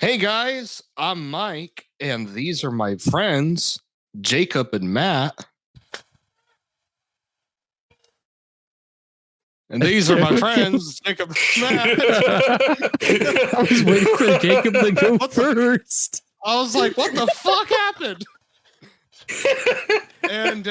Hey guys, I'm Mike, and these are my friends, Jacob and Matt. And these are my friends, Jacob and Matt. I was waiting for Jacob to go first. I was like, what the fuck happened? And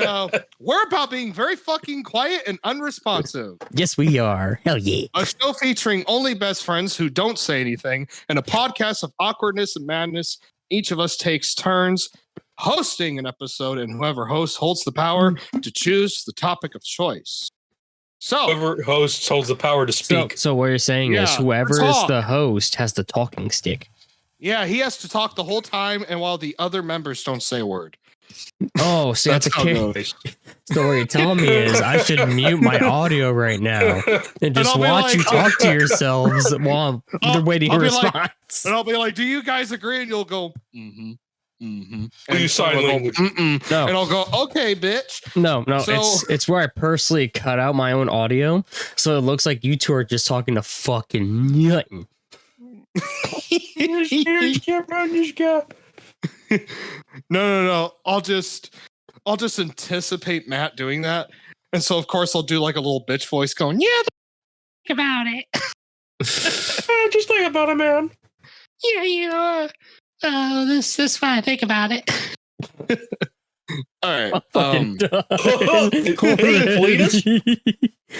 we're about being very fucking quiet and unresponsive. Yes, we are. Hell yeah. A show featuring only best friends who don't say anything, and a podcast of awkwardness and madness. Each of us takes turns hosting an episode, and whoever hosts holds the power to choose the topic of choice. So whoever hosts holds the power to speak. So what you're saying is whoever is the host has the talking stick. Yeah, he has to talk the whole time, and while the other members don't say a word. Oh, so that's okay. So what you're telling me is I should mute my audio right now and just watch you talk to yourselves while they're waiting a response. And I'll be like, do you guys agree? And you'll go, mm-hmm. Mm-hmm. And you sign language. No. And I'll go, okay, bitch. No, it's where I personally cut out my own audio, so it looks like you two are just talking to fucking nothing. No. I'll just anticipate Matt doing that, and so of course I'll do like a little bitch voice going, yeah, think about it. Just think about it, man. Yeah. This fine. Think about it. All right.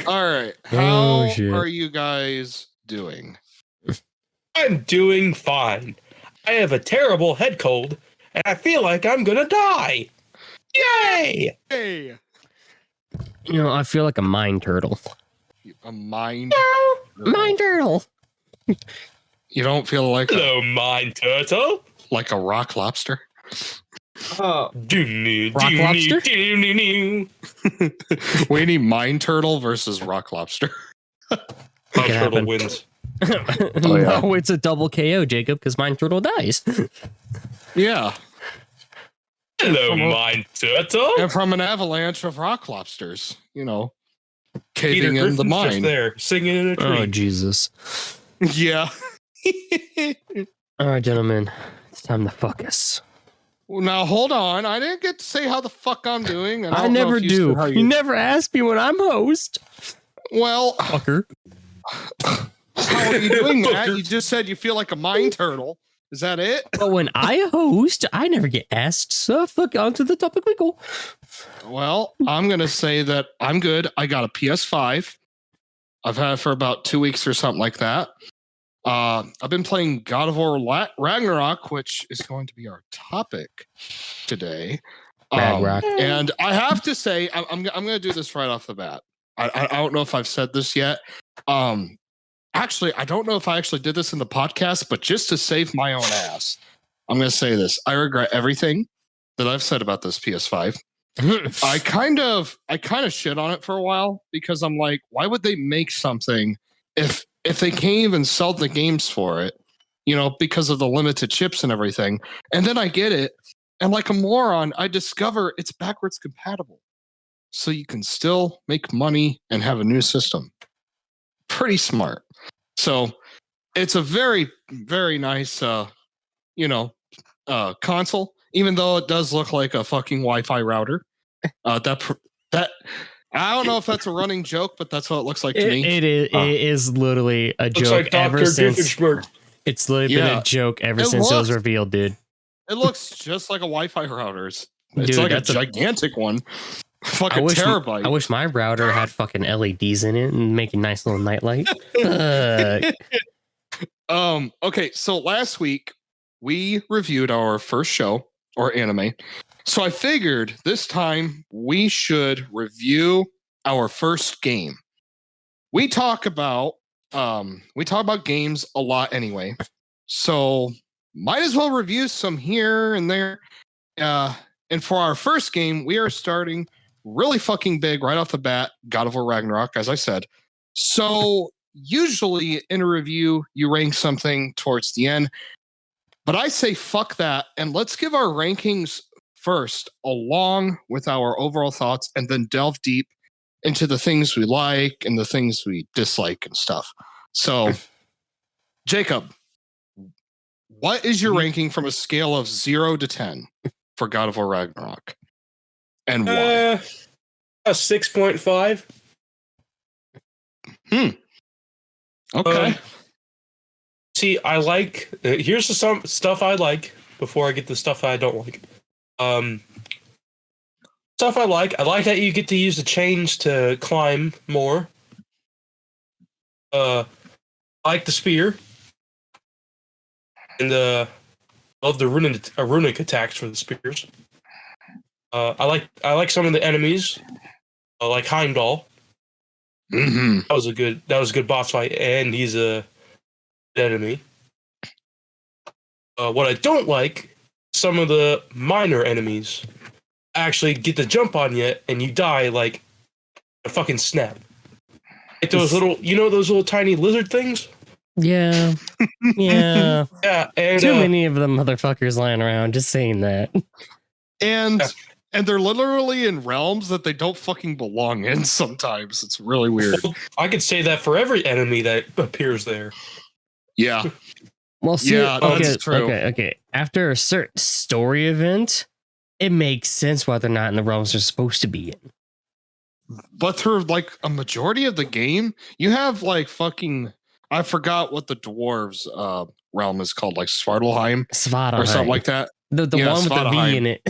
All right. How are you guys doing? I'm doing fine. I have a terrible head cold, and I feel like I'm gonna die. Yay! Hey. You know, I feel like a mine turtle. A mine? Mine turtle. You don't feel like hello, mine turtle? Like a rock lobster? Rock lobster? We need mine turtle versus rock lobster. Mine turtle wins. No, it's a double KO, Jacob, because mine turtle dies. Yeah. Hello, mine turtle. And from an avalanche of rock lobsters, you know, caving Peter in the mine. Just there, singing in a tree. Oh, Jesus. Yeah. All right, gentlemen, it's time to focus. Now, hold on. I didn't get to say how the fuck I'm doing. And I never do. You never ask me when I'm host. Well, fucker. How are you doing, Matt? You just said you feel like a mine turtle. Is that it? But when I host, I never get asked. So fuck on to the topic we go. Well, I'm going to say that I'm good. I got a PS5. I've had it for about 2 weeks or something like that. I've been playing God of War Ragnarok, which is going to be our topic today. And I have to say, I'm going to do this right off the bat. I don't know if I've said this yet. Actually, I don't know if I actually did this in the podcast, but just to save my own ass, I'm going to say this. I regret everything that I've said about this PS5. I kind of shit on it for a while because I'm like, why would they make something if they can't even sell the games for it, you know, because of the limited chips and everything. And then I get it. And like a moron, I discover it's backwards compatible. So you can still make money and have a new system. Pretty smart. So it's a very, very nice, console, even though it does look like a fucking Wi-Fi router. That I don't know if that's a running joke, but that's what it looks like to me. It is literally a joke like ever since. It's literally been a joke ever since it was revealed, dude. It looks just like a Wi-Fi router. It's like a gigantic one. Fucking terabyte. I wish my router had fucking LEDs in it and make a nice little nightlight. Okay, so last week we reviewed our first show or anime. So I figured this time we should review our first game. We talk about games a lot anyway. So might as well review some here and there. And for our first game, we are starting really fucking big right off the bat, God of War Ragnarok, as I said. So usually in a review, you rank something towards the end. But I say fuck that, and let's give our rankings first, along with our overall thoughts, and then delve deep into the things we like and the things we dislike and stuff. So, Jacob, what is your ranking from a scale of 0 to 10 for God of War Ragnarok? And why? A 6.5. Okay. See, I like. Here's some stuff I like before I get to stuff I don't like. Stuff I like. I like that you get to use the chains to climb more. I like the spear. And love the runic attacks for the spears. I like some of the enemies. Like Heimdall. Mm-hmm. That was a good boss fight, and he's a enemy. What I don't like, some of the minor enemies actually get the jump on you, and you die like a fucking snap. Like those those little tiny lizard things. Yeah. Yeah. Yeah. And, too many of them motherfuckers lying around. Just saying that. And they're literally in realms that they don't fucking belong in sometimes. It's really weird. Well, I could say that for every enemy that appears there. Yeah. Well, see, that's true. Okay. After a certain story event, it makes sense why they're not in the realms they're supposed to be in. But through like a majority of the game, you have like fucking, I forgot what the dwarves realm is called, like Svartalheim or something like that. The one with the V in it.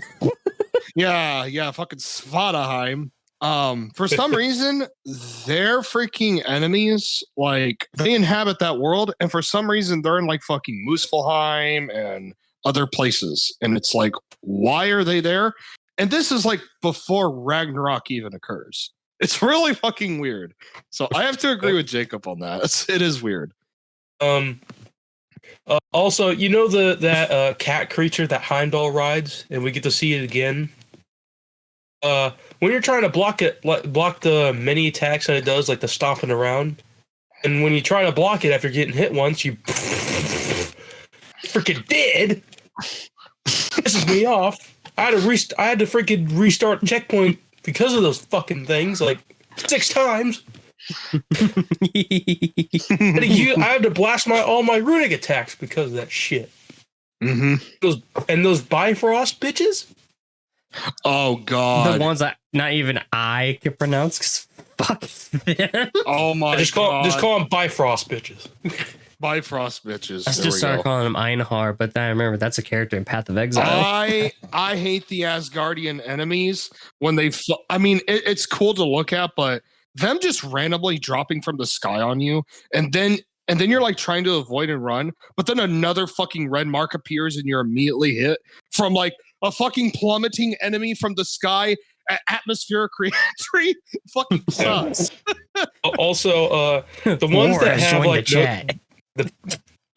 yeah, fucking Svartalheim. For some reason, their freaking enemies, like, they inhabit that world, and for some reason, they're in like fucking Muspelheim and other places, and it's like, why are they there? And this is like before Ragnarok even occurs. It's really fucking weird. So I have to agree with Jacob on that. It is weird. Also, you know that cat creature that Heimdall rides, and we get to see it again. When you're trying to block the many attacks that it does, like the stomping around, and when you try to block it after getting hit once, you freaking dead. Pisses me off. I had to freaking restart checkpoint because of those fucking things, like 6 times. I had to blast all my runic attacks because of that shit. Mm-hmm. Those Bifrost bitches. Oh god, the ones that not even I can pronounce. Cause fuck them. Oh my god, just call them Bifrost bitches. Bifrost bitches. I just started calling them Einhar, but then I remember that's a character in Path of Exile. I hate the Asgardian enemies when they. I mean, it's cool to look at, but them just randomly dropping from the sky on you, and then you're like trying to avoid and run, but then another fucking red mark appears and you're immediately hit from like a fucking plummeting enemy from the sky. Atmospheric reentry fucking sucks. Also, the ones that have like the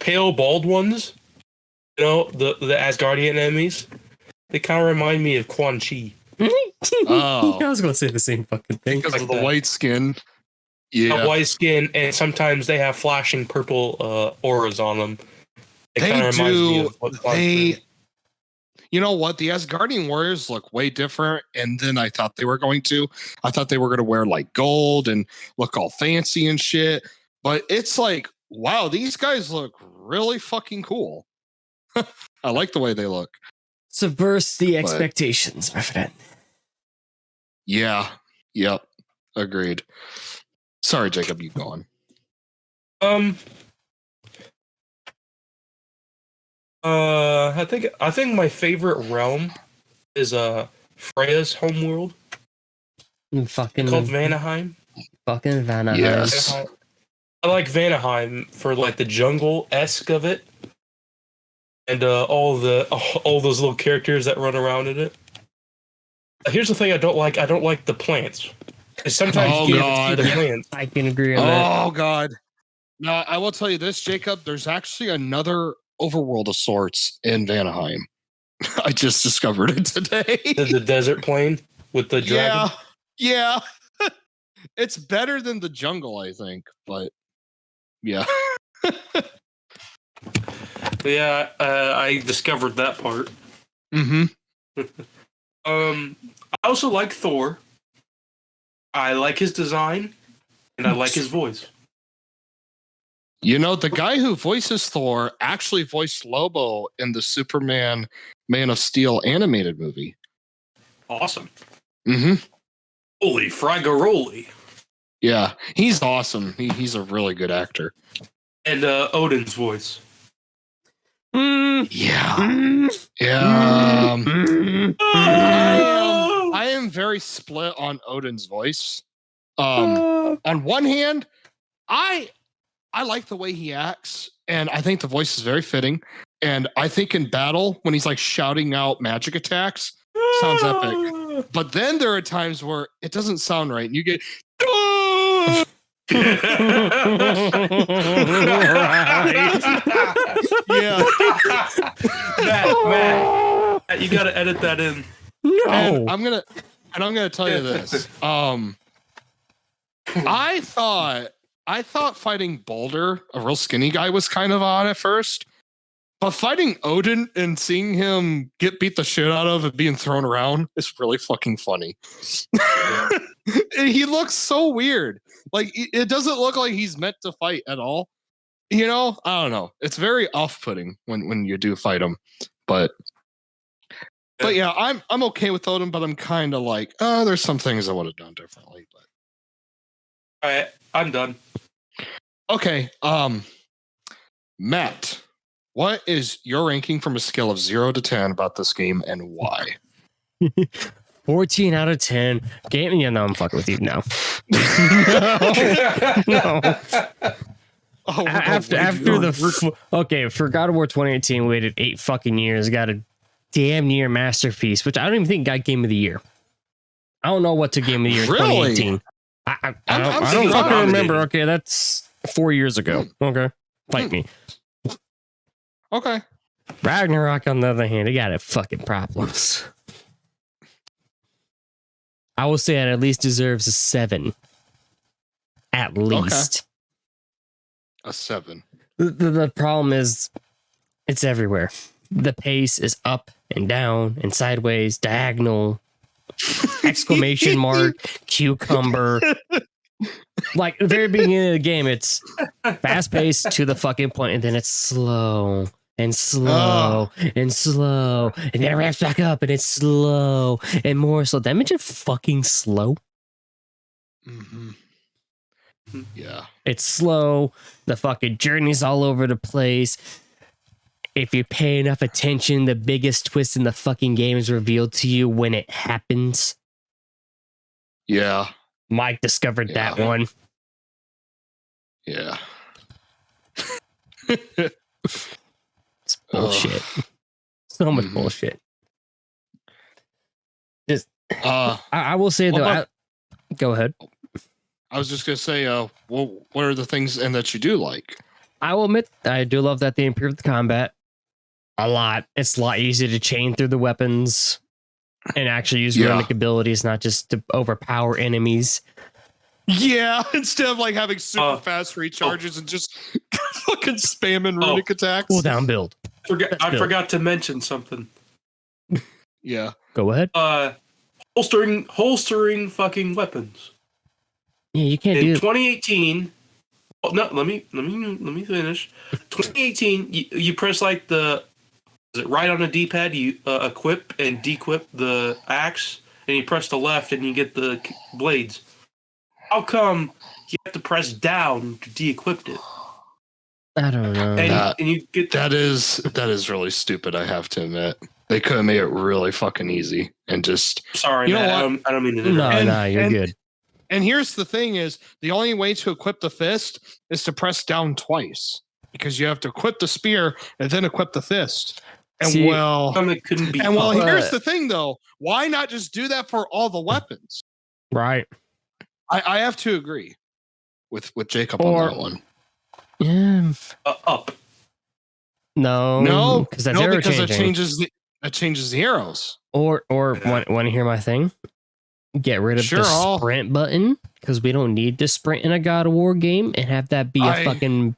pale bald ones, you know, the Asgardian enemies, they kind of remind me of Quan Chi. Oh, I was gonna say the same fucking thing because of the white skin. Yeah, white skin, and sometimes they have flashing purple auras on them. They do. You know what? The Asgardian warriors look way different, and then I thought they were going to. I thought they were going to wear like gold and look all fancy and shit. But it's like, wow, these guys look really fucking cool. I like the way they look. Subverse the expectations, my friend. Yeah. Yep. Agreed. Sorry, Jacob, you go on. I think my favorite realm is Freya's homeworld. Fucking called Vanaheim. Fucking Vanaheim. Yes. I like Vanaheim for like the jungle-esque of it. And all those little characters that run around in it. Here's the thing I don't like. I don't like the plants. Sometimes you can't see the plants. I can agree on that. Oh god. Now I will tell you this, Jacob. There's actually another overworld of sorts in Vanaheim. I just discovered it today. The desert plain with the dragon. Yeah. It's better than the jungle, I think. But yeah. Yeah, I discovered that part. Mm-hmm. I also like Thor. I like his design, and I like his voice. You know, the guy who voices Thor actually voiced Lobo in the Superman Man of Steel animated movie. Awesome. Mm-hmm. Holy fragaroli. Yeah, he's awesome. He's a really good actor. And Odin's voice. Yeah. Yeah. I am very split on Odin's voice. On one hand, I like the way he acts, and I think the voice is very fitting. And I think in battle, when he's like shouting out magic attacks, sounds epic. But then there are times where it doesn't sound right, and you get. Yeah. Matt, you got to edit that in. No. And I'm gonna tell you this. I thought fighting Balder, a real skinny guy, was kind of odd at first. But fighting Odin and seeing him get beat the shit out of and being thrown around is really fucking funny. He looks so weird. Like, it doesn't look like he's meant to fight at all. You know? I don't know. It's very off-putting when you do fight him. But yeah, I'm okay with Odin, but I'm kind of like, there's some things I would have done differently. But All right, I'm done. Okay, Matt, what is your ranking from a scale of 0 to 10 about this game, and why? 14 out of 10. Game. Yeah, no, I'm fucking with you now. No. Oh, After the okay, for God of War 2018, waited 8 fucking years, got a damn near masterpiece, which I don't even think got Game of the Year. I don't know what to Game of the Year in 2018. I don't fucking remember. Okay, that's 4 years ago. Okay, fight me. Okay. Ragnarok, on the other hand, it got fucking problems. I will say it at least deserves a 7. At least. Okay. A 7. The problem is it's everywhere. The pace is up and down and sideways, diagonal, exclamation mark, cucumber. Like the very beginning of the game, it's fast paced to the fucking point, and then it's slow and slow and slow, and then it ramps back up, and it's slow and more slow. That mentioned fucking slow. Mm-hmm. Yeah, it's slow. The fucking journey's all over the place. If you pay enough attention, the biggest twist in the fucking game is revealed to you when it happens. Yeah. Mike discovered that one. Yeah. It's bullshit. So much bullshit. Just, I will say though. Go ahead. I was just gonna say, what are the things and that you do like? I will admit, I do love that they improved the combat a lot. It's a lot easier to chain through the weapons and actually use runic abilities, not just to overpower enemies. Yeah, instead of like having super fast recharges and just fucking spamming runic attacks. Cool down build. I forgot to mention something. Yeah. Go ahead. Holstering fucking weapons. Yeah, you can't do in 2018. Oh, no, let me finish. 2018, you press like is it right on the D-pad? You equip and dequip the axe, and you press the left, and you get the blades. How come you have to press down to de-equip it? I don't know. And you get that is really stupid. I have to admit, they could have made it really fucking easy and just. Sorry, you know what? I don't mean to. No, you're good. And here's the thing: is the only way to equip the fist is to press down twice, because you have to equip the spear and then equip the fist. And it couldn't be. And here's the thing, though: why not just do that for all the weapons? Right. I have to agree with Jacob on that one. Yeah. Up. No, because it changes the arrows. Or want to hear my thing? Get rid of the sprint button, because we don't need to sprint in a God of War game, and have that be a fucking.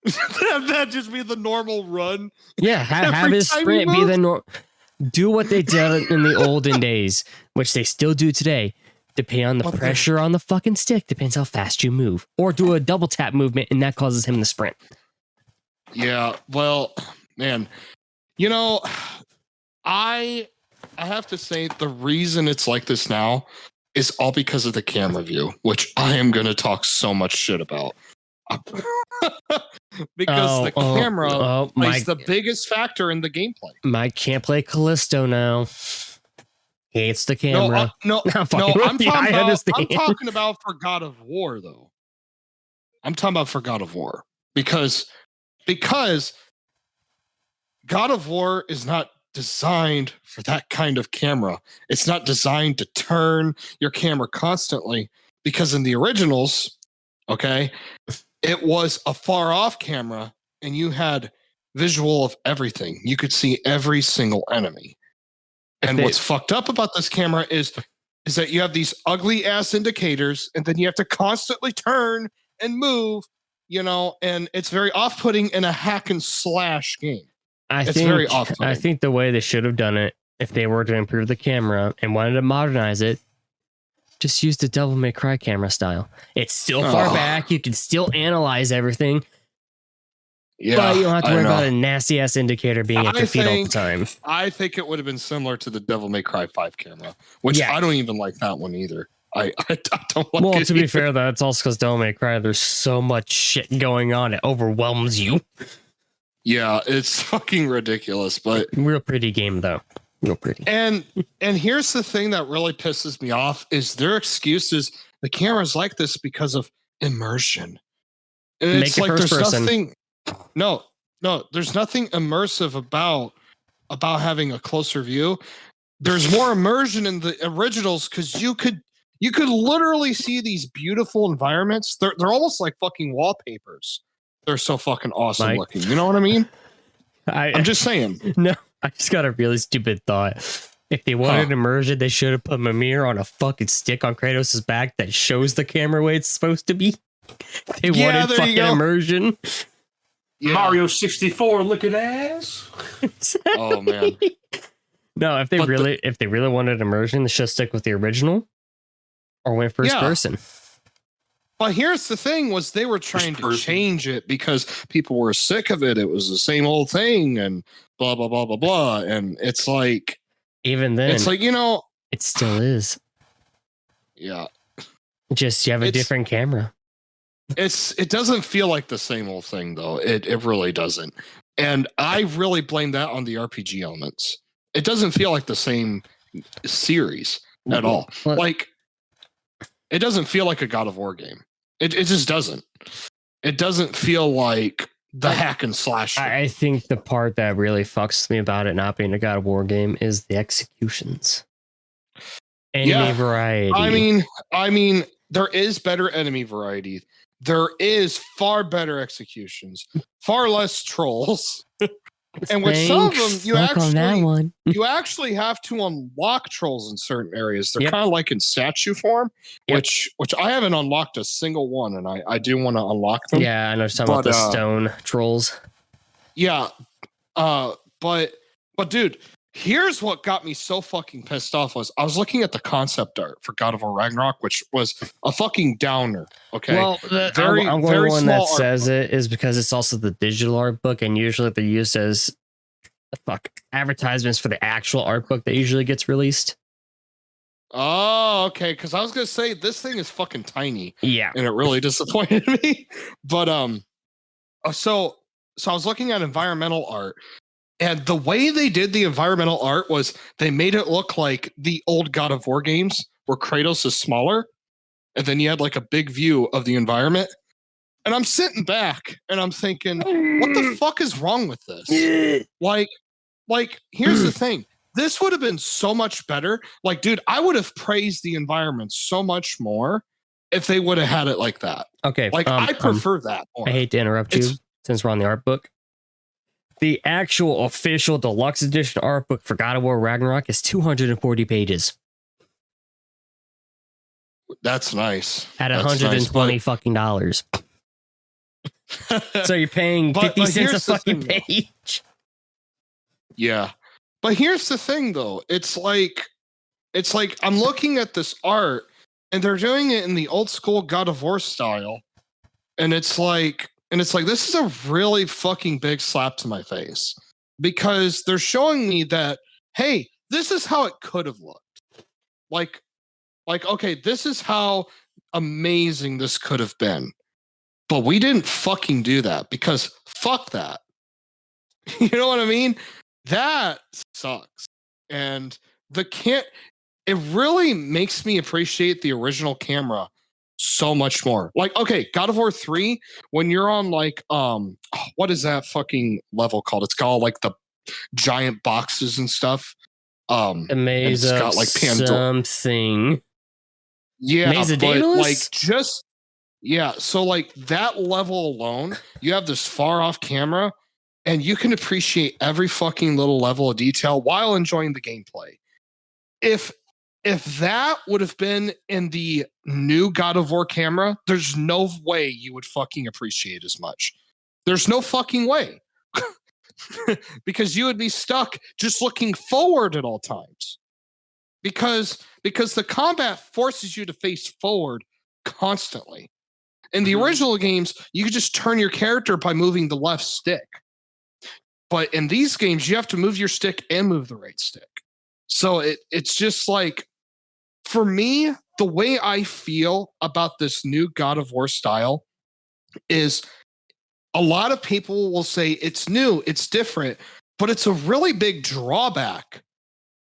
Have that just be the normal run. Yeah, have his sprint be the normal. Do what they did in the olden days, which they still do today. Depending on the pressure on the fucking stick, depends how fast you move. Or do a double tap movement, and that causes him to sprint. Yeah, well, man, you know, I have to say the reason it's like this now is all because of the camera view, which I am going to talk so much shit about. Because the camera is the biggest factor in the gameplay. Mike can't play Callisto now. Hates the camera. I'm talking about for God of War, though. I'm talking about for God of War. Because God of War is not designed for that kind of camera. It's not designed to turn your camera constantly, because in the originals, okay, it was a far off camera and you had visual of everything. You could see every single enemy. And what's fucked up about this camera is that you have these ugly ass indicators, and then you have to constantly turn and move, you know, and it's very off-putting in a hack and slash game. I think the way they should have done it, if they were to improve the camera and wanted to modernize it, just use the Devil May Cry camera style. It's still far back. You can still analyze everything. Yeah, but you don't have to worry about a nasty ass indicator being at your feet all the time. I think it would have been similar to the Devil May Cry 5 camera, which I don't even like that one either. I don't like it. Well, to be fair, though, it's also because Devil May Cry, there's so much shit going on, it overwhelms you. Yeah, it's fucking ridiculous, but real pretty game though. Real pretty. And here's the thing that really pisses me off is their excuse is the camera's like this because of immersion. And it's like there's nothing. No, there's nothing immersive about having a closer view. There's more immersion in the originals because you could literally see these beautiful environments. They're almost like fucking wallpapers. They're so fucking awesome looking. You know what I mean? I'm just saying. No, I just got a really stupid thought. If they wanted immersion, they should have put Mimir on a fucking stick on Kratos' back that shows the camera way it's supposed to be. They wanted fucking immersion. Yeah. Mario 64 looking ass. Oh man. No, if they really wanted immersion, they should stick with the original or went first person. But here's the thing was they were trying to change it because people were sick of it. It was the same old thing and blah, blah, blah, blah, blah. And it's like, even then, it's like, you know, it still is. Yeah. Just you have a different camera. It doesn't feel like the same old thing though. It really doesn't. And I really blame that on the RPG elements. It doesn't feel like the same series at all. Like, it doesn't feel like a God of War game. It just doesn't. It doesn't feel like the hack and slash. I think the part that really fucks me about it not being a God of War game is the executions. Enemy variety. I mean, there is better enemy variety. There is far better executions, far less trolls. And with some of them, you actually have to unlock trolls in certain areas. They're kind of like in statue form, which I haven't unlocked a single one, and I do want to unlock them. Yeah, I know some about the stone trolls. Yeah, but dude, here's what got me so fucking pissed off was I was looking at the concept art for God of War Ragnarok, which was a fucking downer. Okay, well, the one that says it is because it's also the digital art book, and usually they're used as advertisements for the actual art book that usually gets released. Oh, okay. Because I was gonna say this thing is fucking tiny. Yeah, and it really disappointed me. But so I was looking at environmental art. And the way they did the environmental art was they made it look like the old God of War games where Kratos is smaller. And then you had like a big view of the environment. And I'm sitting back and I'm thinking, what the fuck is wrong with this? Like, here's the thing. This would have been so much better. Like, dude, I would have praised the environment so much more if they would have had it like that. Okay. Like, I prefer that more. I hate to interrupt you since we're on the art book. The actual official deluxe edition art book for God of War Ragnarok is 240 pages. That's nice. At $120 fucking dollars. So you're paying 50 cents a fucking page. Yeah. But here's the thing though. It's like I'm looking at this art and they're doing it in the old school God of War style, and it's like this is a really fucking big slap to my face, because they're showing me that, hey, this is how it could have looked. Like okay, this is how amazing this could have been, but we didn't fucking do that, because fuck that. You know what I mean? That sucks. And it really makes me appreciate the original camera so much more. Like, okay, God of War 3, when you're on like what is that fucking level called? It's got all like the giant boxes and stuff. A maze it's of got like something. Yeah, Maze of but Daedalus? like just yeah, so like that level alone, you have this far off camera and you can appreciate every fucking little level of detail while enjoying the gameplay. If that would have been in the new God of War camera, there's no way you would fucking appreciate as much. There's no fucking way. Because you would be stuck just looking forward at all times. Because the combat forces you to face forward constantly. In the original games, you could just turn your character by moving the left stick. But in these games, you have to move your stick and move the right stick. So it's just like, for me, the way I feel about this new God of War style is, a lot of people will say it's new, it's different, but it's a really big drawback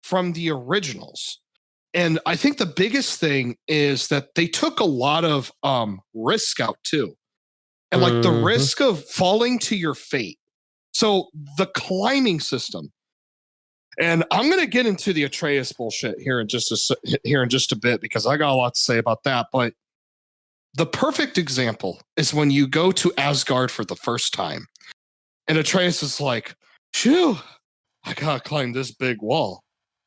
from the originals. And I think the biggest thing is that they took a lot of risk out too. And like the risk of falling to your fate. So the climbing system, and I'm going to get into the Atreus bullshit here in just a bit, because I got a lot to say about that. But the perfect example is when you go to Asgard for the first time, and Atreus is like, "Phew, I gotta climb this big wall.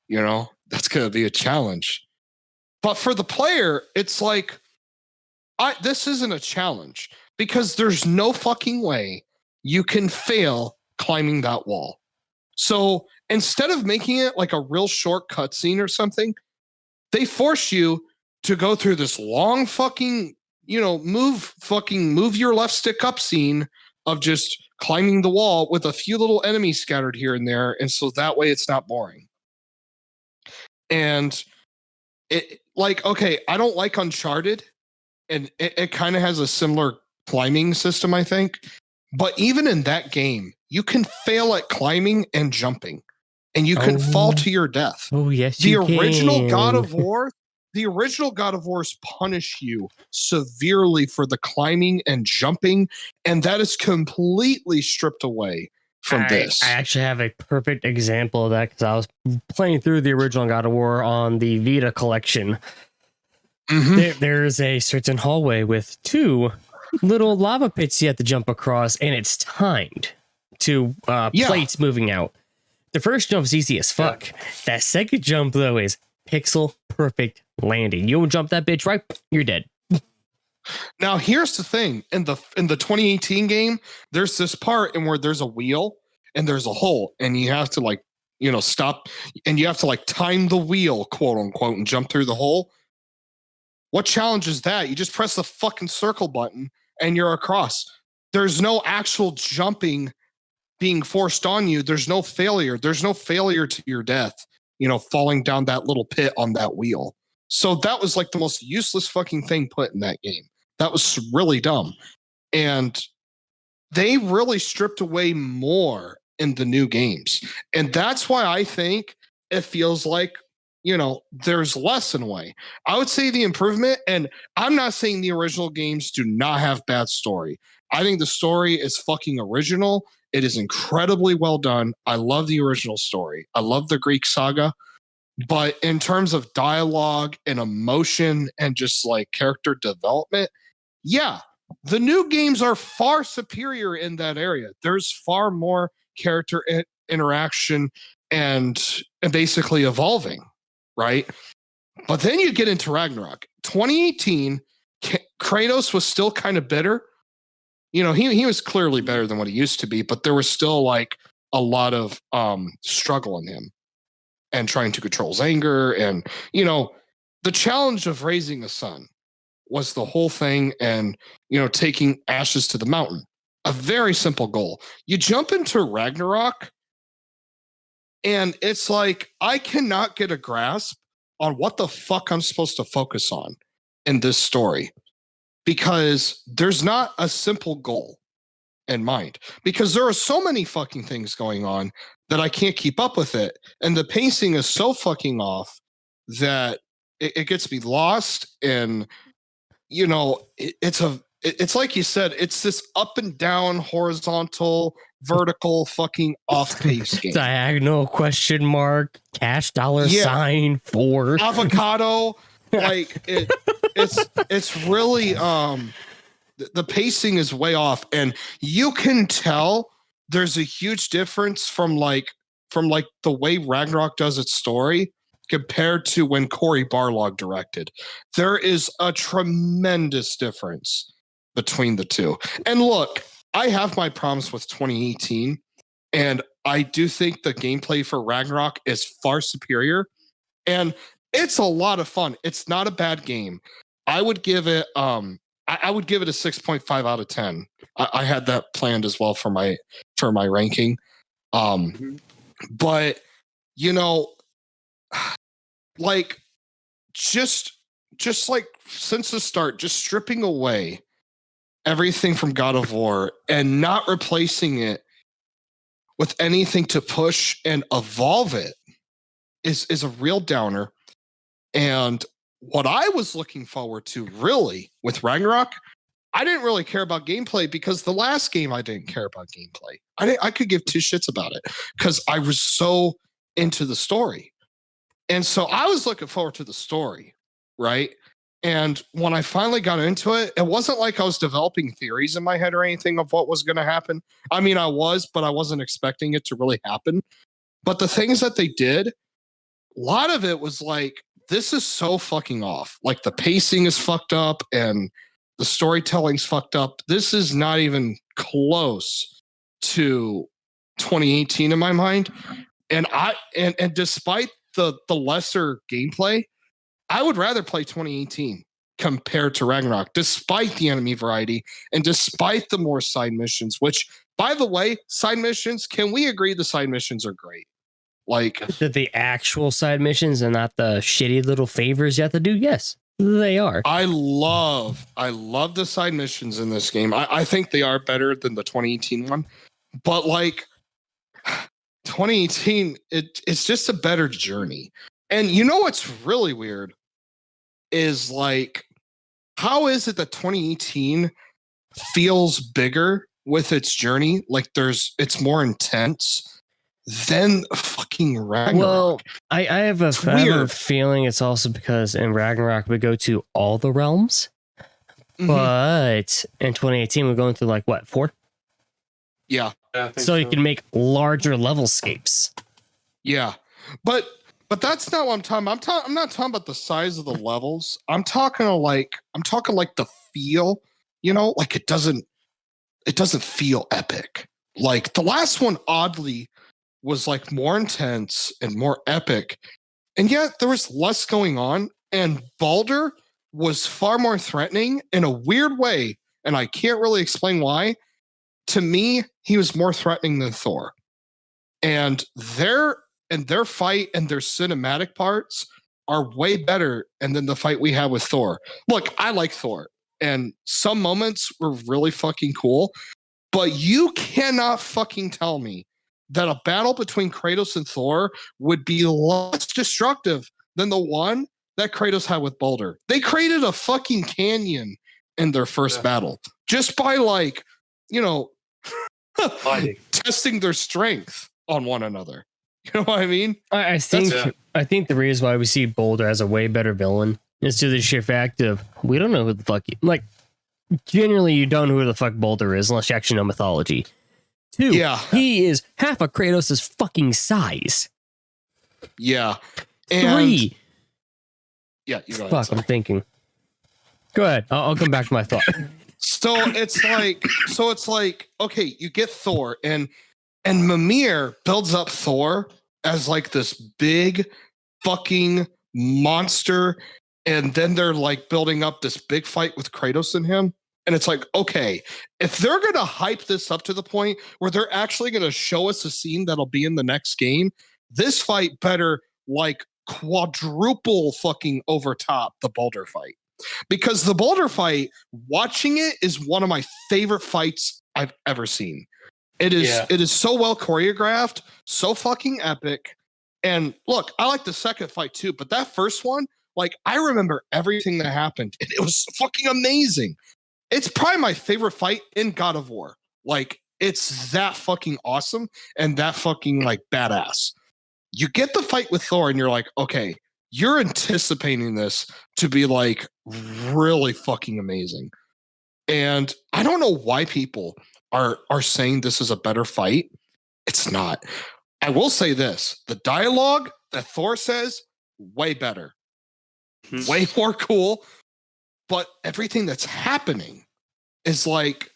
You know, that's gonna be a challenge." But for the player, it's like, this isn't a challenge, because there's no fucking way you can fail climbing that wall. So instead of making it like a real short cutscene or something, they force you to go through this long fucking, move your left stick up scene of just climbing the wall with a few little enemies scattered here and there. And so that way it's not boring. And it, like, okay, I don't like Uncharted, and it kind of has a similar climbing system, I think. But even in that game, you can fail at climbing and jumping, and you can fall to your death. Oh, yes, the you original can. God of War, the original God of Wars punish you severely for the climbing and jumping, and that is completely stripped away from this. I actually have a perfect example of that, because I was playing through the original God of War on the Vita collection. There's a certain hallway with 2 little lava pits you have to jump across, and it's timed to plates moving out. The first jump is easy as fuck. Yeah. That second jump, though, is pixel perfect landing. You jump that bitch right, you're dead. Now, here's the thing. In the 2018 game, there's this part in where there's a wheel and there's a hole, and you have to stop, and you have to time the wheel, quote unquote, and jump through the hole. What challenge is that? You just press the fucking circle button and you're across. There's no actual jumping being forced on you. There's no failure. There's no failure to your death, falling down that little pit on that wheel. So that was like the most useless fucking thing put in that game. That was really dumb. And they really stripped away more in the new games. And that's why I think it feels like, there's less in a way. I would say the improvement, and I'm not saying the original games do not have bad story. I think the story is fucking original. It is incredibly well done. I love the original story. I love the Greek saga. But in terms of dialogue and emotion and just character development, yeah, the new games are far superior in that area. There's far more character interaction and basically evolving. Right. But then you get into Ragnarok. 2018, Kratos was still kind of bitter. He was clearly better than what he used to be, but there was still a lot of struggle in him and trying to control his anger. And, the challenge of raising a son was the whole thing, and taking ashes to the mountain. A very simple goal. You jump into Ragnarok, and it's like I cannot get a grasp on what the fuck I'm supposed to focus on in this story, because there's not a simple goal in mind, because there are so many fucking things going on that I can't keep up with it, and the pacing is so fucking off that it gets me lost. And it's like you said, it's this up and down, horizontal, vertical, fucking off pace game. Diagonal question mark, cash dollar sign for avocado. Like it's really the pacing is way off, and you can tell there's a huge difference from the way Ragnarok does its story compared to when Cory Barlog directed. There is a tremendous difference between the two. And look, I have my problems with 2018, and I do think the gameplay for Ragnarok is far superior, and it's a lot of fun. It's not a bad game. I would give it I would give it a 6.5 out of 10. I had that planned as well for my ranking. But like just like since the start, just stripping away everything from God of War and not replacing it with anything to push and evolve it is a real downer. And what I was looking forward to really with Ragnarok, I didn't really care about gameplay, because the last game I didn't care about gameplay. I could give two shits about it because I was so into the story. And so I was looking forward to the story, right? And when I finally got into it, it wasn't like I was developing theories in my head or anything of what was going to happen. I mean, I was, but I wasn't expecting it to really happen. But the things that they did, a lot of it was like, this is so fucking off. Like the pacing is fucked up and the storytelling's fucked up. This is not even close to 2018 in my mind. And and despite the lesser gameplay, I would rather play 2018 compared to Ragnarok, despite the enemy variety and despite the more side missions, which, by the way, side missions, can we agree the side missions are great? Like the actual side missions and not the shitty little favors you have to do? Yes, they are. I love the side missions in this game. I think they are better than the 2018 one. But like 2018, it's just a better journey. And you know what's really weird is like, how is it that 2018 feels bigger with its journey? Like it's more intense than fucking Ragnarok. Well, I have a feeling it's also because in Ragnarok we go to all the realms, but in 2018 we're going through like what, 4? Yeah. So you can make larger level scapes. Yeah, but that's not what I'm talking about. I'm not talking about the size of the levels. I'm talking like the feel. Like it doesn't feel epic. Like the last one, oddly, was like more intense and more epic, and yet there was less going on. And Baldur was far more threatening in a weird way, and I can't really explain why. To me, he was more threatening than Thor, and their fight and their cinematic parts are way better. And then the fight we had with Thor. Look, I like Thor, and some moments were really fucking cool, but you cannot fucking tell me that a battle between Kratos and Thor would be less destructive than the one that Kratos had with Baldur. They created a fucking canyon in their first battle just by testing their strength on one another. You know what I mean? I think the reason why we see Baldur as a way better villain is to the sheer fact of we don't know who the fuck generally you don't know who the fuck Baldur is unless you actually know mythology. 2, he is half of Kratos' fucking size. Yeah. And 3. Yeah, you go ahead. Fuck, I'm thinking. Go ahead. I'll come back to my thought. So it's like, okay, you get Thor, and Mimir builds up Thor as like this big fucking monster And then they're like building up this big fight with Kratos and him. And it's like, okay, if they're going to hype this up to the point where they're actually going to show us a scene that'll be in the next game, this fight better like quadruple fucking overtop the Boulder fight. Because the Boulder fight, watching it is one of my favorite fights I've ever seen. It is so well choreographed, so fucking epic. And look, I like the second fight too, but that first one, like I remember everything that happened. And it was fucking amazing. It's probably my favorite fight in God of War. Like it's that fucking awesome and that fucking like badass. You get the fight with Thor and you're like, okay, you're anticipating this to be like really fucking amazing. And I don't know why people are saying this is a better fight. It's not. I will say this. The dialogue that Thor says, way better. Way more cool. But everything that's happening is like,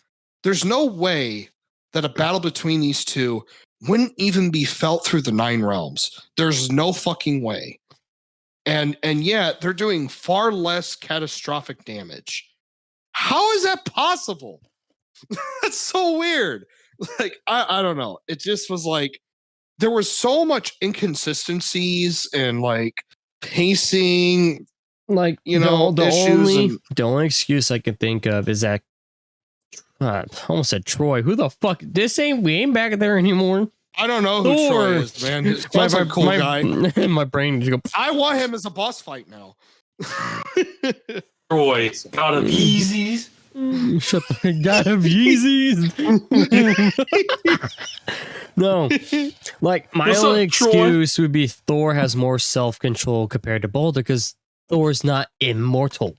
there's no way that a battle between these two wouldn't even be felt through the 9 realms. There's no fucking way. And yet they're doing far less catastrophic damage. How is that possible? That's so weird. Like, I don't know. It just was like, there was so much inconsistencies and like pacing. Like, you know, the only excuse I can think of is that I almost said Troy. Who the fuck? We ain't back there anymore. I don't know who Troy is, man. He's a cool guy. My brain just go. I want him as a boss fight now. Troy, got him Yeezys. Shut the got him Yeezys. No, like my only excuse would be Thor has more self-control compared to Boulder because Thor's not immortal.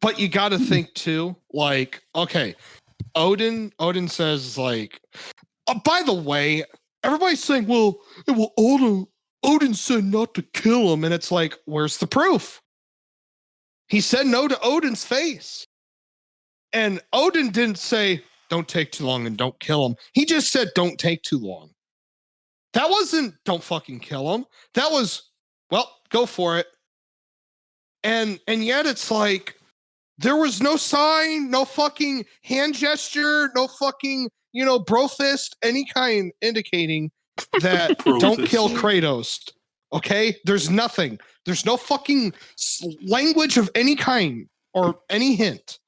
But you got to think too, like, okay, Odin says like, by the way, everybody's saying, well, Odin said not to kill him. And it's like, where's the proof? He said no to Odin's face. And Odin didn't say, don't take too long and don't kill him. He just said, don't take too long. That wasn't, don't fucking kill him. That was, well, go for it. And yet it's like, there was no sign, no fucking hand gesture, no fucking, bro fist, any kind indicating that don't kill Kratos. Okay? There's nothing. There's no fucking language of any kind or any hint.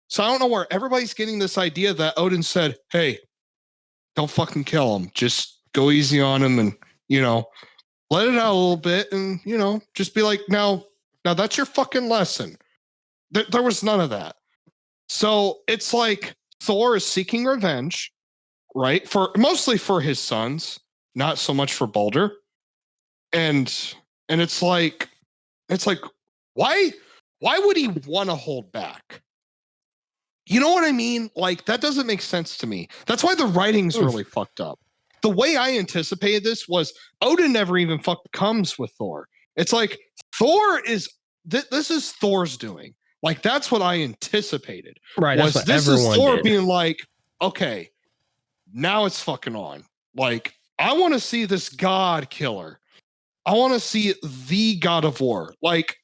So I don't know where everybody's getting this idea that Odin said, hey, don't fucking kill him. Just go easy on him and, let it out a little bit and, just be like, now that's your fucking lesson. There was none of that. So it's like Thor is seeking revenge, right? Mostly for his sons, not so much for Baldur. And it's like, why would he want to hold back? You know what I mean? Like, that doesn't make sense to me. That's why the writing's really fucked up. The way I anticipated this was Odin never even comes with Thor. It's like Thor is, this is Thor's doing. Like, that's what I anticipated. Right. Was that's what this is Thor did. being like, okay, now it's fucking on. Like, I want to see this god killer. I want to see the God of War. Like,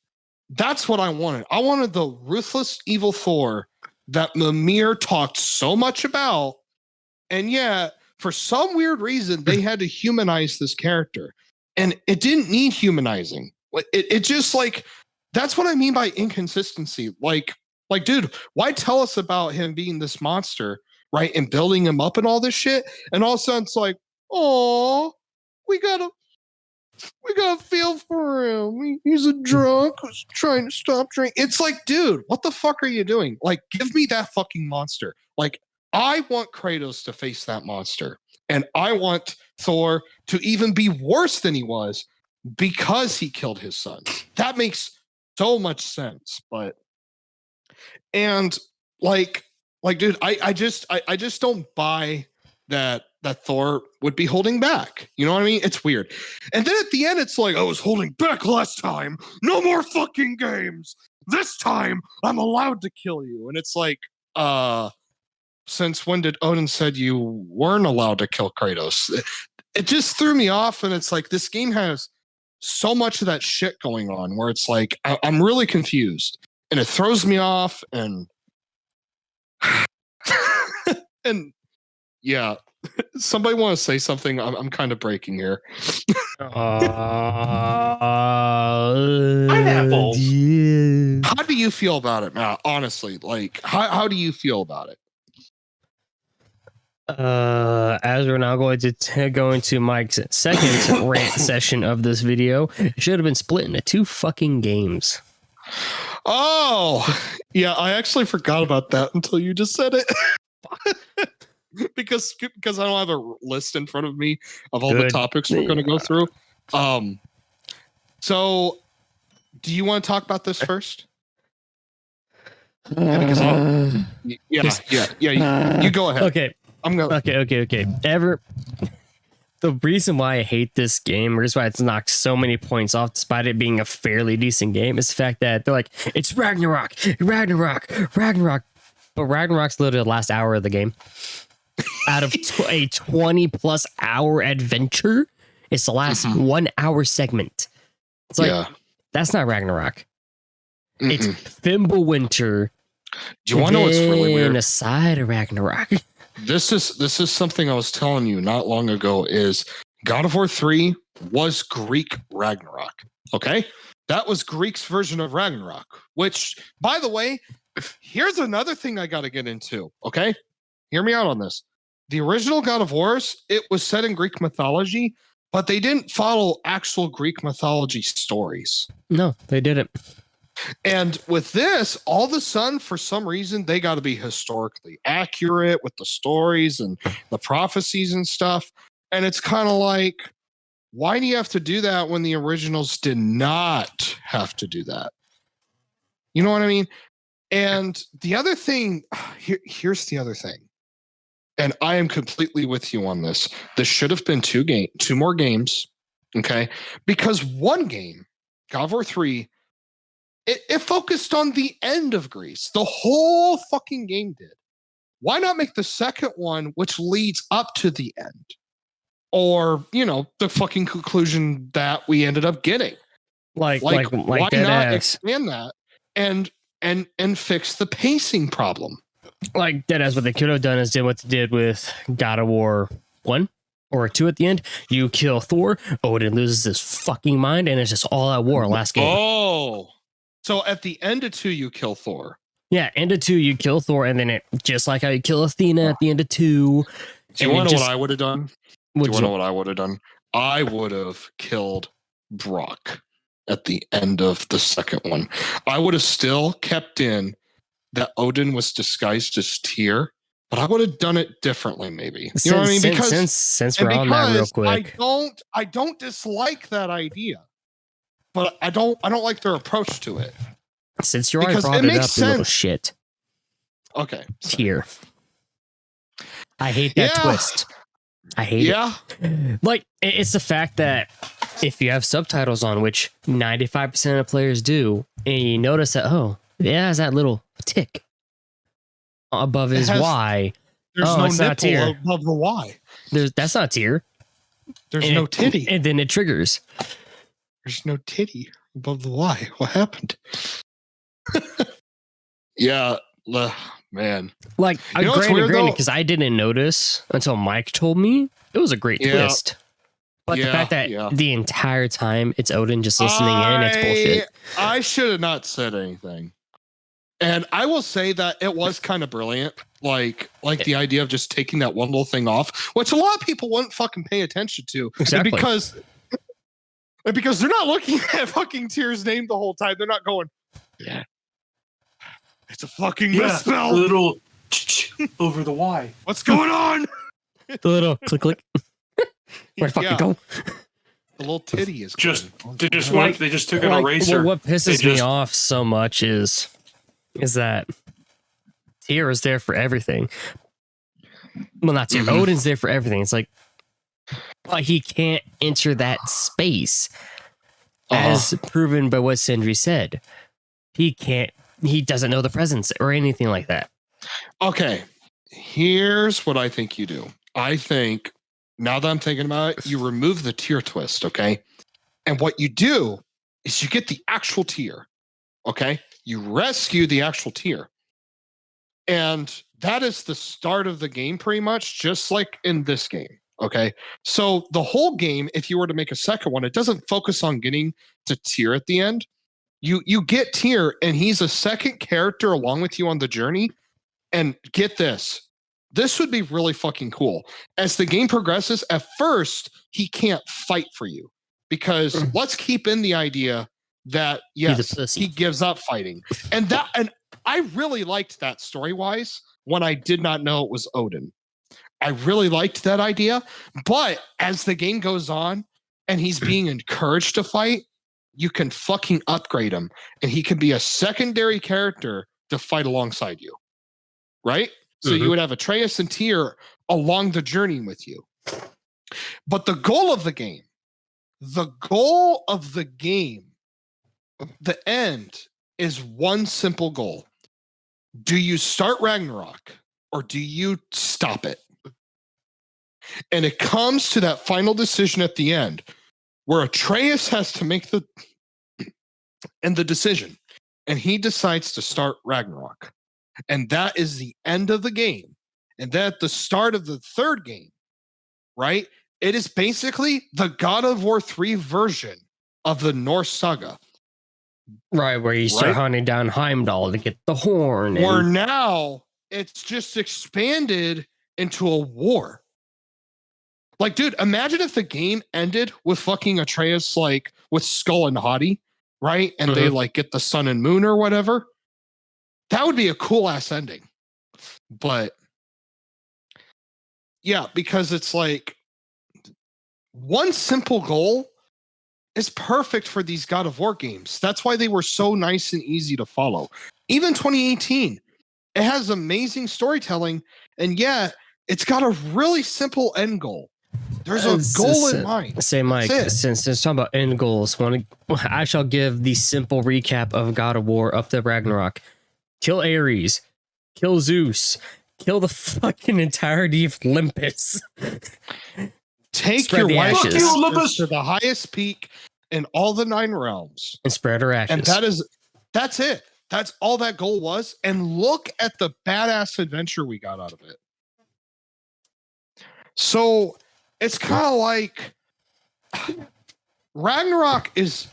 that's what I wanted. I wanted the ruthless, evil Thor that Mimir talked so much about. And yet, for some weird reason, they had to humanize this character. And it didn't need humanizing. It just like, that's what I mean by inconsistency. Like, dude, why tell us about him being this monster, right? And building him up and all this shit. And all of a sudden it's like, oh, we gotta feel for him. He's a drunk who's trying to stop drinking. It's like, dude, what the fuck are you doing? Like, give me that fucking monster. Like, I want Kratos to face that monster. And I want Thor to even be worse than he was because he killed his son. That makes so much sense. And dude, I just don't buy that Thor would be holding back. You know what I mean? It's weird. And then at the end, it's like, I was holding back last time. No more fucking games. This time, I'm allowed to kill you. And it's like, since when did Odin said you weren't allowed to kill Kratos? It just threw me off. And it's like, this game has so much of that shit going on where it's like I'm really confused and it throws me off and and yeah. Somebody want to say something? I'm kind of breaking here. Pineapples. Yeah. How do you feel about it, Matt? Honestly, like how do you feel about it? As we're now going to go into Mike's second rant session of this video, it should have been split into 2 fucking games. Oh, yeah, I actually forgot about that until you just said it. because I don't have a list in front of me of all the topics we're going to go through. So do you want to talk about this first? You go ahead. Okay. I'm going. Okay. The reason why I hate this game, or reason why it's knocked so many points off, despite it being a fairly decent game, is the fact that they're like, it's Ragnarok. But Ragnarok's literally the last hour of the game. Out of a 20+ hour adventure, it's the last 1 hour segment. It's like, that's not Ragnarok. It's Fimbulwinter. Do you want to know what's really weird? Aside of Ragnarok. This is something I was telling you not long ago is God of War 3 was Greek Ragnarok. Okay? That was Greek's version of Ragnarok, which, by the way, here's another thing I got to get into. Okay? Hear me out on this. The original God of Wars, it was set in Greek mythology, but they didn't follow actual Greek mythology stories. No, they didn't. And with this, all of a sudden, for some reason, they got to be historically accurate with the stories and the prophecies and stuff. And it's kind of like, why do you have to do that when the originals did not have to do that? You know what I mean? And the other thing, here's the other thing. And I am completely with you on this. This should have been 2 more games. Okay. Because one game, God of War 3, it focused on the end of Greece. The whole fucking game did. Why not make the second one, which leads up to the end? Or, the fucking conclusion that we ended up getting. Like why not expand that and fix the pacing problem? Like deadass, what they could have done is did what they did with God of War 1 or 2 at the end. You kill Thor, Odin loses his fucking mind, and it's just all out war last game. Oh. So at the end of 2, you kill Thor. Yeah, end of 2, you kill Thor, and then it just like how you kill Athena at the end of 2. Do you want to know what I would have done? Do you want to know what I would have done? I would have killed Brock at the end of the second one. I would have still kept in that Odin was disguised as Tyr, but I would have done it differently, maybe. You know what I mean? Because since we're on that real quick, I don't dislike that idea, but I don't like their approach to it. Since you already brought it up, you little shit. Okay, Tyr. I hate that twist. I hate it. Like, it's the fact that if you have subtitles on, which 95% of players do, and you notice that, it has that little tick above his Y. There's no nipple above the Y. That's not Tyr. There's no titty. And then it triggers. There's no titty above the Y. What happened? Yeah, man. Like, granted, because I didn't notice until Mike told me, it was a great twist. But the fact that the entire time it's Odin just listening in, it's bullshit. I should have not said anything. And I will say that it was kind of brilliant. Like the idea of just taking that one little thing off, which a lot of people wouldn't fucking pay attention to. Exactly. Because they're not looking at fucking Tyr's name the whole time. They're not going, yeah, it's a fucking misspell. A little over the Y. What's going on? The little click. Where'd it fucking go? The little titty is they just took an eraser. Well, what pisses me off so much is that Tyr is there for everything. Well, not Tyr. Odin's there for everything. It's like, but he can't enter that space, as proven by what Sindri said. He can't. He doesn't know the presence or anything like that. Okay, here's what I think you do. I think, now that I'm thinking about it, you remove the Tyr twist, okay? And what you do is you get the actual tier. Okay. You rescue the actual tier. And that is the start of the game, pretty much, just like in this game. Okay. So the whole game, if you were to make a second one, it doesn't focus on getting to tier at the end. You get tier, and he's a second character along with you on the journey. And get this. This would be really fucking cool. As the game progresses, at first, he can't fight for you. Because let's keep in the idea that, yes, he gives up fighting. And I really liked that story-wise when I did not know it was Odin. I really liked that idea. But as the game goes on and he's being encouraged to fight, you can fucking upgrade him. And he can be a secondary character to fight alongside you. Right? So you would have Atreus and Tyr along the journey with you. But the goal of the game, the end is one simple goal. Do you start Ragnarok or do you stop it? And it comes to that final decision at the end where Atreus has to make the decision, and he decides to start Ragnarok. And that is the end of the game. And then at the start of the third game, right? It is basically the God of War 3 version of the Norse saga. Right, where you start hunting down Heimdall to get the horn. Where now it's just expanded into a war. Like, dude, imagine if the game ended with fucking Atreus, like, with Skull and Hati, right? And they, like, get the sun and moon or whatever. That would be a cool-ass ending. But, yeah, because it's like, one simple goal is perfect for these God of War games. That's why they were so nice and easy to follow. Even 2018, it has amazing storytelling, and yet it's got a really simple end goal. There's a goal in mind. Say, Mike, since talking about end goals, I shall give the simple recap of God of War up to Ragnarok. Kill Ares, kill Zeus, kill the fucking entirety of Olympus. Take your wife to the highest peak in all the 9 realms and spread her ashes. And that's it. That's all that goal was. And look at the badass adventure we got out of it. So it's kind of like Ragnarok is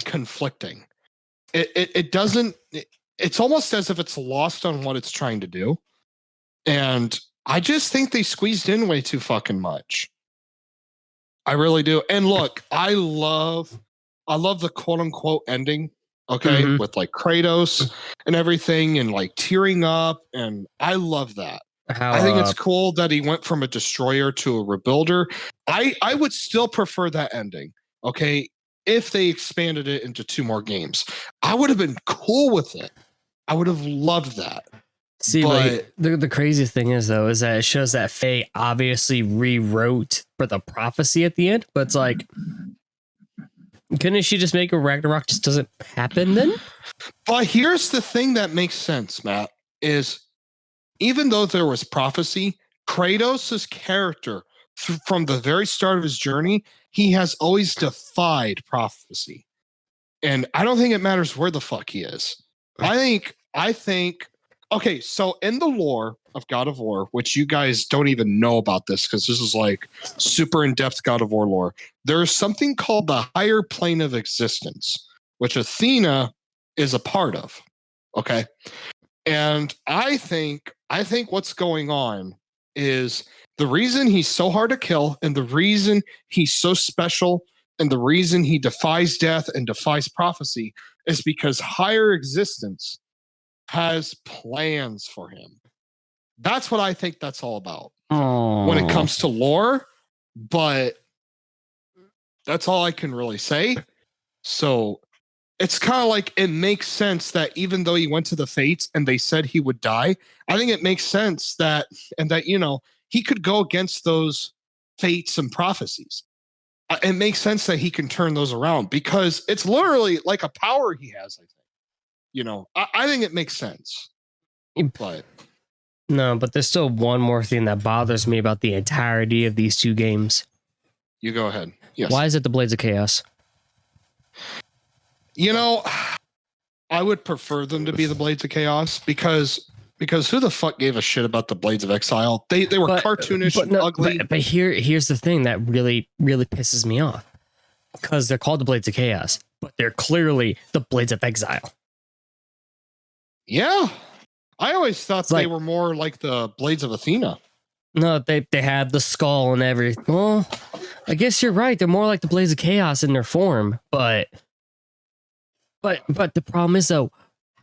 conflicting. It doesn't. It's almost as if it's lost on what it's trying to do, and I just think they squeezed in way too fucking much. I really do. And look, I love the quote unquote ending. Okay, with like Kratos and everything, and like tearing up, and I love that. I think it's cool that he went from a destroyer to a rebuilder. I would still prefer that ending. Okay, if they expanded it into 2 more games, I would have been cool with it. I would have loved that. See, but like the crazy thing is though, is that it shows that Faye obviously rewrote for the prophecy at the end, but it's like, couldn't she just make a Ragnarok just doesn't happen then? But here's the thing that makes sense, Matt, is even though there was prophecy, Kratos' character from the very start of his journey, he has always defied prophecy. And I don't think it matters where the fuck he is. I think, okay, so in the lore of God of War, which you guys don't even know about this because this is like super in-depth God of War lore, there's something called the higher plane of existence, which Athena is a part of. Okay. And I think what's going on is the reason he's so hard to kill and the reason he's so special and the reason he defies death and defies prophecy is because higher existence has plans for him. That's what I think that's all about when it comes to lore, but that's all I can really say. So it's kind of like it makes sense that even though he went to the Fates and they said he would die, I think it makes sense that he could go against those Fates and prophecies. It makes sense that he can turn those around because it's literally like a power he has, I think. I think it makes sense. But no, but there's still one more thing that bothers me about the entirety of these 2 games. You go ahead. Yes. Why is it the Blades of Chaos? You know, I would prefer them to be the Blades of Chaos because who the fuck gave a shit about the Blades of Exile? They were cartoonish and ugly. But here's the thing that really pisses me off. Because they're called the Blades of Chaos, but they're clearly the Blades of Exile. Yeah. I always thought they were more like the Blades of Athena. No, they have the skull and everything. Well, I guess you're right. They're more like the Blades of Chaos in their form, but the problem is though,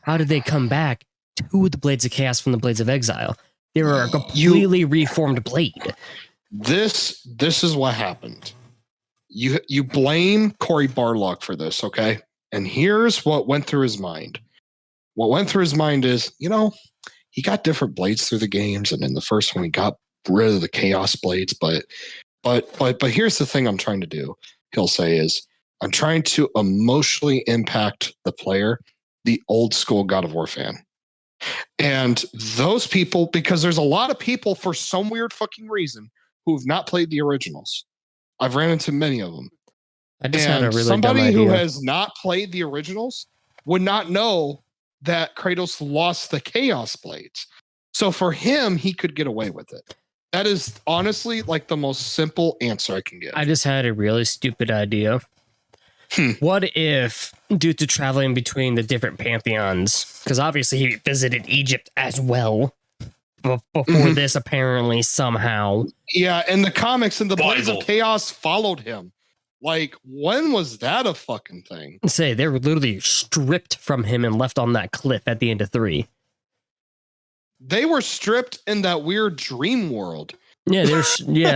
how did they come back to the Blades of Chaos from the Blades of Exile? They were a completely reformed blade. This is what happened. You blame Cory Barlog for this, okay? And here's what went through his mind. What went through his mind is, he got different blades through the games, and in the first one he got rid of the Chaos blades, but here's the thing I'm trying to do. He'll say is, I'm trying to emotionally impact the player, the old school God of War fan. And those people, because there's a lot of people for some weird fucking reason who have not played the originals. I've ran into many of them. I just had a really somebody dumb idea. who has not played the originals would not know that Kratos lost the Chaos blades. So for him, he could get away with it. That is honestly like the most simple answer I can give. I just had a really stupid idea. What if, due to traveling between the different pantheons, because obviously he visited Egypt as well before this, apparently, somehow. Yeah, and the comics and the Blades of Bible. Chaos followed him. Like, when was that a fucking thing? Say, they were literally stripped from him and left on that cliff at the end of 3. They were stripped in that weird dream world. Yeah,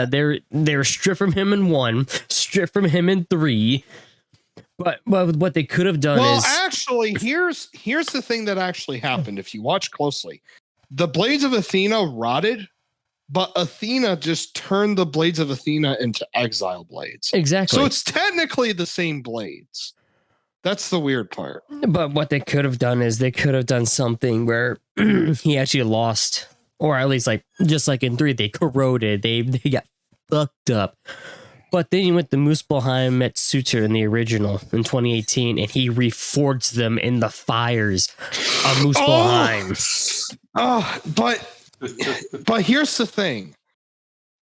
they're stripped from him in 1, stripped from him in 3. But what they could have done is... Well, actually, here's the thing that actually happened if you watch closely. The Blades of Athena rotted, but Athena just turned the Blades of Athena into exile blades. Exactly. So it's technically the same blades. That's the weird part. But what they could have done is they could have done something where he actually lost, or at least like just like in 3, they corroded, they got fucked up. But then you went to Muspelheim met Suter in the original in 2018, and he reforged them in the fires of Muspelheim. But here's the thing.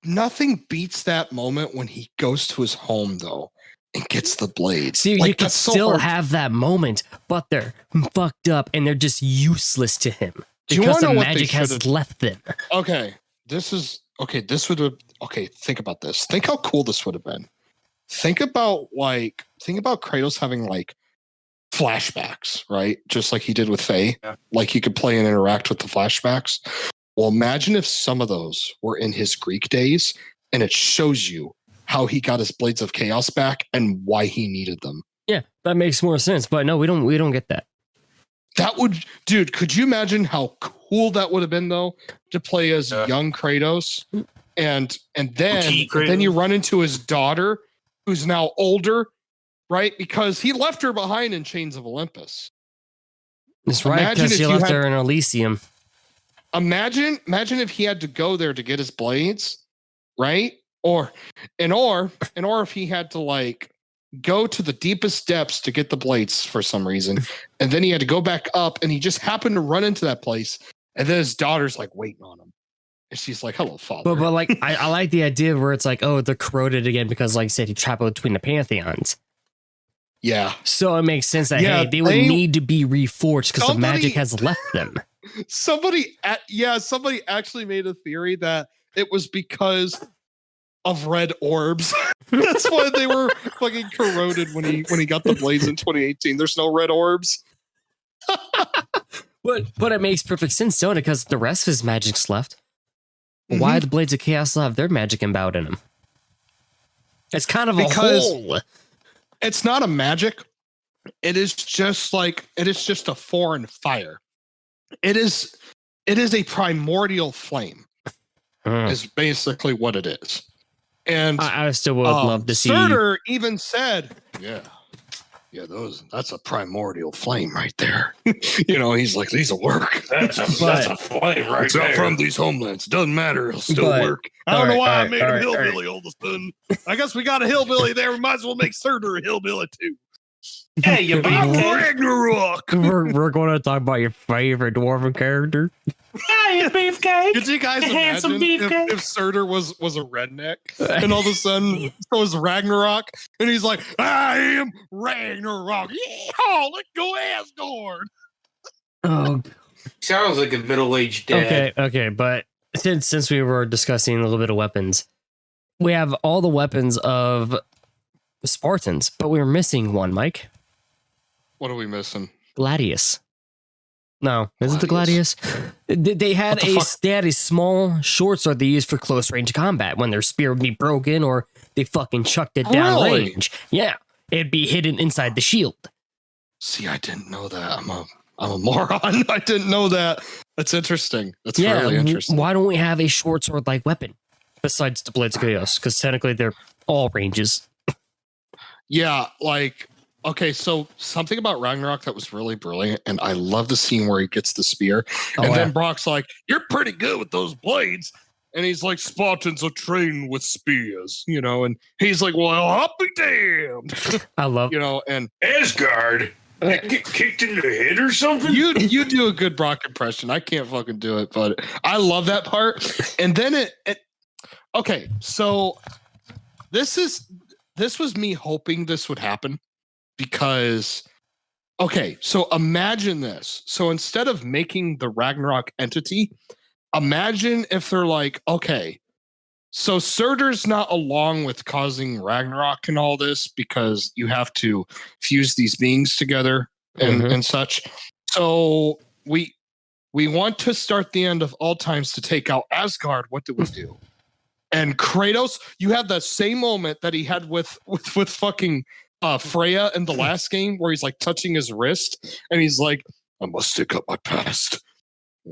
Nothing beats that moment when he goes to his home, though, and gets the blades. See, like, you can still have that moment, but they're fucked up, and they're just useless to him because the magic has left them. Okay, this would have... Okay, think about this. Think how cool this would have been. Think about Kratos having like flashbacks, right? Just like he did with Faye. Yeah. Like he could play and interact with the flashbacks. Well, imagine if some of those were in his Greek days and it shows you how he got his Blades of Chaos back and why he needed them. Yeah, that makes more sense. But no, we don't get that. That would, dude, could you imagine how cool that would have been though to play as young Kratos? And then you run into his daughter, who's now older, right? Because he left her behind in Chains of Olympus. That's right, because he left her in Elysium. Imagine if he had to go there to get his blades, right? Or if he had to like go to the deepest depths to get the blades for some reason, and then he had to go back up, and he just happened to run into that place, and then his daughter's like waiting on him. And she's like, hello, father. But like, I like the idea where it's like, oh, they're corroded again because, like I said, he traveled between the pantheons. Yeah. So it makes sense that, hey, they would need to be reforged because the magic has left them. Somebody actually made a theory that it was because of red orbs. That's why they were fucking corroded when he got the blades in 2018. There's no red orbs. But it makes perfect sense, don't it? Because the rest of his magic's left. Mm-hmm. Why the Blades of Chaos still have their magic embowed in them? It's kind of a hole. It's not a magic. It is just a foreign fire. It is a primordial flame. Is basically what it is. And I still would love to see. Surtur even said, Yeah, that's a primordial flame right there. He's like, these'll work. That's a flame right It's not there. from these homelands. Doesn't matter. It'll still work. I don't know why I made him hillbilly all of a sudden. I guess we got a hillbilly there. We might as well make Surtur a hillbilly too. Hey, you I'm beefcake. Ragnarok. We're going to talk about your favorite dwarven character. Hey, you beefcake. Could you guys Handsome imagine beefcake. if Surtur was a redneck and all of a sudden so is Ragnarok and he's like, I am Ragnarok. Yeehaw, let's go Asgard. Oh, Sounds like a middle-aged dad. okay, but since we were discussing a little bit of weapons, we have all the weapons of Spartans, but we were missing one, Mike. What are we missing? Gladius. No, is it the Gladius? They had a small short sword they used for close range combat when their spear would be broken or they fucking chucked it down range. Yeah, it'd be hidden inside the shield. See, I didn't know that. I'm a moron. I didn't know that. That's interesting. That's really interesting. Why don't we have a short sword like weapon besides the Blades of Chaos? Because technically they're all ranges. Yeah, like, okay, so something about Ragnarok that was really brilliant, and I love the scene where he gets the spear, then Brock's like, you're pretty good with those blades. And he's like, Spartans are trained with spears, and he's like, well, I'll be damned. I love, and Asgard. Get kicked in the head or something? You do a good Brock impression. I can't fucking do it, but I love that part. And then okay, so this was me hoping this would happen because, okay, so imagine this. So instead of making the Ragnarok entity, imagine if they're like, okay, so Surtur's not along with causing Ragnarok and all this because you have to fuse these beings together and such. So we want to start the end of all times to take out Asgard. What do we do? And Kratos, you have that same moment that he had with fucking Freya in the last game where he's like touching his wrist and he's like, I must stick up my past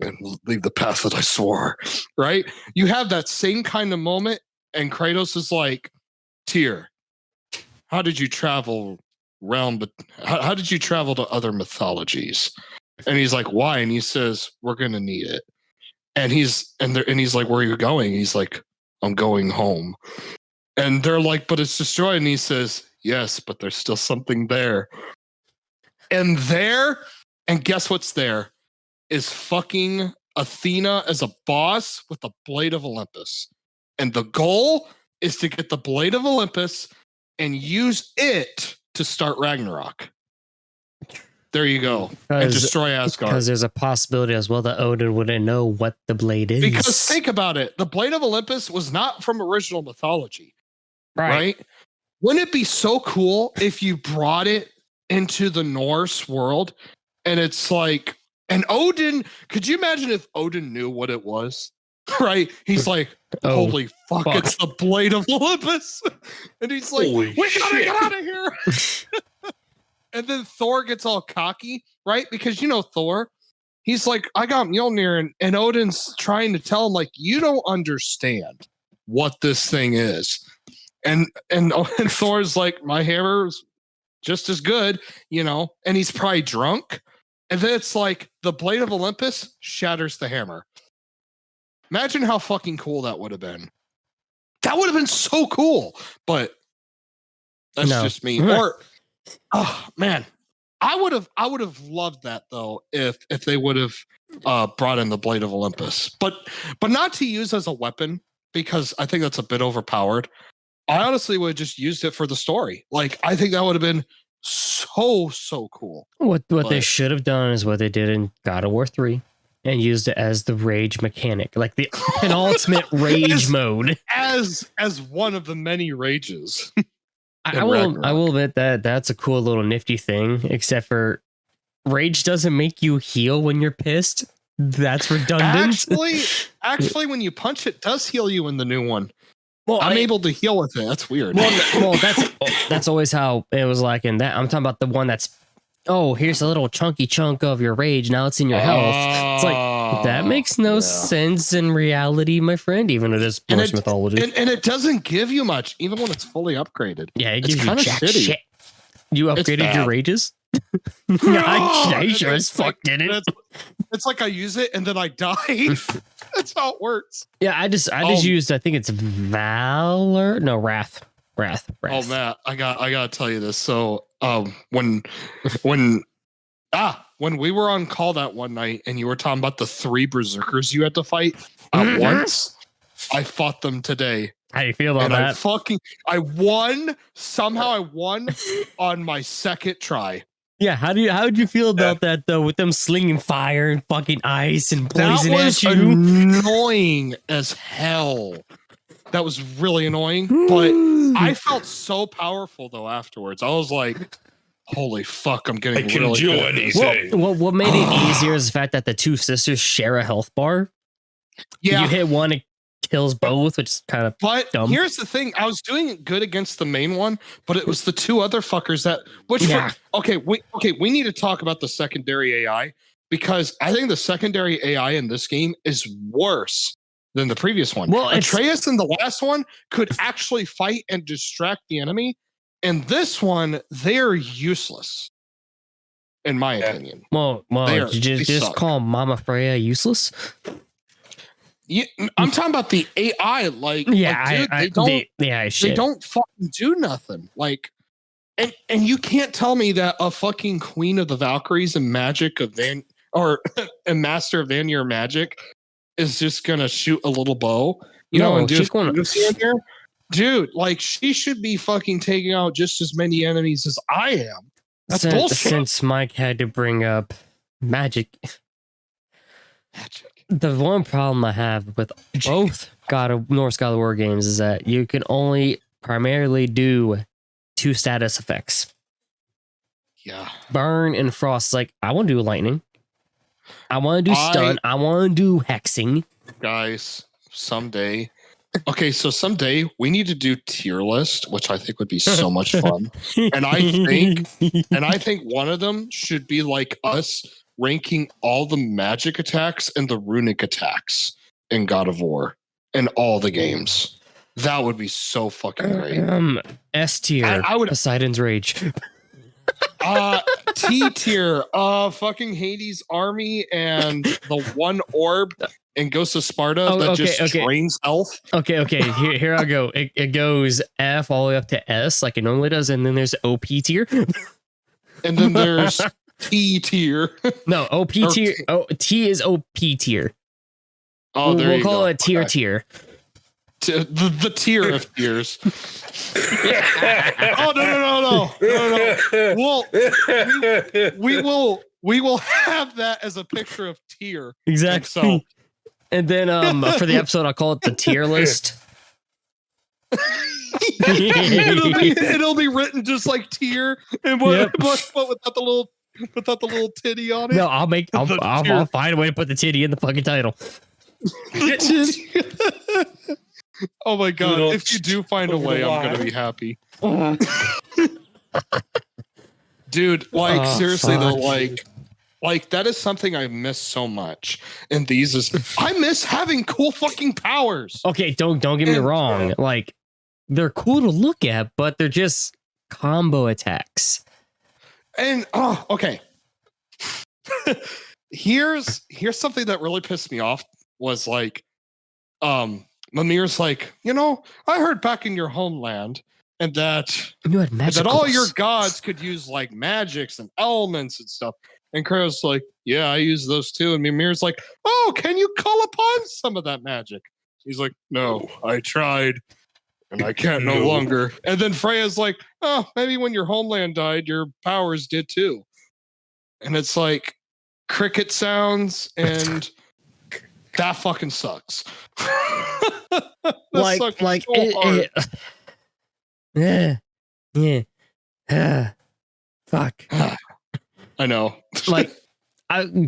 and leave the path that I swore, right? You have that same kind of moment and Kratos is like, Tyr, how did you travel how did you travel to other mythologies? And he's like, why? And he says, we're going to need it. And he's like, where are you going? He's like, I'm going home. And they're like, but it's destroyed. And he says, yes, but there's still something there. And guess what's there? Is fucking Athena as a boss with the Blade of Olympus. And the goal is to get the Blade of Olympus and use it to start Ragnarok. There you go. And destroy Asgard. Because there's a possibility as well that Odin wouldn't know what the blade is. Because think about it. The Blade of Olympus was not from original mythology. Right? Wouldn't it be so cool if you brought it into the Norse world and it's like, and Odin, could you imagine if Odin knew what it was? Right? He's like, holy fuck, it's the Blade of Olympus. And he's like, we gotta get out of here. And then Thor gets all cocky, right? Because Thor, he's like, I got Mjolnir, and Odin's trying to tell him, like, you don't understand what this thing is. And Thor's like, my hammer's just as good, and he's probably drunk. And then it's like the Blade of Olympus shatters the hammer. Imagine how fucking cool that would have been. That would have been so cool. But that's just me. Or, oh man, I would have loved that though if they would have brought in the Blade of Olympus. But not to use as a weapon because I think that's a bit overpowered. I honestly would have just used it for the story. Like I think that would have been so cool. What they should have done is what they did in God of War 3 and used it as the rage mechanic, like the penultimate rage mode. As one of the many rages. I will admit that that's a cool little nifty thing, except for rage doesn't make you heal when you're pissed. That's redundant. Actually, when you punch it does heal you in the new one. Well, I'm able to heal with it. That's weird. Well, that's always how it was like in that. I'm talking about the one that's, here's a little chunky chunk of your rage. Now it's in your health. It's like, that makes no sense in reality, my friend, even if it is Norse mythology. And it doesn't give you much, even when it's fully upgraded. Yeah, it gives you jack shit. You upgraded your rages? I sure as fuck didn't. It's like I use it and then I die. That's how it works. Yeah, I just used, I think it's Valor. No, Wrath. Oh Matt, I gotta tell you this. So when we were on call that one night and you were talking about the 3 berserkers you had to fight at once, I fought them today. How do you feel about that? I won. Somehow I won on my second try. Yeah, how would you feel about that though, with them slinging fire and fucking ice and poison at you? Annoying as hell. That was really annoying, but I felt so powerful though afterwards. I was like, holy fuck, I'm getting really good. Anything. Well, what made it easier is the fact that the 2 sisters share a health bar. Yeah. If you hit one, it kills both, which is kind of dumb. Here's the thing. I was doing good against the main one, but it was the 2 other fuckers that we need to talk about the secondary AI, because I think the secondary AI in this game is worse than the previous one. Well, Atreus in the last one could actually fight and distract the enemy. In this one, they're useless, in my opinion. Well, just call Mama Freya useless. Yeah, I'm talking about the AI. They don't fucking do nothing. Like, and you can't tell me that a fucking Queen of the Valkyries and Magic of a Master of Vanir Magic is just gonna shoot a little bow, and just dude. Like, she should be fucking taking out just as many enemies as I am. That's bullshit. Since Mike had to bring up magic. The one problem I have with both Norse God of War games is that you can only primarily do 2 status effects. Yeah. Burn and frost. Like, I want to do lightning. I want to do stun. I want to do hexing. Guys, someday. Okay, so someday we need to do tier list, which I think would be so much fun. And I think one of them should be like us ranking all the magic attacks and the runic attacks in God of War in all the games. That would be so fucking great. S tier, I would Poseidon's Rage. T tier, fucking Hades army and the 1 orb in Ghost of Sparta drains health. Okay. Here I go. It goes F all the way up to S like it normally does, and then there's OP tier. And then there's T tier. No, OP tier. T is OP tier. Oh, we'll call it tier. The tier of tiers. Oh no. We will have that as a picture of tier. Exactly. So, and then for the episode, I'll call it the tier list. it'll be written just like tier, and what without the little titty on it. No, I'll find a way to put the titty in the fucking title. Oh my god! If you do find a way, I'm gonna be happy, dude. Like, seriously though, like that is something I miss so much. And I miss having cool fucking powers. Okay, don't get me wrong. Like, they're cool to look at, but they're just combo attacks. And okay. Here's something that really pissed me off was like, Mimir's like, I heard back in your homeland and that all your gods could use like magics and elements and stuff. And Kratos like, yeah, I use those too. And Mimir's like, oh, can you call upon some of that magic? He's like, no, I tried and I can't no longer. And then Freya's like, oh, maybe when your homeland died, your powers did too. And it's like cricket sounds, and that fucking sucks. Fuck. I know.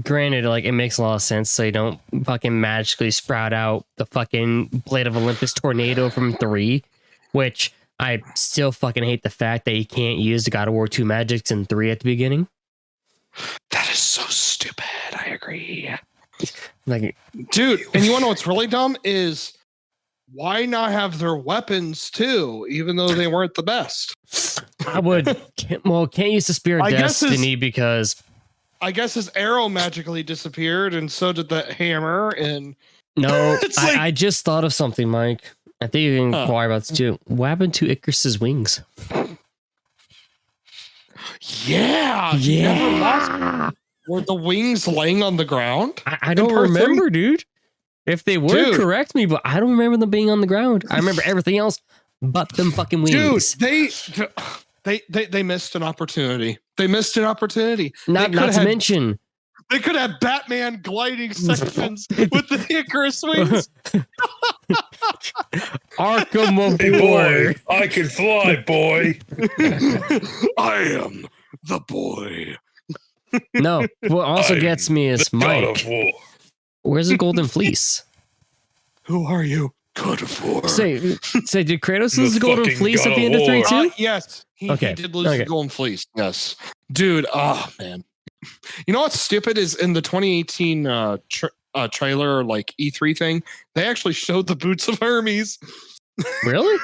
Granted, it makes a lot of sense. So you don't fucking magically sprout out the fucking Blade of Olympus tornado from 3, which I still fucking hate the fact that you can't use the God of War 2 magics in 3 at the beginning. That is so stupid. I agree. Dude, and you want to know what's really dumb is why not have their weapons too, even though they weren't the best? I would. Well, can't use the Spear of Destiny because I guess his arrow magically disappeared, and so did the hammer. And no, I just thought of something, Mike. I think you can inquire about this too. What happened to Icarus's wings? Yeah. Were the wings laying on the ground? I don't remember, dude. If they were, correct me, but I don't remember them being on the ground. I remember everything else but them fucking wings. Dude, they missed an opportunity. Not to mention, they could have Batman gliding sections with the Icarus wings. Arkham of Hey, War. boy, I can fly, boy. I am the boy. No, what also gets me is Mike. Where's the golden fleece? Who are you? God of War. Say, did Kratos lose the golden fleece at the end of 3 too? Yes. He did lose the golden fleece. Yes. Dude, oh man. You know what's stupid is in the 2018 trailer, like E3 thing, they actually showed the boots of Hermes. Really?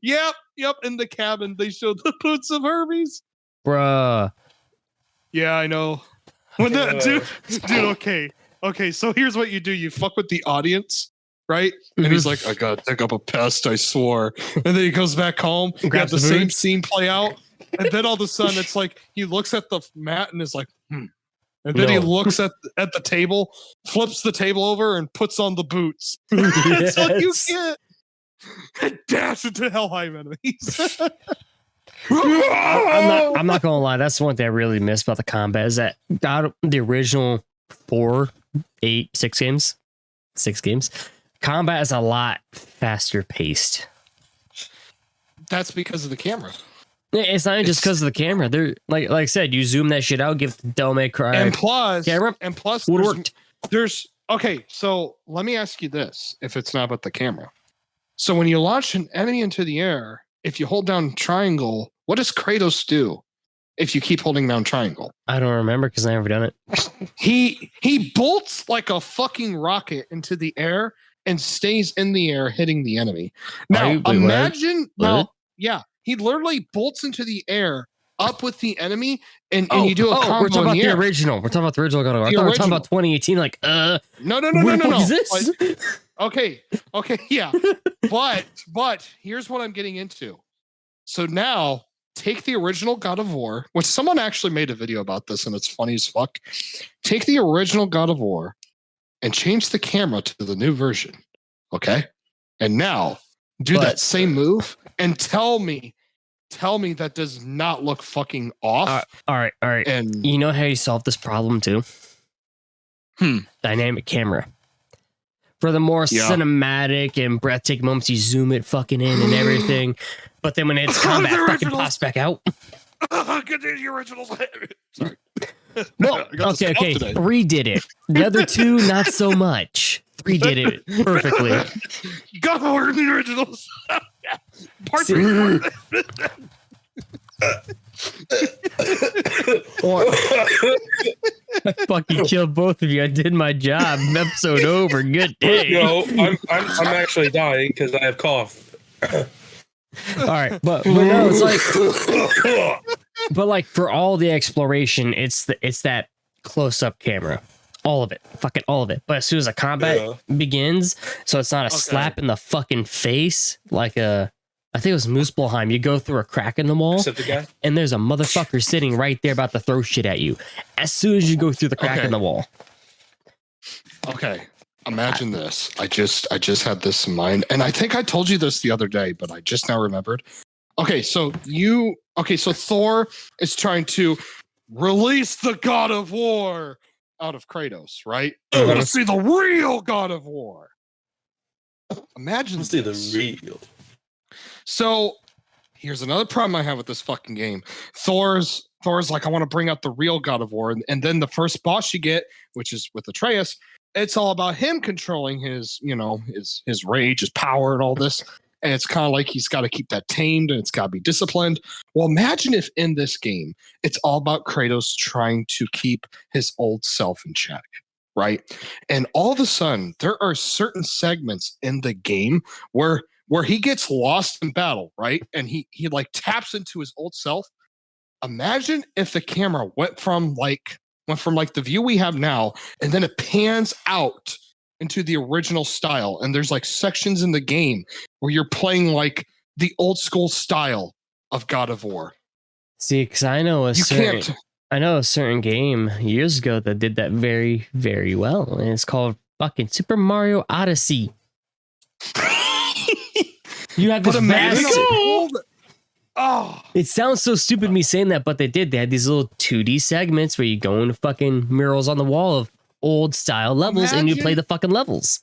Yep. In the cabin, they showed the boots of Hermes. Bruh. Yeah, I know. Dude, okay. So here's what you do: you fuck with the audience, right? And he's like, "I gotta pick up a pest, I swore." And then he goes back home, grabs the same scene play out, and then all of a sudden it's like he looks at the mat and is like, And then he looks at the table, flips the table over, and puts on the boots. That's what you get. And dash into Helheim enemies. I'm not gonna lie. That's one thing I really miss about the combat is that out of the original 6 games, combat is a lot faster paced. That's because of the camera. It's not just because of the camera. They're like I said, you zoom that shit out, give the Devil May Cry and plus camera, there's okay. So let me ask you this: if it's not about the camera, so when you launch an enemy into the air, if you hold down triangle, what does Kratos do? If you keep holding down triangle, I don't remember because I never done it. He bolts like a fucking rocket into the air and stays in the air, hitting the enemy. Now imagine he literally bolts into the air up with the enemy, and you do a combo. We're talking about the original. We're talking about the original God of War. I thought we were talking about 2018. Like, no. What is this? Okay, yeah. But here's what I'm getting into. So now take the original God of War, which someone actually made a video about this, and it's funny as fuck. Take the original God of War and change the camera to the new version. Okay? And now do that same move and tell me that does not look fucking off. All right. And you know how you solve this problem too? Dynamic camera. For the more cinematic and breathtaking moments, you zoom it fucking in and everything. But then when it's combat, it fucking pops back out. Get the originals. Sorry. Well, okay. 3 did it. The other 2, not so much. 3 did it perfectly. God of War, the originals. Part 3. I fucking killed both of you. I did my job. Episode over. Good day. No, I'm actually dying because I have cough. All right, but no, it's like, but like for all the exploration, it's that close up camera, all of it, fucking all of it. But as soon as the combat begins, so it's not a slap in the fucking face like I think it was Muspelheim. You go through a crack in the wall, and there's a motherfucker sitting right there about to throw shit at you. As soon as you go through the crack in the wall. Okay. Imagine this. I just had this in mind, and I think I told you this the other day, but I just now remembered. So Thor is trying to release the God of War out of Kratos, right? I want to see the real God of War. Imagine Let's see the real. So here's another problem I have with this fucking game. Thor's like, I want to bring out the real God of War, and then the first boss you get, which is with Atreus, it's all about him controlling his rage, his power, and all this. And it's kind of like he's got to keep that tamed and it's got to be disciplined. Well, imagine if in this game, it's all about Kratos trying to keep his old self in check, right? And all of a sudden, there are certain segments in the game where where he gets lost in battle, right? And he like taps into his old self. Imagine if the camera went from like the view we have now, and then it pans out into the original style. And there's like sections in the game where you're playing like the old school style of God of War. See, because I know a certain game years ago that did that very, very well, and it's called fucking Super Mario Odyssey. You have this It sounds so stupid me saying that, but they did. They had these little 2D segments where you go into fucking murals on the wall of old style levels and you play the fucking levels.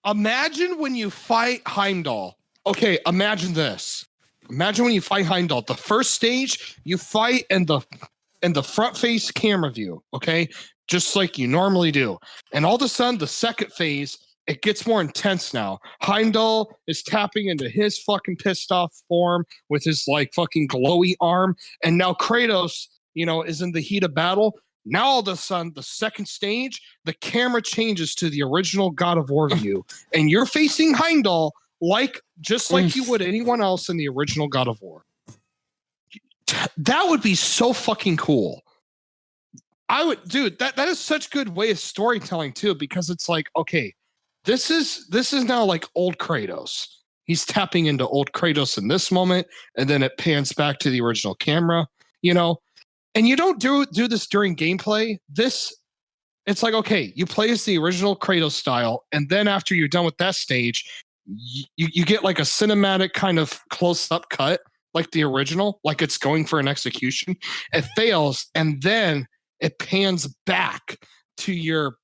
Imagine when you fight Heimdall. Okay, imagine this. Imagine when you fight Heimdall. The first stage, you fight in the front face camera view, okay? Just like you normally do. And all of a sudden, the second phase, it gets more intense now. Heimdall is tapping into his fucking pissed off form with his like fucking glowy arm. And now Kratos, is in the heat of battle. Now all of a sudden, the second stage, the camera changes to the original God of War view. And you're facing Heimdall just like you would anyone else in the original God of War. That would be so fucking cool. That is such good way of storytelling too, because it's like, okay, this is now like old Kratos. He's tapping into old Kratos in this moment, and then it pans back to the original camera, and you don't do this during gameplay. It's like, okay, you play as the original Kratos style, and then after you're done with that stage, you get like a cinematic kind of close-up cut, like the original, like it's going for an execution. It fails, and then it pans back to your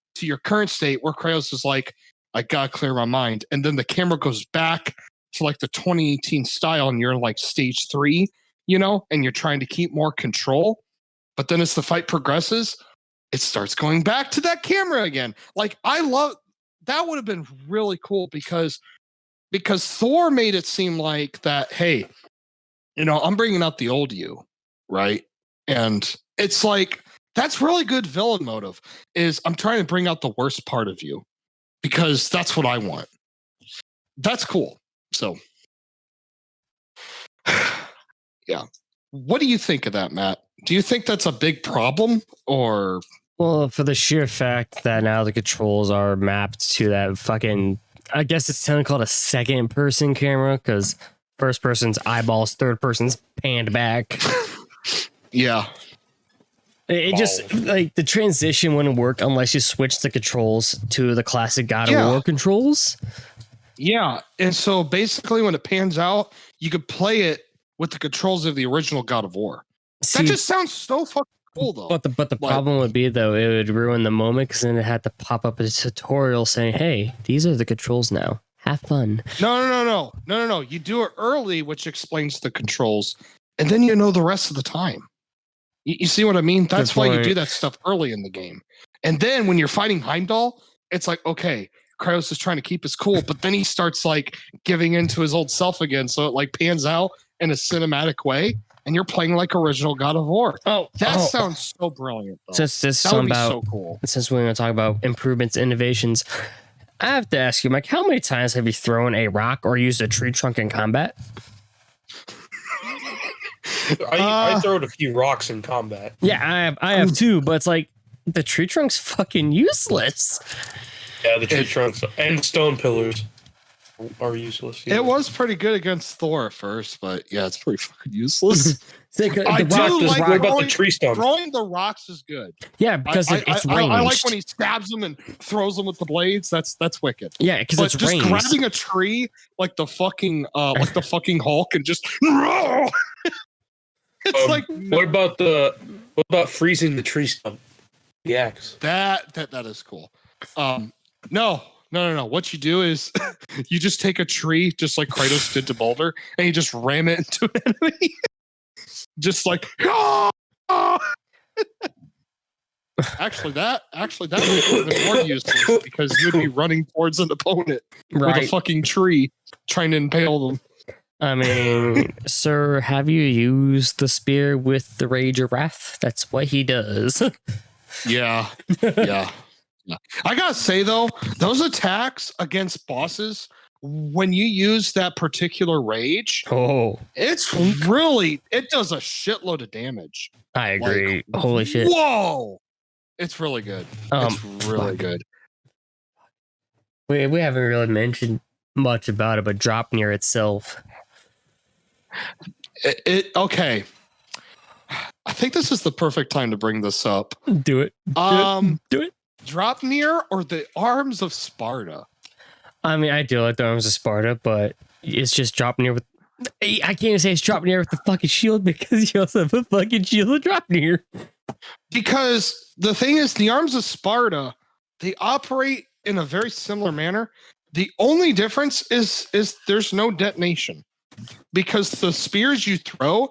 current state where Kratos is like, I gotta clear my mind. And then the camera goes back to like the 2018 style, and you're in like stage 3, and you're trying to keep more control. But then as the fight progresses, it starts going back to that camera again. Like, that would have been really cool because Thor made it seem like that, hey, I'm bringing out the old you, right? And it's like, that's really good villain motive, is I'm trying to bring out the worst part of you because that's what I want. That's cool. So, yeah. What do you think of that, Matt? Do you think that's a big problem, or? Well, for the sheer fact that now the controls are mapped to that fucking, I guess it's technically called a second person camera, because first person's eyeballs, third person's panned back. Yeah. It just, like, the transition wouldn't work unless you switch the controls to the classic God of War controls. Yeah. And so basically when it pans out, you could play it with the controls of the original God of War. See, that just sounds so fucking cool, though. But the problem would be, though, it would ruin the moment, because then it had to pop up a tutorial saying, hey, these are the controls now. Have fun. No. You do it early, which explains the controls, and then you know the rest of the time. You see what I mean? That's why you do that stuff early in the game. And then when you're fighting Heimdall, it's like, okay, Kratos is trying to keep his cool, but then he starts like giving into his old self again. So it like pans out in a cinematic way, and you're playing like original God of War. That sounds so brilliant, though. That would be so cool. Since we're going to talk about improvements, innovations, I have to ask you, Mike, how many times have you thrown a rock or used a tree trunk in combat? I throw a few rocks in combat. Yeah, I have too, but it's like the tree trunk's fucking useless. Yeah, the tree trunks and stone pillars are useless. Yeah. It was pretty good against Thor at first, but yeah, it's pretty fucking useless. I do like the tree stump. Throwing the rocks is good. Yeah, because it's ranged. I like when he stabs them and throws them with the blades. That's wicked. Yeah, because it's just ranged. Grabbing a tree like the fucking Hulk and just it's like what about freezing the tree stump? The axe. That is cool. No. What you do is you just take a tree, just like Kratos did to Boulder, and you just ram it into an enemy. Just like, actually, that would be more useless because you'd be running towards an opponent with a fucking tree trying to impale them. I mean, sir, have you used the spear with the Rage of Wrath? That's what he does. Yeah. I gotta say though, those attacks against bosses when you use that particular rage, Oh, it does a shitload of damage. I agree. Like, Holy shit. Whoa. It's really good. It's really good. We haven't really mentioned much about it, but Dropnir itself. Okay. I think this is the perfect time to bring this up. Do it. Do it. Dropnir or the Arms of Sparta? I mean, I do like the Arms of Sparta, but it's just Dropnir with. I can't even say it's Dropnir with the fucking shield because you also have a fucking shield of Dropnir. Because the thing is, the Arms of Sparta, they operate in a very similar manner. The only difference is there's no detonation. Because the spears you throw,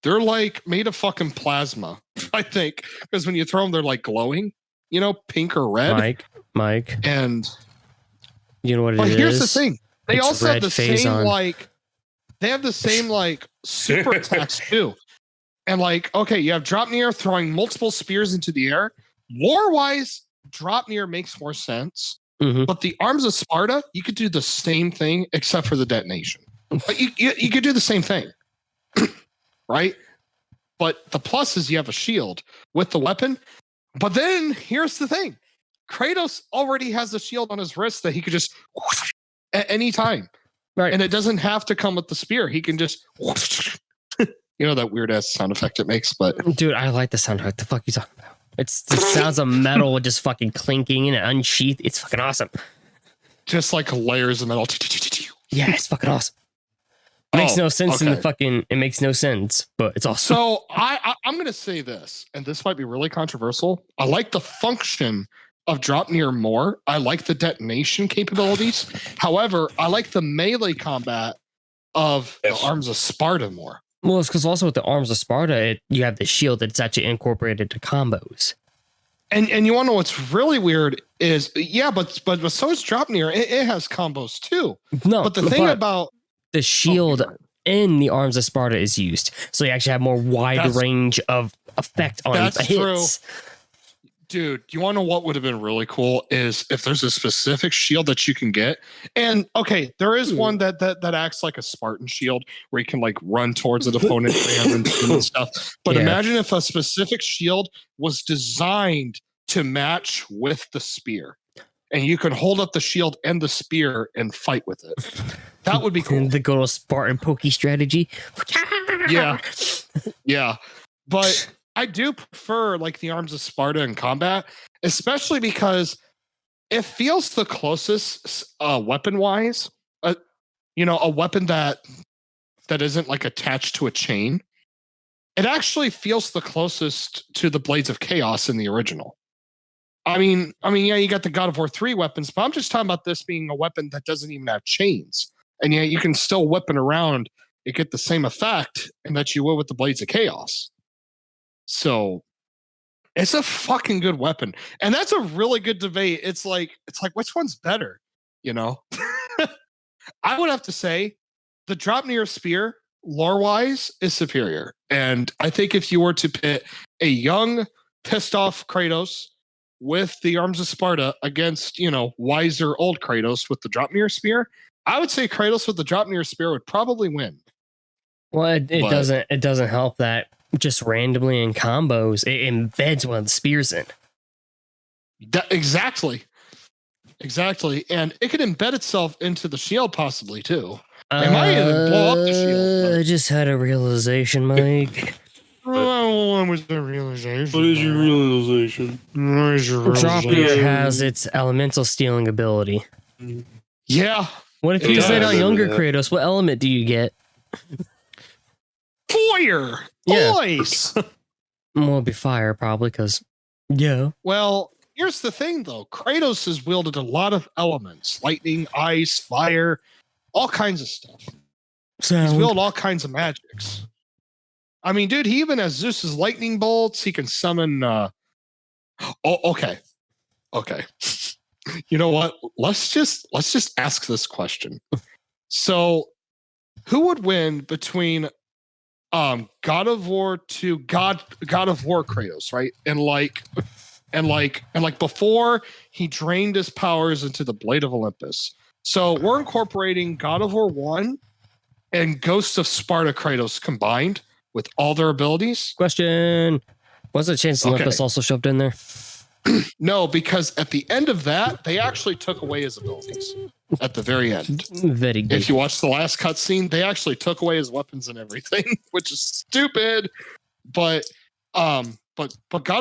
they're like made of fucking plasma, I think. Because when you throw them, they're like glowing, pink or red. Mike. And you know what it is? But here's the thing. They It's also have red the phase same on. they have the same super attacks too. And okay, you have Dropnir throwing multiple spears into the air. Lore-wise, Dropnir makes more sense. Mm-hmm. But the Arms of Sparta, you could do the same thing except for the detonation. But you could do the same thing. Right? But the plus is you have a shield with the weapon. But then here's the thing. Kratos already has a shield on his wrist that he could just at any time. Right. And it doesn't have to come with the spear. He can just that weird ass sound effect it makes, but dude, I like the sound effect. The fuck you talking about? It's the sounds of metal just fucking clinking and unsheathed. It's fucking awesome. Just like layers of metal. Yeah, it's fucking awesome. Makes no sense in the fucking. It makes no sense, but it's awesome. So I'm gonna say this, and this might be really controversial. I like the function of Dropnir more. I like the detonation capabilities. However, I like the melee combat of the Arms of Sparta more. Well, it's because also with the Arms of Sparta, you have the shield that's actually incorporated to combos. And you want to know what's really weird is but so is Dropnir. It has combos too. No, but the thing about the shield in the Arms of Sparta is used, so you actually have more wide range of effect on hits. True. Dude, you want to know what would have been really cool is if there's a specific shield that you can get. And okay, there is one that acts like a Spartan shield where you can run towards an opponent and stuff. But imagine if a specific shield was designed to match with the spear. And you can hold up the shield and the spear and fight with it. That would be cool. The good old Spartan pokey strategy. Yeah. Yeah. But I do prefer the Arms of Sparta in combat, especially because it feels the closest weapon wise. A weapon that isn't attached to a chain. It actually feels the closest to the Blades of Chaos in the original. I mean, yeah, you got the God of War 3 weapons, but I'm just talking about this being a weapon that doesn't even have chains. And yet you can still whip it around and get the same effect and that you will with the Blades of Chaos. So it's a fucking good weapon. And that's a really good debate. It's like which one's better? I would have to say the Dropnir spear, lore-wise, is superior. And I think if you were to pit a young, pissed off Kratos with the Arms of Sparta against, wiser old Kratos with the Dropnir spear, I would say Kratos with the Dropnir spear would probably win. Well, it doesn't help that just randomly in combos, it embeds one of the spears in. Exactly. And it could embed itself into the shield possibly too. It might even blow up the shield. I just had a realization, Mike. What was the realization? What is your realization? Dropnir has its elemental stealing ability. Yeah. What if you said on younger Kratos? What element do you get? Fire. Yeah. Ice. Well, it'd be fire probably because. Yeah. Well, here's the thing though. Kratos has wielded a lot of elements: lightning, ice, fire, all kinds of stuff. He's wielded all kinds of magics. I mean, dude, he even has Zeus's lightning bolts. He can summon. Okay. You know what? Let's just ask this question. So, who would win between God of War 2, God of War Kratos, right? And before he drained his powers into the Blade of Olympus, So we're incorporating God of War 1 and Ghost of Sparta Kratos combined with all their abilities. Question. Was it Chance Olympus also shoved in there? No, because at the end of that, they actually took away his abilities at the very end. Very good. If you watch the last cutscene, they actually took away his weapons and everything, which is stupid. But God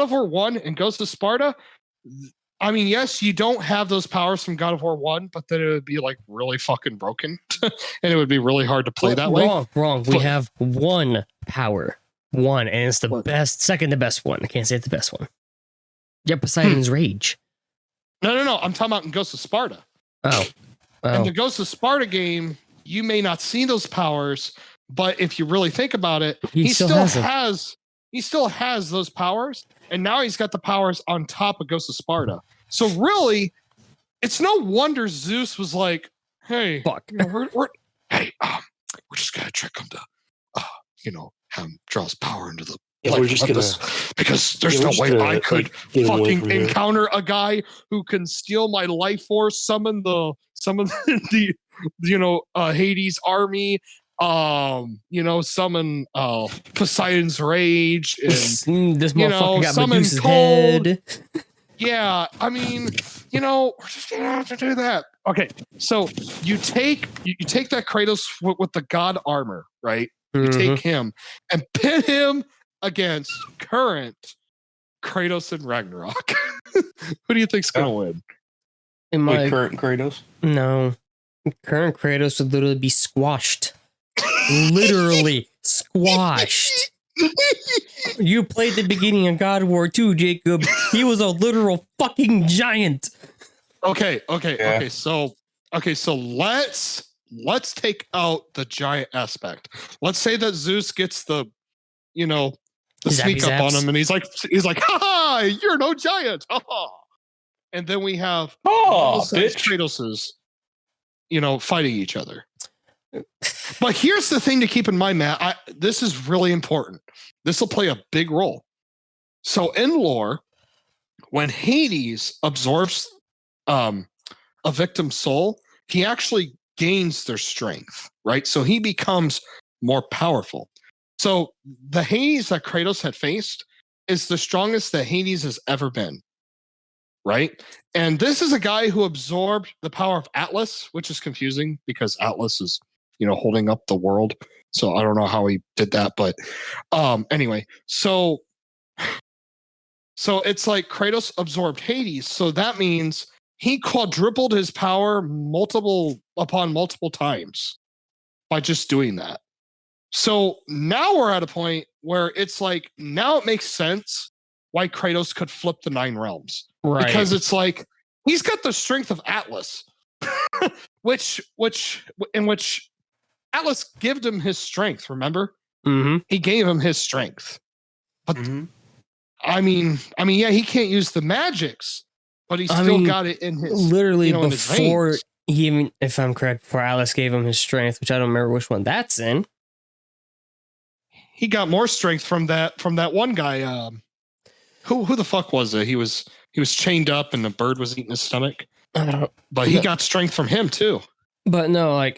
of War 1 and Ghost of Sparta, I mean, yes, you don't have those powers from God of War 1, but then it would be like really fucking broken. And it would be really hard to play that way. Wrong. We have one power. One, and it's the best, second to best one. I can't say it's the best one. Yeah, Poseidon's Rage. No. I'm talking about in Ghost of Sparta. Oh. In the Ghost of Sparta game, you may not see those powers, but if you really think about it, he still has those powers, and now he's got the powers on top of Ghost of Sparta. So really, it's no wonder Zeus was like, "Hey, fuck, we're just gonna trick him to, have him draw his power into the." Yeah, we're just because there's no way I could fucking encounter a guy who can steal my life force, summon the Hades army, summon Poseidon's Rage, and this motherfucker got Medusa's head. Yeah, I mean, we're just gonna have to do that. Okay, so you take that Kratos with the god armor, right? You take him and pit him against current Kratos and Ragnarok. Who do you think's gonna win? Current Kratos? No, current Kratos would literally be squashed. Literally squashed. You played the beginning of God of War 2, Jacob. He was a literal fucking giant. Okay. So let's take out the giant aspect. Let's say that Zeus gets the sneak up on him, and he's like, ha, you're no giant. Ha. And then we have Kratoses, fighting each other. But here's the thing to keep in mind, Matt. This is really important. This will play a big role. So in lore, when Hades absorbs a victim's soul, he actually gains their strength, right? So he becomes more powerful. So the Hades that Kratos had faced is the strongest that Hades has ever been, right? And this is a guy who absorbed the power of Atlas, which is confusing because Atlas is, holding up the world. So I don't know how he did that, but anyway, so it's like Kratos absorbed Hades. So that means he quadrupled his power multiple times by just doing that. So now we're at a point where it's like, now it makes sense why Kratos could flip the 9 realms. Right. Because it's like, he's got the strength of Atlas, which Atlas gave him his strength, remember? Mm-hmm. He gave him his strength. But I mean, yeah, he can't use the magics, but he still got it in his literally in his before veins. he even, if I'm correct, before Atlas gave him his strength, which I don't remember which one that's in. He got more strength from that one guy. Who the fuck was it? He was chained up and the bird was eating his stomach. But he got strength from him too. But no,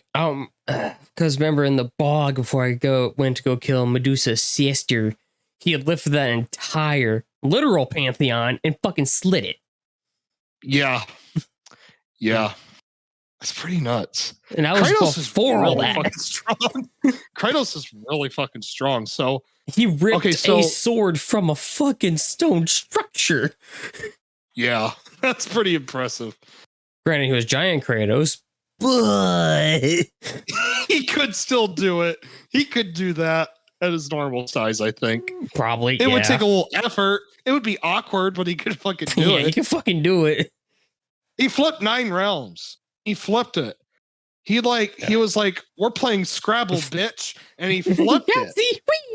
because remember in the bog before I went to go kill Medusa's sister, he had lifted that entire literal pantheon and fucking slit it. Yeah. That's pretty nuts. And I was Kratos before all that. Kratos is really fucking strong. So he ripped a sword from a fucking stone structure. Yeah, that's pretty impressive. Granted, he was giant Kratos, but he could still do it. He could do that at his normal size, I think. Probably. It would take a little effort. It would be awkward, but he could fucking do it. Yeah, he could fucking do it. He flipped 9 realms. He flipped it. He was like, we're playing Scrabble, bitch, and he flipped it.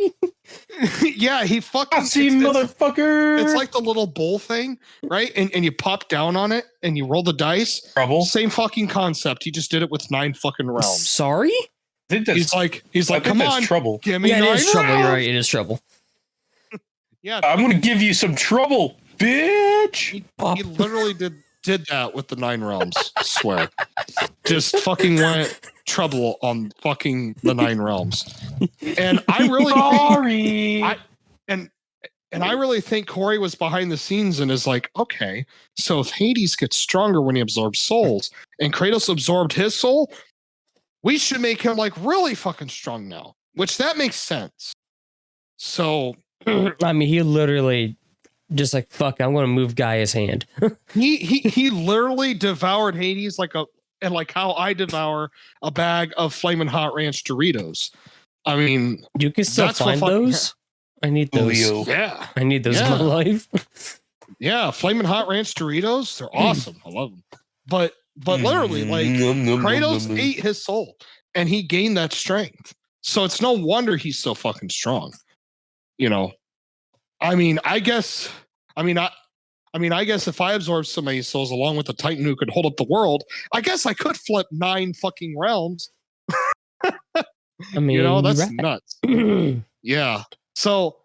Yeah, he fucking. Motherfucker. It's like the little bowl thing, right? And you pop down on it and you roll the dice. Trouble. Same fucking concept. He just did it with 9 fucking realms. Sorry? I think that's, he's like, come on, trouble. Give me 9 it is trouble. rounds. You're right. It is trouble. Yeah, I'm gonna give you some trouble, bitch. He literally did did that with the 9 realms. I swear. Just fucking went trouble on fucking the 9 realms. And I really and I really think Corey was behind the scenes and is like, okay, so if Hades gets stronger when he absorbs souls and Kratos absorbed his soul, we should make him like really fucking strong now, which that makes sense. So, I mean, he literally just like, fuck, I'm going to move Gaia's hand. he literally devoured Hades like how I devour a bag of Flamin' Hot Ranch Doritos. I mean, you can still find those. I need those. Yeah. I need those in my life. Yeah, Flamin' Hot Ranch Doritos, they're awesome. I love them. But literally, like, Kratos ate his soul and he gained that strength. So it's no wonder he's so fucking strong. You know, I guess if I absorb so many souls along with the Titan who could hold up the world, I guess I could flip 9 fucking realms. I mean, you know, that's nuts. Yeah. So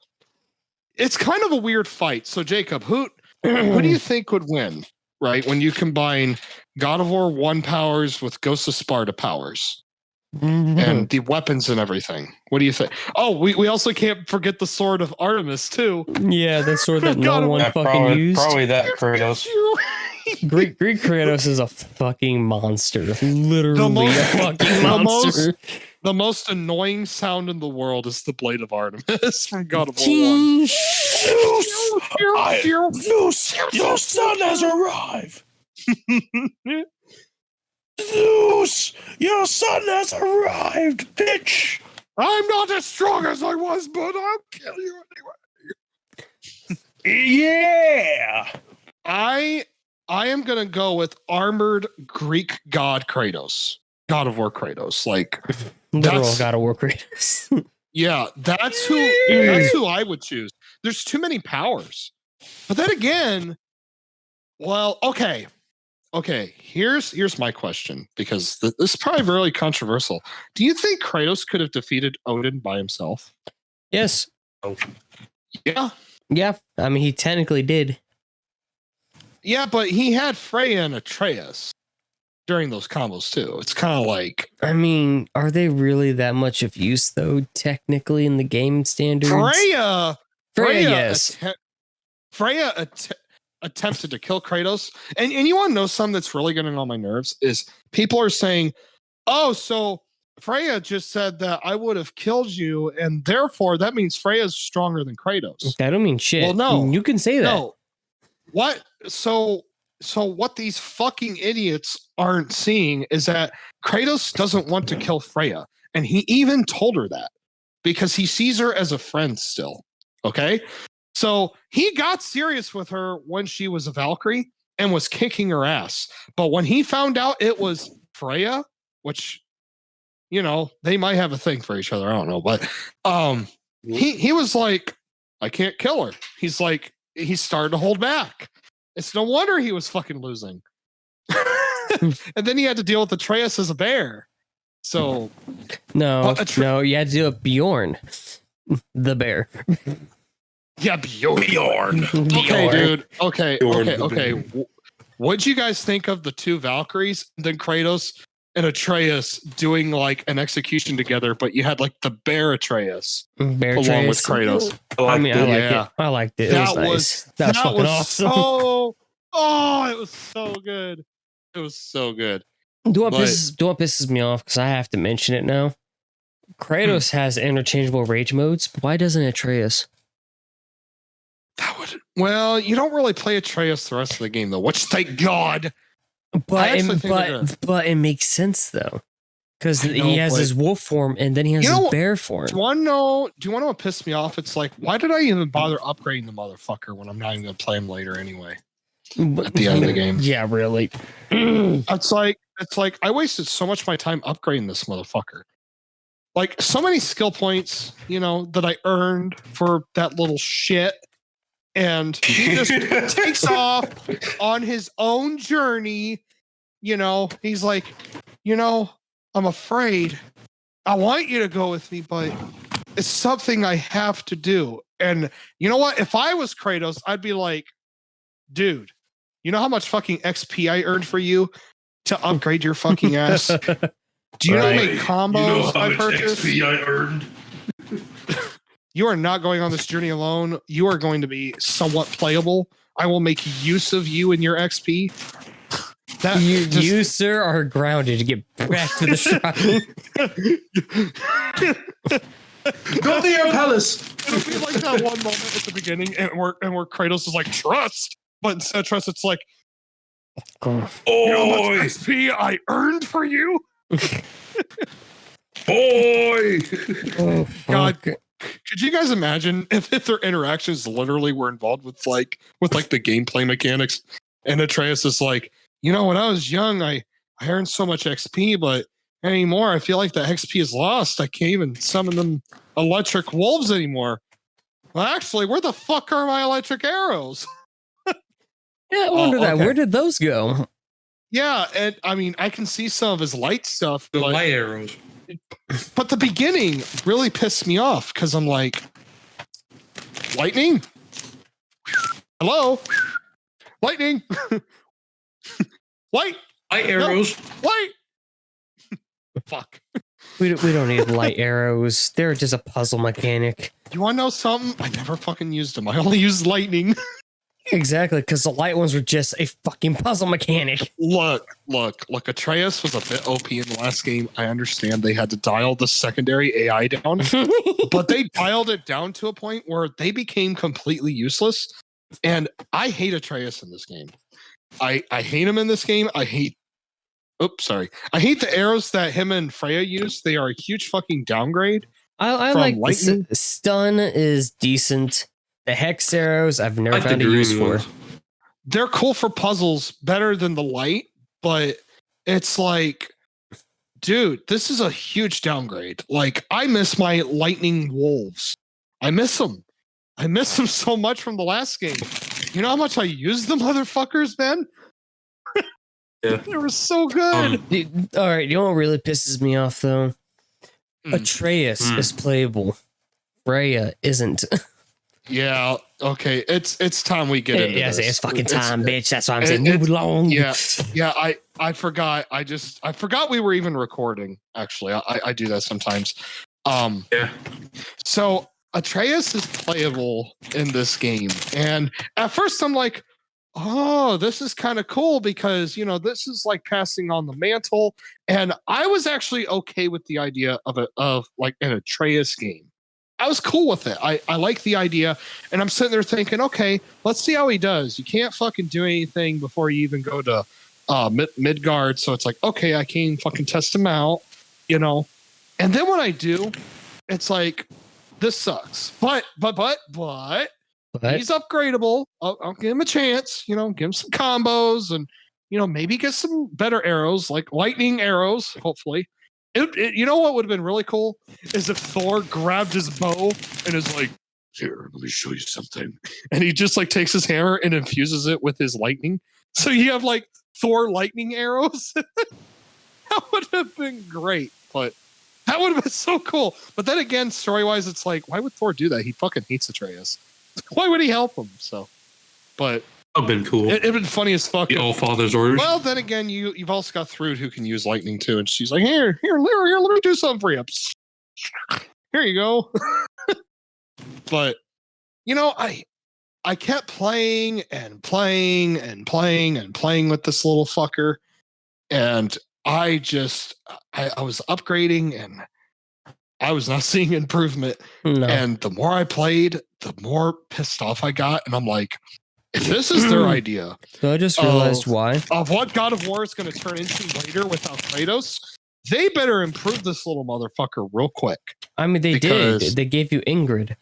it's kind of a weird fight. So Jacob, who do you think would win? Right, when you combine God of War 1 powers with Ghost of Sparta powers and the weapons and everything, what do you think? Oh, we also can't forget the sword of Artemis too. Yeah, that sword that no one fucking used. Probably that Kratos. Greek Kratos is a fucking monster. Literally a fucking monster. The most annoying sound in the world is the Blade of Artemis from God of War 1. Zeus, your son has arrived. Zeus, your son has arrived, bitch. I'm not as strong as I was, but I'll kill you anyway. Yeah. I am gonna go with armored Greek god Kratos. God of War Kratos. Like literal God of War Kratos. Yeah, that's who I would choose. There's too many powers. But then again, well, okay. Here's my question, because this is probably really controversial. Do you think Kratos could have defeated Odin by himself? Yes. Oh. Yeah. Yeah. I mean, he technically did. Yeah, but he had Freya and Atreus during those combos too. It's kind of like, I mean, are they really that much of use though? Technically, in the game standards, Freya, yes. Freya attempted to kill Kratos, and you want to know something that's really getting on my nerves is people are saying, "Oh, so Freya just said that I would have killed you, and therefore that means Freya's stronger than Kratos." That don't mean shit. Well, no, you can say that. No. What? So what these fucking idiots aren't seeing is that Kratos doesn't want to kill Freya, and he even told her that because he sees her as a friend still. Okay, so he got serious with her when she was a Valkyrie and was kicking her ass, but when he found out it was Freya, which, you know, they might have a thing for each other, I don't know, but he was like, I can't kill her. He's like, he started to hold back. It's no wonder he was fucking losing. And then he had to deal with Atreus as a bear. So no, you had to deal with Bjorn, the bear. Yeah, Bjorn. Okay, dude. Okay. What'd you guys think of the 2 Valkyries, and then Kratos and Atreus doing like an execution together, but you had like the bear Atreus along with Kratos? I liked it. That was fucking awesome. It was so good. It was so good. Do what pisses me off, because I have to mention it now. Kratos has interchangeable rage modes, but why doesn't Atreus? Well, you don't really play Atreus the rest of the game though, which thank God. But it makes sense though, because he has his wolf form and then he has his bear form. Do you want to know what pissed me off? It's like, why did I even bother upgrading the motherfucker when I'm not even going to play him later anyway? At the end of the game. Yeah, really. It's like I wasted so much of my time upgrading this motherfucker. Like so many skill points, you know, that I earned for that little shit. And he just takes off on his own journey. You know, he's like, you know, I'm afraid. I want you to go with me, but it's something I have to do. And you know what? If I was Kratos, I'd be like, dude, You know how much fucking XP I earned for you to upgrade your fucking ass? Do you know how many combos I purchased? XP I earned? You are not going on this journey alone. You are going to be somewhat playable. I will make use of you and your XP. You, sir, are grounded to get back to the shrine. Go to the air palace. It'll be like that one moment at the beginning, and where Kratos is like, trust. But instead of trust, it's like, you know how much XP I earned for you? Boy! Oh, God, could you guys imagine if their interactions literally were involved with the gameplay mechanics? And Atreus is like, you know, when I was young, I earned so much XP, but anymore, I feel like the XP is lost. I can't even summon them electric wolves anymore. Well, actually, where the fuck are my electric arrows? Yeah, I wonder that. Where did those go? Yeah, and I mean, I can see some of his light stuff. The light arrows. But the beginning really pissed me off because I'm like, lightning? Hello? Lightning? Light arrows. No. Light. Fuck. We don't need light arrows. They're just a puzzle mechanic. You want to know something? I never fucking used them. I only used lightning. Exactly, because the light ones were just a fucking puzzle mechanic. Look. Atreus was a bit OP in the last game. I understand they had to dial the secondary AI down, but they dialed it down to a point where they became completely useless. And I hate Atreus in this game. I hate him in this game. I hate the arrows that him and Freya use. They are a huge fucking downgrade. I like lightning. Stun is decent. The hex arrows I've never found a use for. They're cool for puzzles, better than the light, but it's like, dude, this is a huge downgrade. Like, I miss my lightning wolves. I miss them so much from the last game. You know how much I used them, motherfuckers, man? Yeah. They were so good. Dude, all right, you know what really pisses me off, though? Atreus is playable. Freya isn't. Yeah, okay. It's time we get into this. It's fucking time, bitch. That's why I'm saying move along. Yeah. I forgot. I forgot we were even recording. Actually, I do that sometimes. Yeah. So Atreus is playable in this game, and at first I'm like, oh, this is kind of cool because, you know, this is like passing on the mantle, and I was actually okay with the idea of like an Atreus game. I was cool with it. I like the idea, and I'm sitting there thinking, okay, let's see how he does. You can't fucking do anything before you even go to Midgard, so it's like, okay, I can fucking test him out, you know. And then when I do, it's like, this sucks. But he's upgradable. I'll give him a chance, you know, give him some combos, and, you know, maybe get some better arrows, like lightning arrows, hopefully. You know what would have been really cool is if Thor grabbed his bow and is like, here, let me show you something. And he just like takes his hammer and infuses it with his lightning. So you have like Thor lightning arrows. That would have been great, but that would have been so cool. But then again, story-wise, it's like, why would Thor do that? He fucking hates Atreus. Why would he help him? So, but That'd been cool. It'd been funny as fuck. The All-Father's orders. Well, then again, you've also got Thrud who can use lightning too, and she's like, here, let me do something for you. Here you go. But you know, I kept playing and playing and playing and playing with this little fucker, and I was upgrading and I was not seeing improvement. No. And the more I played, the more pissed off I got, and I'm like, if this is their idea, so I just realized why of what God of War is going to turn into later without Kratos, they better improve this little motherfucker real quick. I mean, they did. They gave you Ingrid.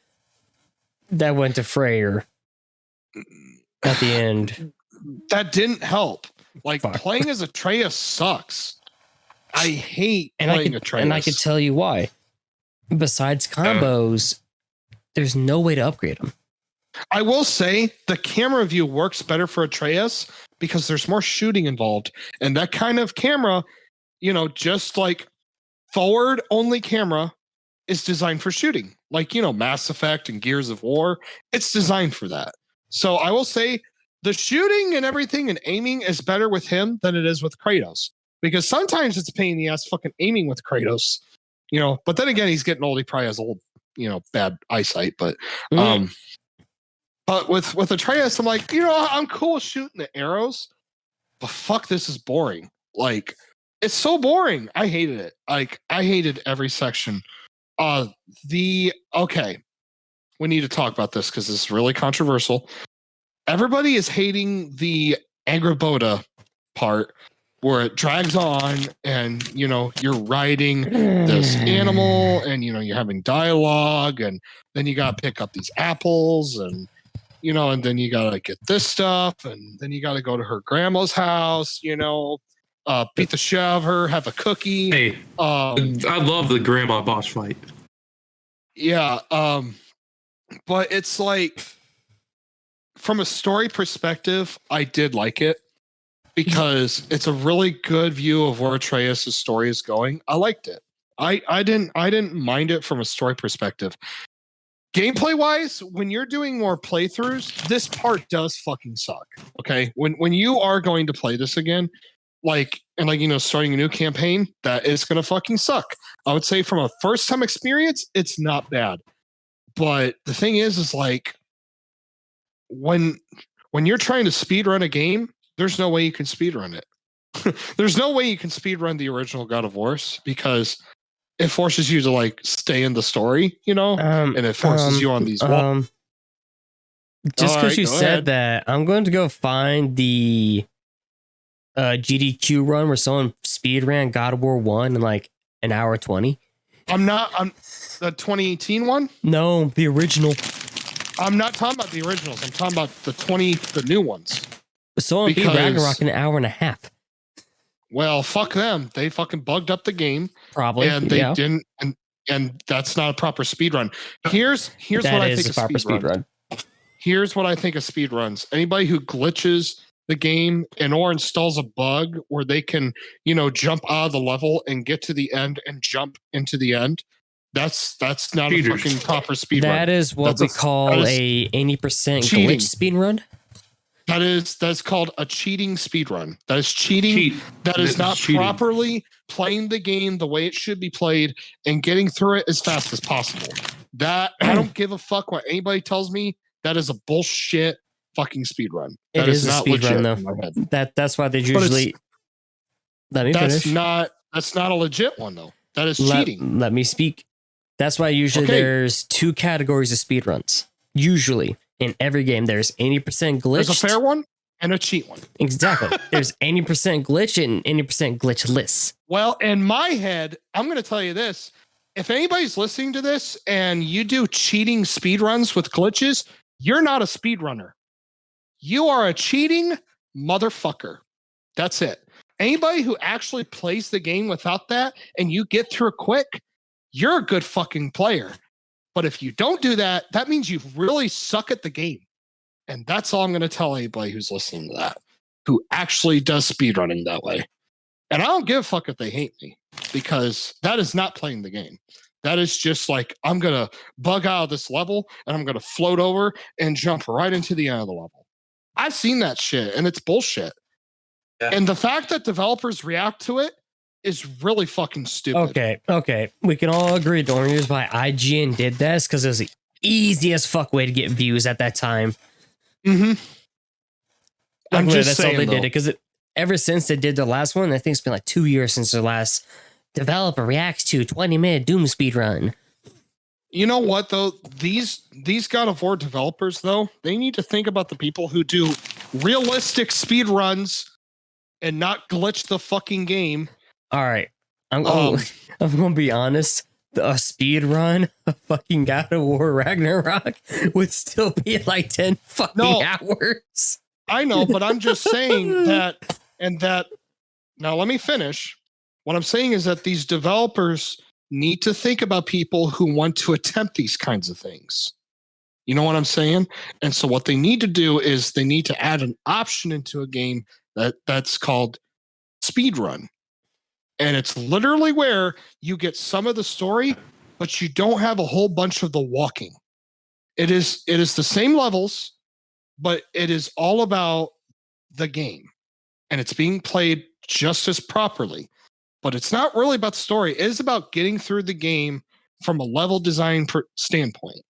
That went to Freyr at the end. That didn't help. Like, playing as Atreus sucks. I hate playing Atreus. And I could tell you why. Besides combos, there's no way to upgrade them. I will say the camera view works better for Atreus because there's more shooting involved. And that kind of camera, you know, just like forward only camera is designed for shooting. Like, you know, Mass Effect and Gears of War, it's designed for that. So I will say the shooting and everything and aiming is better with him than it is with Kratos. Because sometimes it's a pain in the ass fucking aiming with Kratos, but then again, he's getting old. He probably has old, bad eyesight, but with Atreus, I'm like, I'm cool with shooting the arrows, but fuck, this is boring. Like, it's so boring. I hated it. Like, I hated every section. Okay, we need to talk about this because this is really controversial. Everybody is hating the Angrboda part where it drags on and, you're riding this animal and, you're having dialogue and then you got to pick up these apples and, and then you got to get this stuff and then you got to go to her grandma's house, beat the shit out of her, have a cookie. Hey, I love the grandma boss fight. Yeah. But it's like, from a story perspective, I did like it because it's a really good view of where Atreus' story is going. I liked it. I didn't mind it from a story perspective. Gameplay wise, when you're doing more playthroughs, this part does fucking suck. Okay. When you are going to play this again, starting a new campaign, that is gonna fucking suck. I would say from a first time experience, it's not bad. But the thing is like when you're trying to speedrun a game, there's no way you can speedrun it. There's no way you can speedrun the original God of Wars because it forces you to like stay in the story, and it forces you on these walls. Just because you said that, I'm going to go find the GDQ run where someone speedran God of War 1 in like an hour 20. I'm the 2018 one? No, the original. I'm not talking about the originals. I'm talking about the new ones. Someone beat Ragnarok in an hour and a half. Well, fuck them. They fucking bugged up the game. Probably. And they didn't and that's not a proper speed run. Here's what I think a proper speed run. Here's what I think of speed runs. Anybody who glitches the game or installs a bug where they can, jump out of the level and get to the end and jump into the end. That's not a fucking proper speed run. That is what we call a 80% glitch speed run. That's called a cheating speed run. That is cheating. That is not properly playing the game the way it should be played and getting through it as fast as possible. That I don't give a fuck what anybody tells me. That is a bullshit fucking speed run. It is a speed run though. That's why they usually. Let me finish. That's not a legit one though. That is cheating. Let me speak. That's why usually there's two categories of speed runs. Usually in every game, there's 80% glitch. There's a fair one and a cheat one. Exactly. There's 80% glitch and 80% glitchless. Well, in my head, I'm going to tell you this. If anybody's listening to this and you do cheating speed runs with glitches, you're not a speedrunner. You are a cheating motherfucker. That's it. Anybody who actually plays the game without that and you get through it quick, you're a good fucking player. But if you don't do that, that means you really suck at the game. And that's all I'm going to tell anybody who's listening to that, who actually does speedrunning that way. And I don't give a fuck if they hate me, because that is not playing the game. That is just like, I'm going to bug out of this level and I'm going to float over and jump right into the end of the level. I've seen that shit and it's bullshit. Yeah. And the fact that developers react to it is really fucking stupid. Okay. We can all agree the only reason why IGN did this because it was the easiest fuck way to get views at that time. Mm-hmm. I'm just that's saying, all they did it because ever since they did the last one, I think it's been like 2 years since their last developer reacts to 20-minute Doom speed run. You know what though? These God of War developers though, they need to think about the people who do realistic speed runs and not glitch the fucking game. All right, I'm gonna be honest. A speed run of fucking God of War Ragnarok would still be like 10 fucking hours. I know, but I'm just saying that, and that. Now let me finish. What I'm saying is that these developers need to think about people who want to attempt these kinds of things. You know what I'm saying? And so what they need to do is they need to add an option into a game that's called speedrun. And it's literally where you get some of the story, but you don't have a whole bunch of the walking. It is the same levels. but it is all about the game, and it's being played just as properly. But it's not really about the story. It is about getting through the game from a level design standpoint.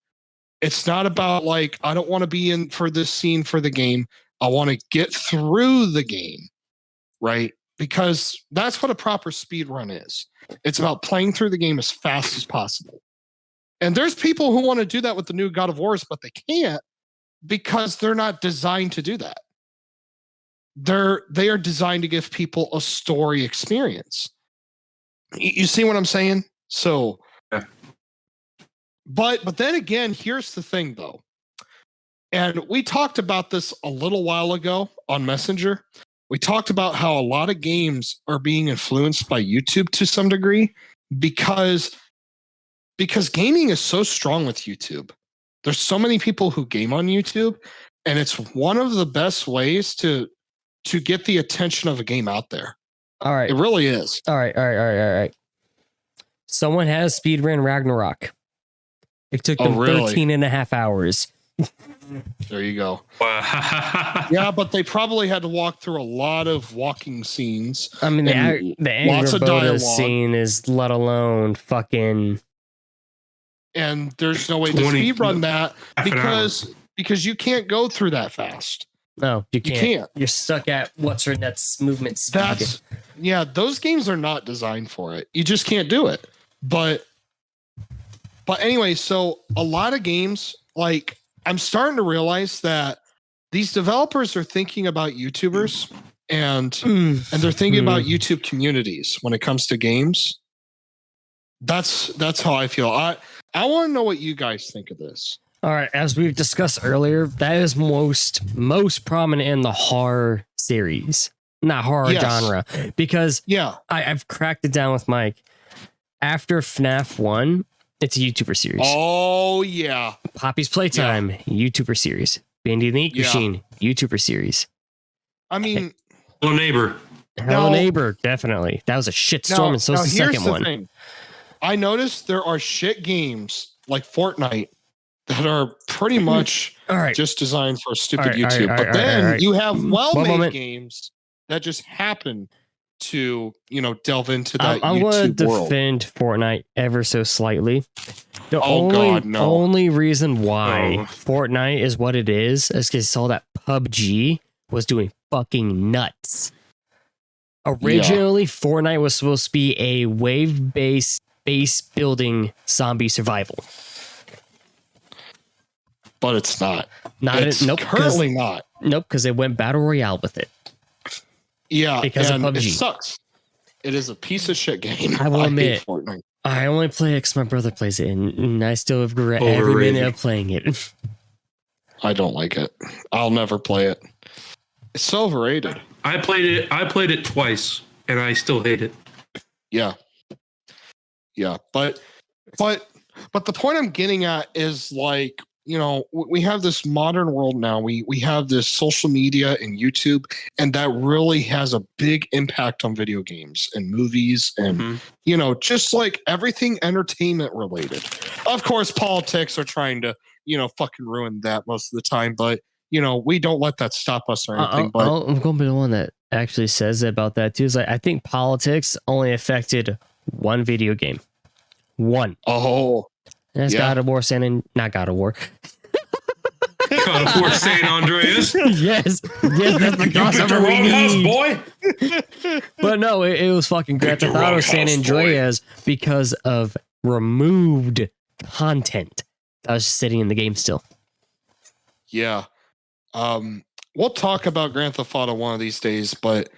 It's not about like, I don't want to be in for this scene for the game. I want to get through the game, right? Because that's what a proper speed run is. It's about playing through the game as fast as possible. And there's people who want to do that with the new God of Wars, but they can't because they're not designed to do that. They are designed to give people a story experience. You see what I'm saying? So, yeah. But then again, here's the thing though. And we talked about this a little while ago on Messenger. We talked about how a lot of games are being influenced by YouTube to some degree because gaming is so strong with YouTube. There's so many people who game on YouTube, and it's one of the best ways to get the attention of a game out there. All right. It really is. All right. Someone has speedrun Ragnarok. It took them 13 and a half hours. There you go. Wow. Yeah, but they probably had to walk through a lot of walking scenes. I mean, the lots Angry of dialogue. scene is let alone fucking. And there's no way to speedrun that because you can't go through that fast. No, you can't. You're stuck at what's her nuts movement speed. Those games are not designed for it. You just can't do it. But anyway, so a lot of games, like I'm starting to realize that these developers are thinking about YouTubers and they're thinking about YouTube communities when it comes to games. That's how I feel. I want to know what you guys think of this. All right, as we've discussed earlier, that is most prominent in the horror series, not horror genre, because I've cracked it down with Mike. After FNAF 1, it's a YouTuber series. Oh yeah, Poppy's Playtime, YouTuber series. Bandy and the Ink Machine, YouTuber series. I mean, Hello Neighbor. Hello Neighbor, definitely. That was a shitstorm, and so is the second one. Thing. I noticed there are shit games like Fortnite that are pretty much just designed for stupid YouTube. But then you have well-made games that just happen to, delve into that I'm YouTube going to world. defend Fortnite ever so slightly. The only reason why Fortnite is what it is because I saw that PUBG was doing fucking nuts. Originally, Fortnite was supposed to be a wave-based base building zombie survival. But it's not. Nope. Currently not. Nope, because they went battle royale with it. Yeah, because of PUBG. It sucks. It is a piece of shit game. I will admit, Fortnite. I only play it because my brother plays it, and I still regret every minute of playing it. I don't like it. I'll never play it. It's so overrated. I played it twice, and I still hate it. Yeah. Yeah, but the point I'm getting at is like, we have this modern world now. We have this social media and YouTube, and that really has a big impact on video games and movies and, just like everything entertainment related. Of course, politics are trying to, fucking ruin that most of the time, but, we don't let that stop us or anything. I'm going to be the one that actually says about that too. Is like, I think politics only affected one video game. One. Oh. And that's God of War not God of War. God of War San Andreas. yes, that's the crossover we need. Boy. But no, it was fucking Grand Theft Auto San Andreas because of removed content that was just sitting in the game still. Yeah. We'll talk about Grand Theft Auto one of these days, but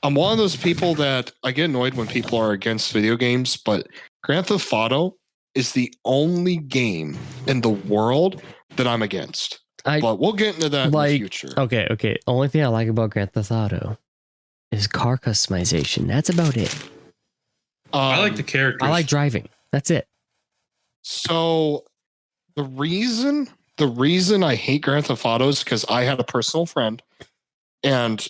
I'm one of those people that I get annoyed when people are against video games, but Grand Theft Auto is the only game in the world that I'm against. But we'll get into that in the future. Okay. Only thing I like about Grand Theft Auto is car customization. That's about it. I like the characters. I like driving. That's it. So the reason I hate Grand Theft Auto is because I had a personal friend, and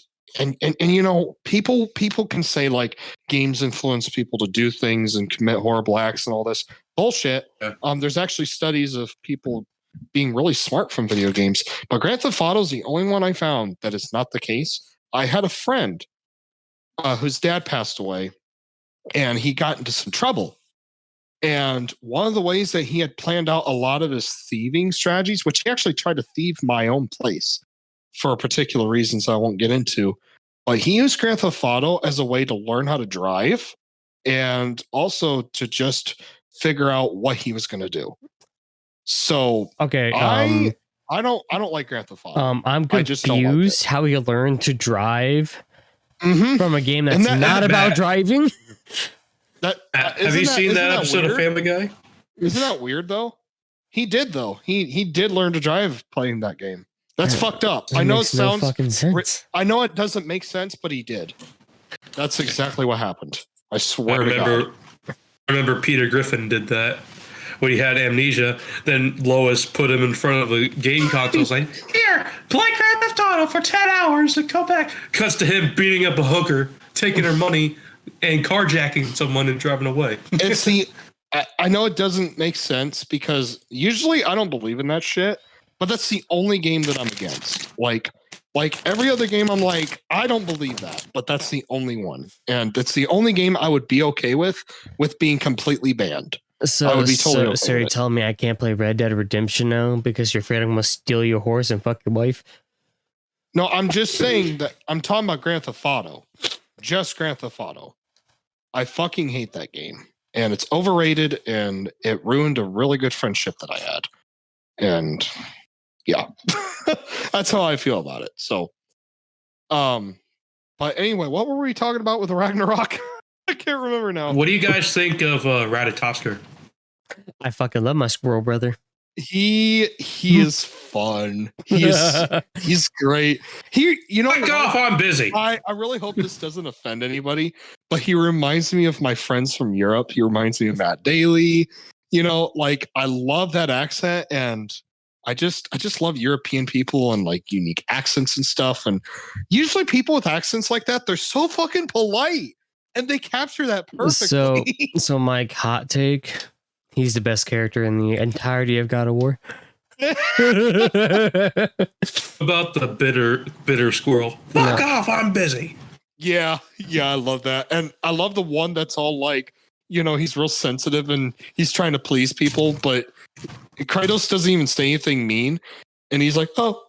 people can say like games influence people to do things and commit horrible acts and all this bullshit. Yeah. There's actually studies of people being really smart from video games. But Grand Theft Auto is the only one I found that is not the case. I had a friend whose dad passed away, and he got into some trouble. And one of the ways that he had planned out a lot of his thieving strategies, which he actually tried to thieve my own place for particular reasons I won't get into, but he used Grand Theft Auto as a way to learn how to drive and also to just figure out what he was going to do. So okay, I don't like Grand Theft Auto. I'm confused how he learned to drive from a game that's not about driving. Have you seen that episode of Family Guy? Isn't that weird though? He did though. He did learn to drive playing that game. That's fucked up. I know it sounds fucking sense. I know it doesn't make sense, but he did. That's exactly what happened. I swear to God. I remember Peter Griffin did that when he had amnesia. Then Lois put him in front of a game console saying, "Here, play Grand Theft Auto for 10 hours and come back." Cuts to him beating up a hooker, taking her money, and carjacking someone and driving away. It's I know it doesn't make sense because usually I don't believe in that shit, but that's the only game that I'm against. Like every other game, I'm like, I don't believe that, but that's the only one. And it's the only game I would be okay with being completely banned. So, I would be totally okay so you're telling me I can't play Red Dead Redemption now because you're afraid I'm going to steal your horse and fuck your wife? No, I'm just saying that I'm talking about Grand Theft Auto. Just Grand Theft Auto. I fucking hate that game. And it's overrated and it ruined a really good friendship that I had. And yeah, that's how I feel about it. So, but anyway, what were we talking about with Ragnarok? I can't remember now. What do you guys think of Ratatoskr? I fucking love my squirrel brother. He is fun. He's great. Fuck off, I'm busy. I really hope this doesn't offend anybody, but he reminds me of my friends from Europe. He reminds me of Matt Daly. Like I love that accent, and I just love European people and like unique accents and stuff. And usually people with accents like that, they're so fucking polite and they capture that perfectly. So Mike, hot take. He's the best character in the entirety of God of War. About the bitter squirrel. Fuck off, I'm busy. Yeah, I love that. And I love the one that's all like, he's real sensitive and he's trying to please people, but Kratos doesn't even say anything mean. And he's like, oh,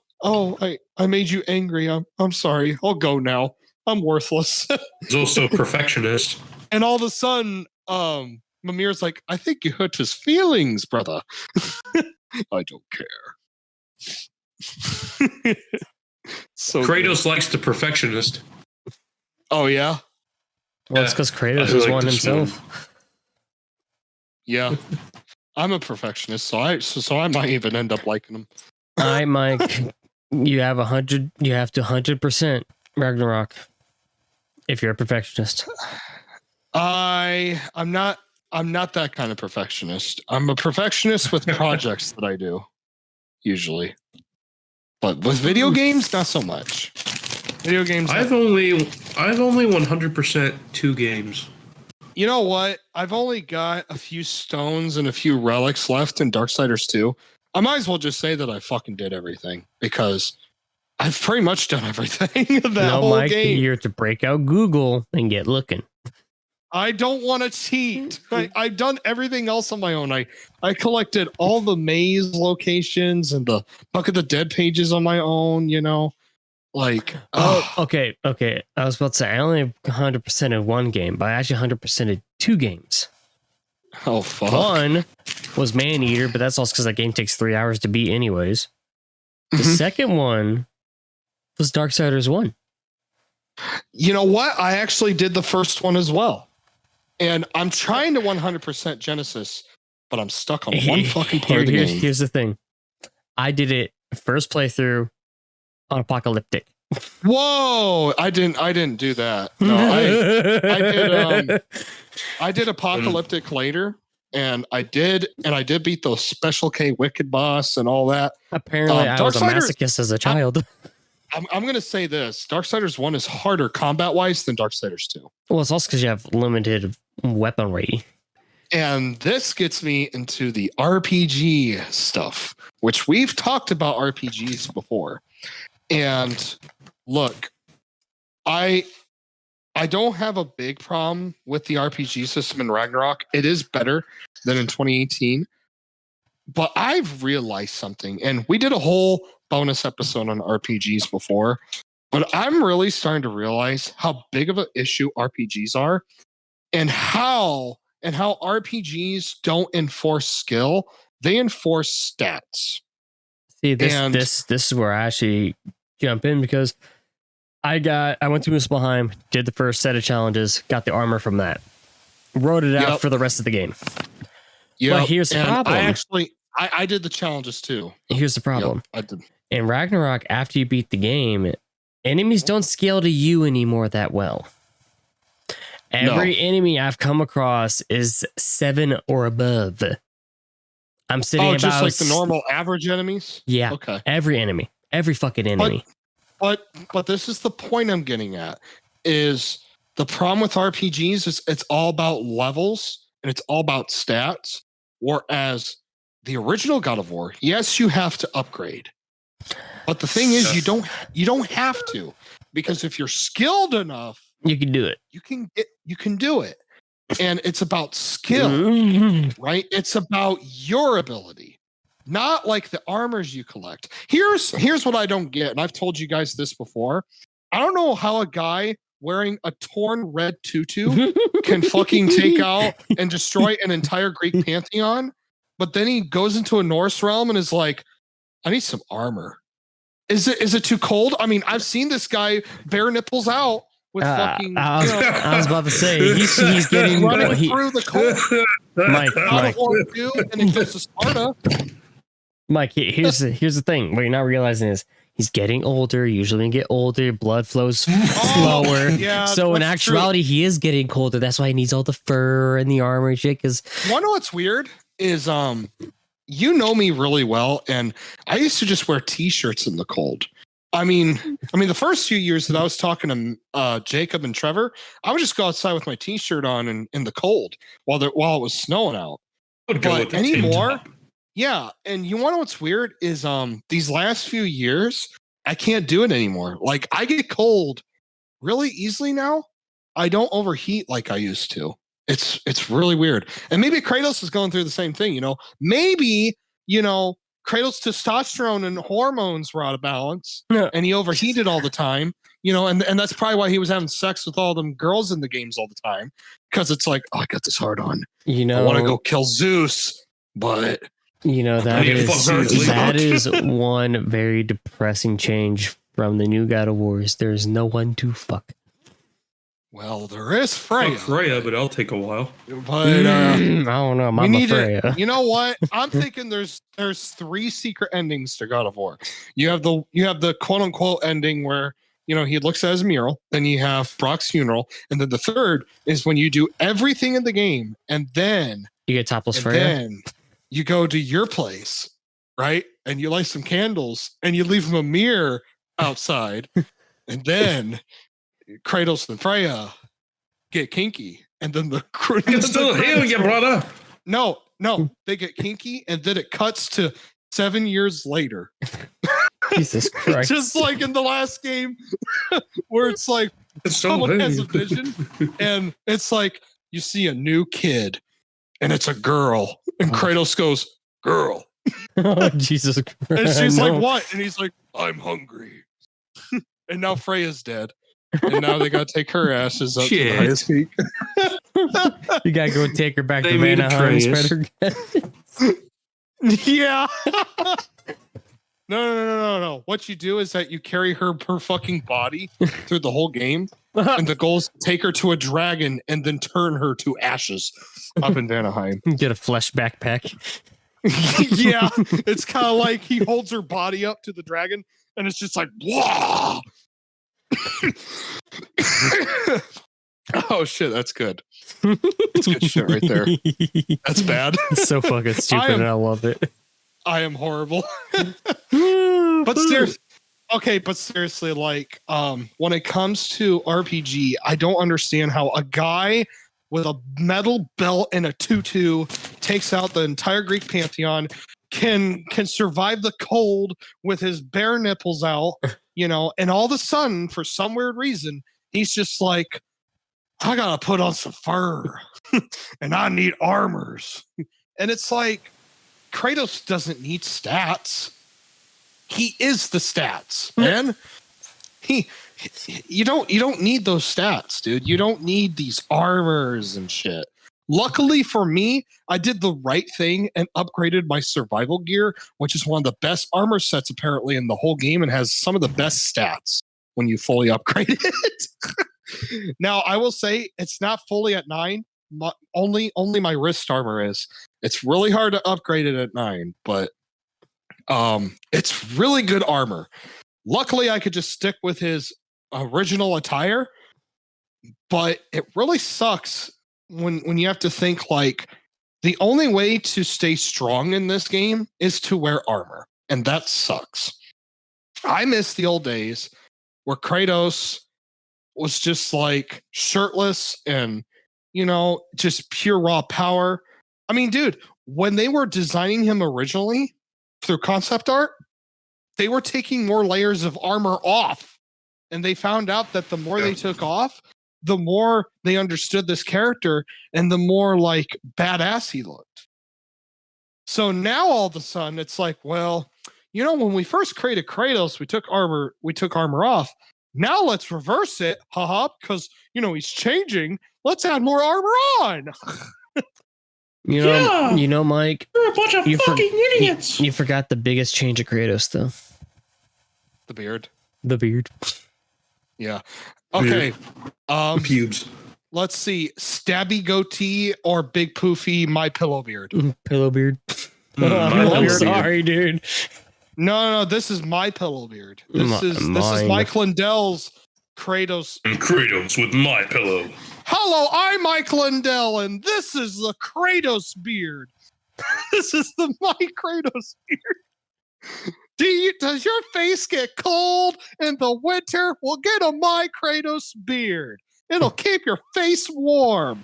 I made you angry. I'm sorry. I'll go now. I'm worthless. He's also a perfectionist. And all of a sudden, Mimir's like, I think you hurt his feelings, brother. I don't care. So Kratos likes the perfectionist. Oh, yeah? Well, it's because Kratos is one himself. Yeah. I'm a perfectionist, so I might even end up liking him. All right, Mike. You have to 100% Ragnarok if you're a perfectionist. I'm not that kind of perfectionist. I'm a perfectionist with projects that I do, usually. But with video games, not so much. Video games. I've only 100% 2 games. You know what? I've only got a few stones and a few relics left in Darksiders 2. I might as well just say that I fucking did everything because I've pretty much done everything whole Mike, game. You have to break out Google and get looking. I don't want to cheat. I've done everything else on my own. I collected all the maze locations and the Book of the Dead pages on my own, Like, okay. I was about to say I only 100% of one game, but I actually 100% of 2 games. Oh, fuck. One was Maneater, but that's also because that game takes 3 hours to beat anyways. The second one was Darksiders 1. You know what? I actually did the first one as well. And I'm trying to 100% Genesis, but I'm stuck on one fucking part of the game. Here's the thing. I did it first playthrough on Apocalyptic. Whoa! I didn't do that. No, I did Apocalyptic later, and I did beat those Special K Wicked boss and all that. Apparently, I was a masochist as a child. I'm going to say this. Darksiders 1 is harder combat-wise than Darksiders 2. Well, it's also because you have limited weaponry. And this gets me into the RPG stuff, which we've talked about RPGs before. And look, I don't have a big problem with the RPG system in Ragnarok. It is better than in 2018. But I've realized something, and we did a whole bonus episode on RPGs before, but I'm really starting to realize how big of an issue RPGs are and how RPGs don't enforce skill, they enforce stats. See, this is where I actually jump in because I went to Muspelheim, did the first set of challenges, got the armor from that, wrote it out for the rest of the game. Yeah, but here's the problem. I did the challenges too. Here's the problem. Yep, I did. In Ragnarok, after you beat the game, enemies don't scale to you anymore that well. Every enemy I've come across is 7 or above. I'm sitting about just like the normal average enemies? Yeah. Okay. Every enemy. Every fucking enemy. But this is the point I'm getting at. Is the problem with RPGs is it's all about levels and it's all about stats. Whereas the original God of War, yes, you have to upgrade. But the thing is, you don't have to. Because if you're skilled enough, you can do it. You can do it. And it's about skill, right? It's about your ability, not like the armors you collect. Here's what I don't get, and I've told you guys this before. I don't know how a guy wearing a torn red tutu can fucking take out and destroy an entire Greek pantheon, but then he goes into a Norse realm and is like, I need some armor. Is it too cold? I mean, I've seen this guy bare nipples out with fucking. I was about to say he's getting running through the cold. Mike, and it goes to Sparta. Mike, here's the thing. What you're not realizing is he's getting older. Usually, when you get older, blood flows slower. Yeah, so in actuality, he is getting colder. That's why he needs all the fur and the armor and shit. Because one of what's weird is you know me really well, and I used to just wear t-shirts in the cold. I mean, the first few years that I was talking to Jakob and Trevor, I would just go outside with my t-shirt on in the cold while it was snowing out. But anymore, yeah. And you want to know what's weird is these last few years, I can't do it anymore. Like I get cold really easily now. I don't overheat like I used to. It's really weird. And maybe Kratos is going through the same thing, Maybe, Kratos' testosterone and hormones were out of balance and he overheated all the time, and that's probably why he was having sex with all them girls in the games all the time. Because it's like, I got this hard on. I want to go kill Zeus, but that is one very depressing change from the new God of Wars. There's no one to fuck. Well, there is Freya. Freya, but I'll take a while. But I don't know, Mama Freya. You know what? I'm thinking there's 3 secret endings to God of War. You have the quote unquote ending where he looks at his mural. Then you have Brock's funeral, and then the third is when you do everything in the game, and then you get topless Freya. Then you go to your place, right? And you light some candles, and you leave him a mirror outside, and then Kratos and Freya get kinky, and then the it's still heal you, brother. No, they get kinky, and then it cuts to 7 years later. Jesus Christ! Just like in the last game, where it's like someone has a vision, and it's like you see a new kid, and it's a girl, and Kratos goes, "Girl." Oh, Jesus Christ! And she's like, "What?" And he's like, "I'm hungry." And now Freya's dead. And now they gotta take her ashes up to the highest peak. You gotta go take her back to Vanaheim. Yeah. No. What you do is that you carry her fucking body through the whole game, and the goal is to take her to a dragon and then turn her to ashes up in Vanaheim. Get a flesh backpack. Yeah, it's kind of like he holds her body up to the dragon, and it's just like, whoa. Oh shit, that's good. That's good shit right there. That's bad. It's so fucking stupid, and I love it. I am horrible. But seriously, like when it comes to RPG, I don't understand how a guy with a metal belt and a tutu, takes out the entire Greek pantheon, can survive the cold with his bare nipples out, and all of a sudden, for some weird reason, he's just like, I gotta put on some fur and I need armors. And it's like, Kratos doesn't need stats. He is the stats, man. You don't need those stats, dude. You don't need these armors and shit. Luckily for me, I did the right thing and upgraded my survival gear, which is one of the best armor sets apparently in the whole game and has some of the best stats when you fully upgrade it. Now, I will say it's not fully at 9. Only my wrist armor is. It's really hard to upgrade it at 9, but it's really good armor. Luckily, I could just stick with his original attire, but it really sucks when you have to think like the only way to stay strong in this game is to wear armor, and that sucks. I miss the old days where Kratos was just like shirtless and just pure raw power. I mean, dude, when they were designing him originally through concept art, they were taking more layers of armor off, and they found out that the more they took off, the more they understood this character and the more like badass he looked. So now all of a sudden it's like, well, when we first created Kratos, we took armor off. Now let's reverse it, because he's changing. Let's add more armor on. Mike, you're a bunch of fucking idiots. You forgot the biggest change of Kratos, though. The beard. The beard. Yeah. Okay. Pubes. Let's see. Stabby goatee or big poofy my pillow beard. Pillow beard. I'm sorry, dude. No. This is my pillow beard. This is Mike Lindell's Kratos. And Kratos with my pillow. Hello, I'm Mike Lindell, and this is the Kratos beard. This is the my Kratos beard. Does your face get cold in the winter? Well, get a my Kratos beard. It'll keep your face warm.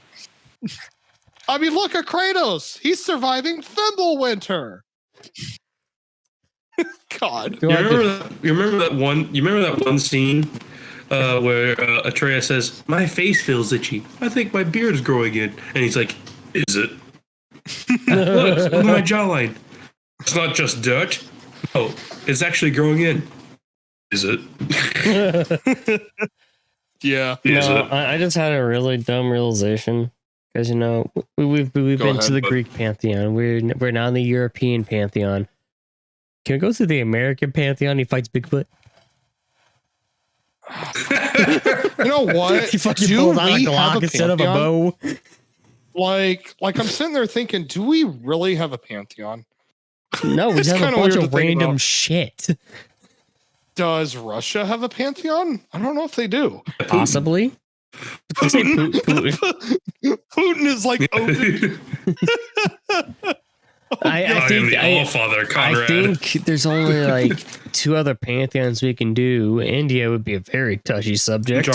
I mean, look at Kratos. He's surviving Thimble winter. God. You remember that one scene where Atreus says, "My face feels itchy. I think my beard is growing in," and he's like, "Is it?" Look at my jawline. It's not just dirt. Oh, it's actually growing in. Is it? Yeah. I just had a really dumb realization because we've been to the Greek pantheon. We're now in the European pantheon. Can we go to the American pantheon? He fights Bigfoot. You know what? He fucking pulls out a Glock instead of a bow. Like I'm sitting there thinking, do we really have a pantheon? No, we just have a bunch of random shit. Does Russia have a pantheon? I don't know if they do. Possibly. Putin is like Odin. I think there's only like 2 other pantheons we can do. India would be a very touchy subject.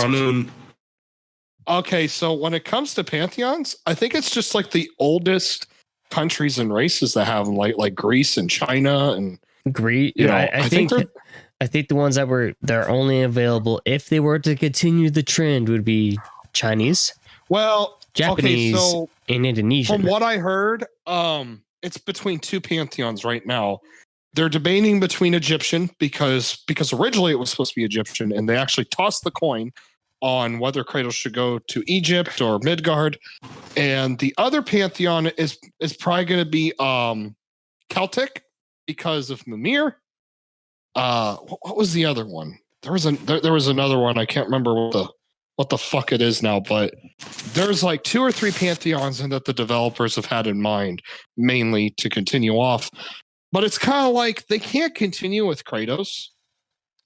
Okay, so when it comes to pantheons, I think it's just like the oldest countries and races that have them, like Greece and China and Greece. I think the ones that are only available if they were to continue the trend would be Chinese, Japanese, and Indonesian. From what I heard, it's between 2 pantheons right now. They're debating between Egyptian because originally it was supposed to be Egyptian, and they actually tossed the coin on whether Kratos should go to Egypt or Midgard. And the other pantheon is probably going to be Celtic because of Mimir. What was the other one? There was another one. I can't remember what the fuck it is now, but there's like 2 or 3 pantheons that the developers have had in mind, mainly to continue off. But it's kind of like they can't continue with Kratos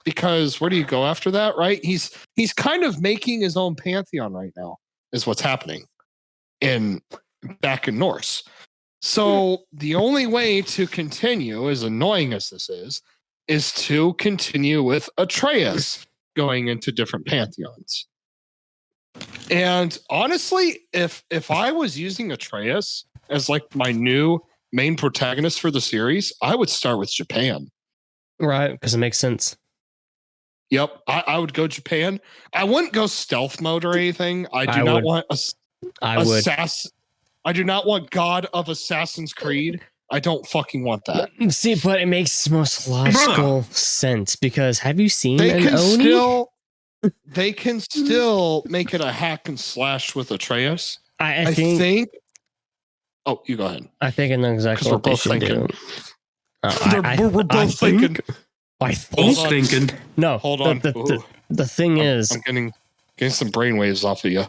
because where do you go after that, right? He's kind of making his own pantheon right now, is what's happening back in Norse. So the only way to continue, as annoying as this is to continue with Atreus going into different pantheons. And honestly, if I was using Atreus as like my new main protagonist for the series, I would start with Japan. Right, because it makes sense. Yep, I would go Japan. I wouldn't go stealth mode or anything. I do not want I do not want God of Assassin's Creed. I don't fucking want that. See, but it makes most logical sense because have you seen They an can Oni? still they can still make it a hack and slash with Atreus. I think. Oh, you go ahead. I think I know exactly what they should do. We're both thinking. I Both think. thinking. No, Hold on. The thing is, I'm getting some brainwaves off of you.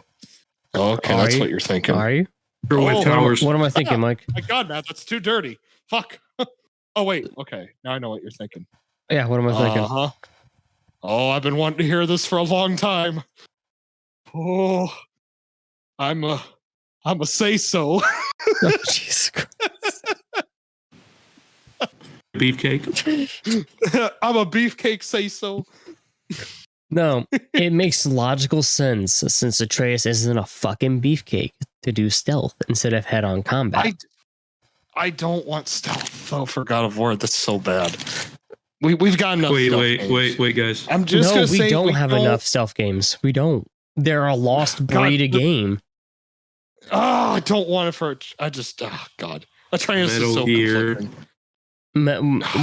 Okay, that's what you're thinking. Are you? With towers. What am I thinking, Mike? My God, Matt, that's too dirty. Fuck. Oh wait. Okay, now I know what you're thinking. Yeah, what am I thinking? Uh-huh. Oh, I've been wanting to hear this for a long time. Oh, I'm a say so. Oh, Jesus Christ. Beefcake. I'm a beefcake say so. No, it makes logical sense since Atreus isn't a fucking beefcake to do stealth instead of head-on combat. I don't want stealth though for God of War. That's so bad. We've got enough. Wait, guys. I'm just gonna say we don't have enough stealth games. We don't. They're a lost breed of game. Oh, I don't want it for. God. Atreus is so conflicting.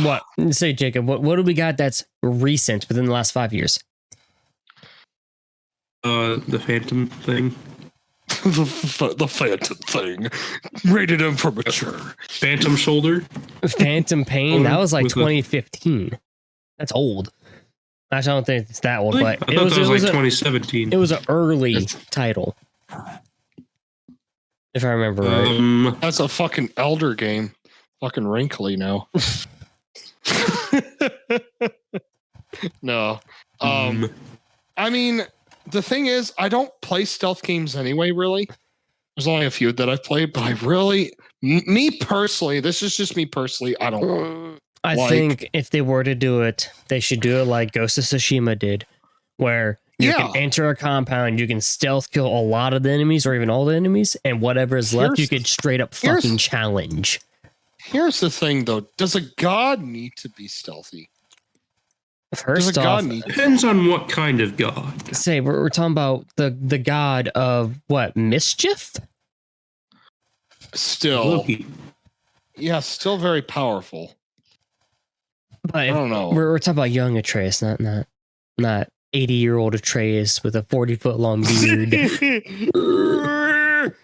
What? Say, Jacob, what do we got that's recent within the last 5 years? The Phantom thing. the Phantom thing. Rated M for mature. Phantom Shoulder. Phantom Pain. That was like 2015. That's old. Actually, I don't think it's that old, but it was like 2017. It was an early title. If I remember right. That's a fucking elder game. Fucking wrinkly now. No. I mean, the thing is, I don't play stealth games anyway, really. There's only a few that I've played, but I really, me personally, this is just me personally, I don't. I think if they were to do it, they should do it like Ghost of Tsushima did, where you can enter a compound, you can stealth kill a lot of the enemies or even all the enemies, and whatever is left, you could straight up fucking challenge. Here's the thing, though. Does a god need to be stealthy? First off, depends on what kind of god. Say we're talking about the god of what, mischief? Still, Loki. Yeah, still very powerful. But I don't know. We're talking about young Atreus, not 80-year-old Atreus with a 40-foot long beard.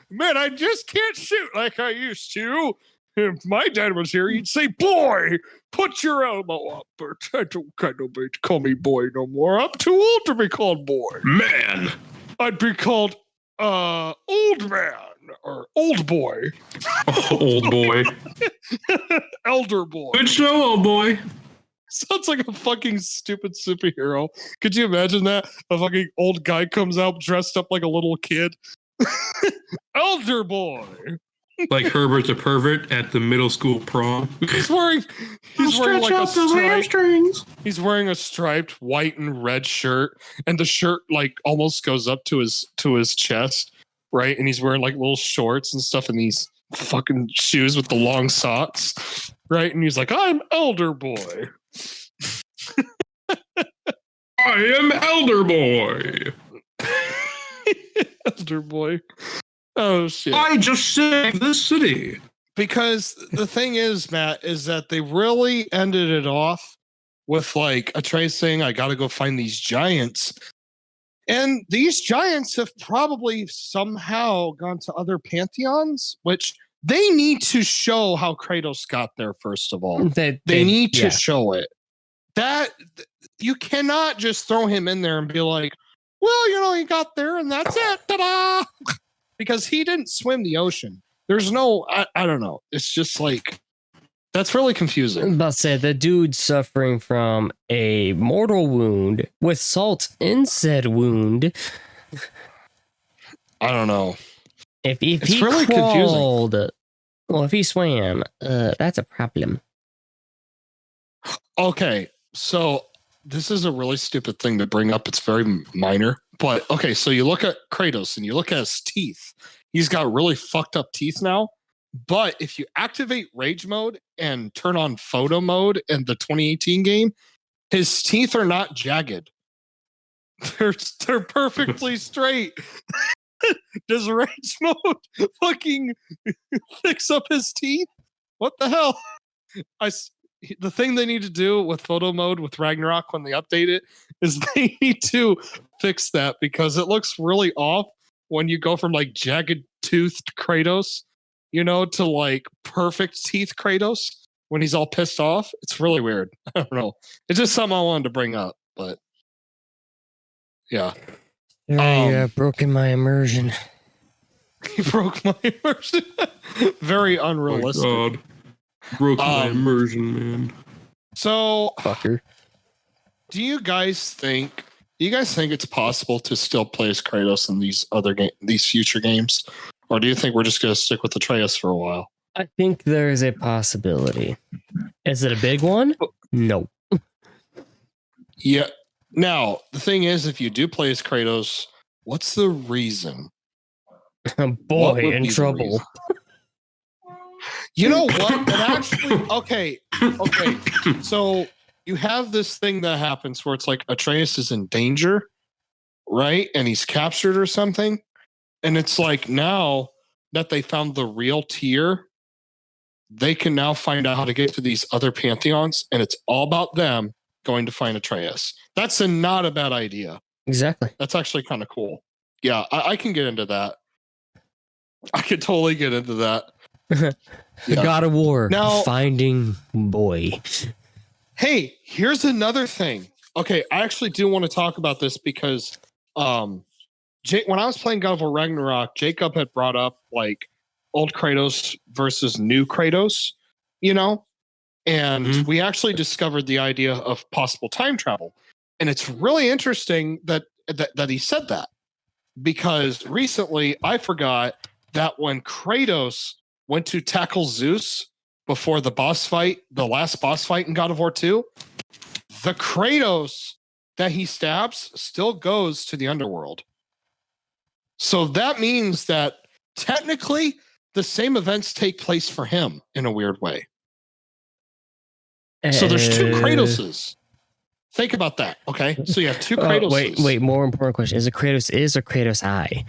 Man, I just can't shoot like I used to. If my dad was here, he'd say, "Boy, put your elbow up." But I don't kind of need to call me boy no more. I'm too old to be called boy. Man. I'd be called old man or old boy. Old boy. Elder boy. Good show, old boy. Sounds like a fucking stupid superhero. Could you imagine that? A fucking old guy comes out dressed up like a little kid. Elder boy. Like Herbert the pervert at the middle school prom. He's wearing like a striped, he's wearing a striped white and red shirt, and the shirt like almost goes up to his chest, right? And he's wearing like little shorts and stuff and these fucking shoes with the long socks, right? And he's like, "I'm Elder Boy." I am Elder Boy. Elder Boy. Oh shit. I just saved the city. Because the thing is, Matt, is that they really ended it off with like Atreus saying, "I gotta go find these giants." And these giants have probably somehow gone to other pantheons, which they need to show how Kratos got there, first of all. They need to show it. That you cannot just throw him in there and be like, "Well, he got there and that's it. Ta-da!" Because he didn't swim the ocean. There's no, I don't know. It's just like, that's really confusing. I'm about to say, the dude's suffering from a mortal wound with salt in said wound. I don't know. If he really crawled, confusing. Well, if he swam, that's a problem. Okay, so this is a really stupid thing to bring up. It's very minor, but okay. So you look at Kratos and you look at his teeth. He's got really fucked up teeth now. But if you activate rage mode and turn on photo mode in the 2018 game, his teeth are not jagged. They're perfectly straight. Does rage mode fucking fix up his teeth? What the hell? The thing they need to do with photo mode with Ragnarok when they update it is they need to fix that because it looks really off when you go from like jagged toothed Kratos, to like perfect teeth Kratos when he's all pissed off. It's really weird. I don't know. It's just something I wanted to bring up, but yeah. Broken my immersion. He broke my immersion. Very unrealistic. Oh God. Broke my immersion, man. So, Fucker. do you guys think it's possible to still play as Kratos in these future games, or do you think we're just going to stick with Atreus for a while? I think there is a possibility. Is it a big one? No. Yeah. Now, the thing is, if you do play as Kratos, what's the reason? Boy, in trouble. You know what? It actually, okay. So you have this thing that happens where it's like Atreus is in danger, right? And he's captured or something. And it's like now that they found the real tier, they can now find out how to get to these other pantheons, and it's all about them going to find Atreus. That's not a bad idea. Exactly. That's actually kind of cool. Yeah, I can get into that. I could totally get into that. The God of War. Now, finding boy. Hey, here's another thing. Okay, I actually do want to talk about this because when I was playing God of War Ragnarok, Jakob had brought up like old Kratos versus new Kratos, and we actually discovered the idea of possible time travel. And it's really interesting that he said that, because recently I forgot that when Kratos went to tackle Zeus before the last boss fight in God of War 2, the Kratos that he stabs still goes to the underworld. So that means that technically the same events take place for him in a weird way. So there's two Kratoses. Think about that. Okay. So you have two Kratoses. Wait, more important question. Is it Kratos is or Kratos I?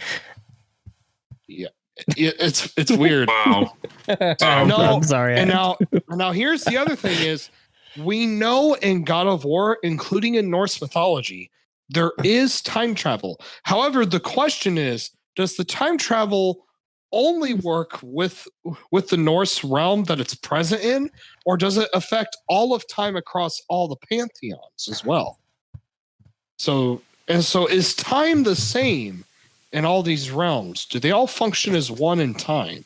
Yeah. It's weird. Wow. No, I'm sorry. And now here's the other thing is, we know in God of War, including in Norse mythology, there is time travel. However, the question is, does the time travel only work with the Norse realm that it's present in, or does it affect all of time across all the pantheons as well? So is time the same in all these realms? Do they all function as one in time?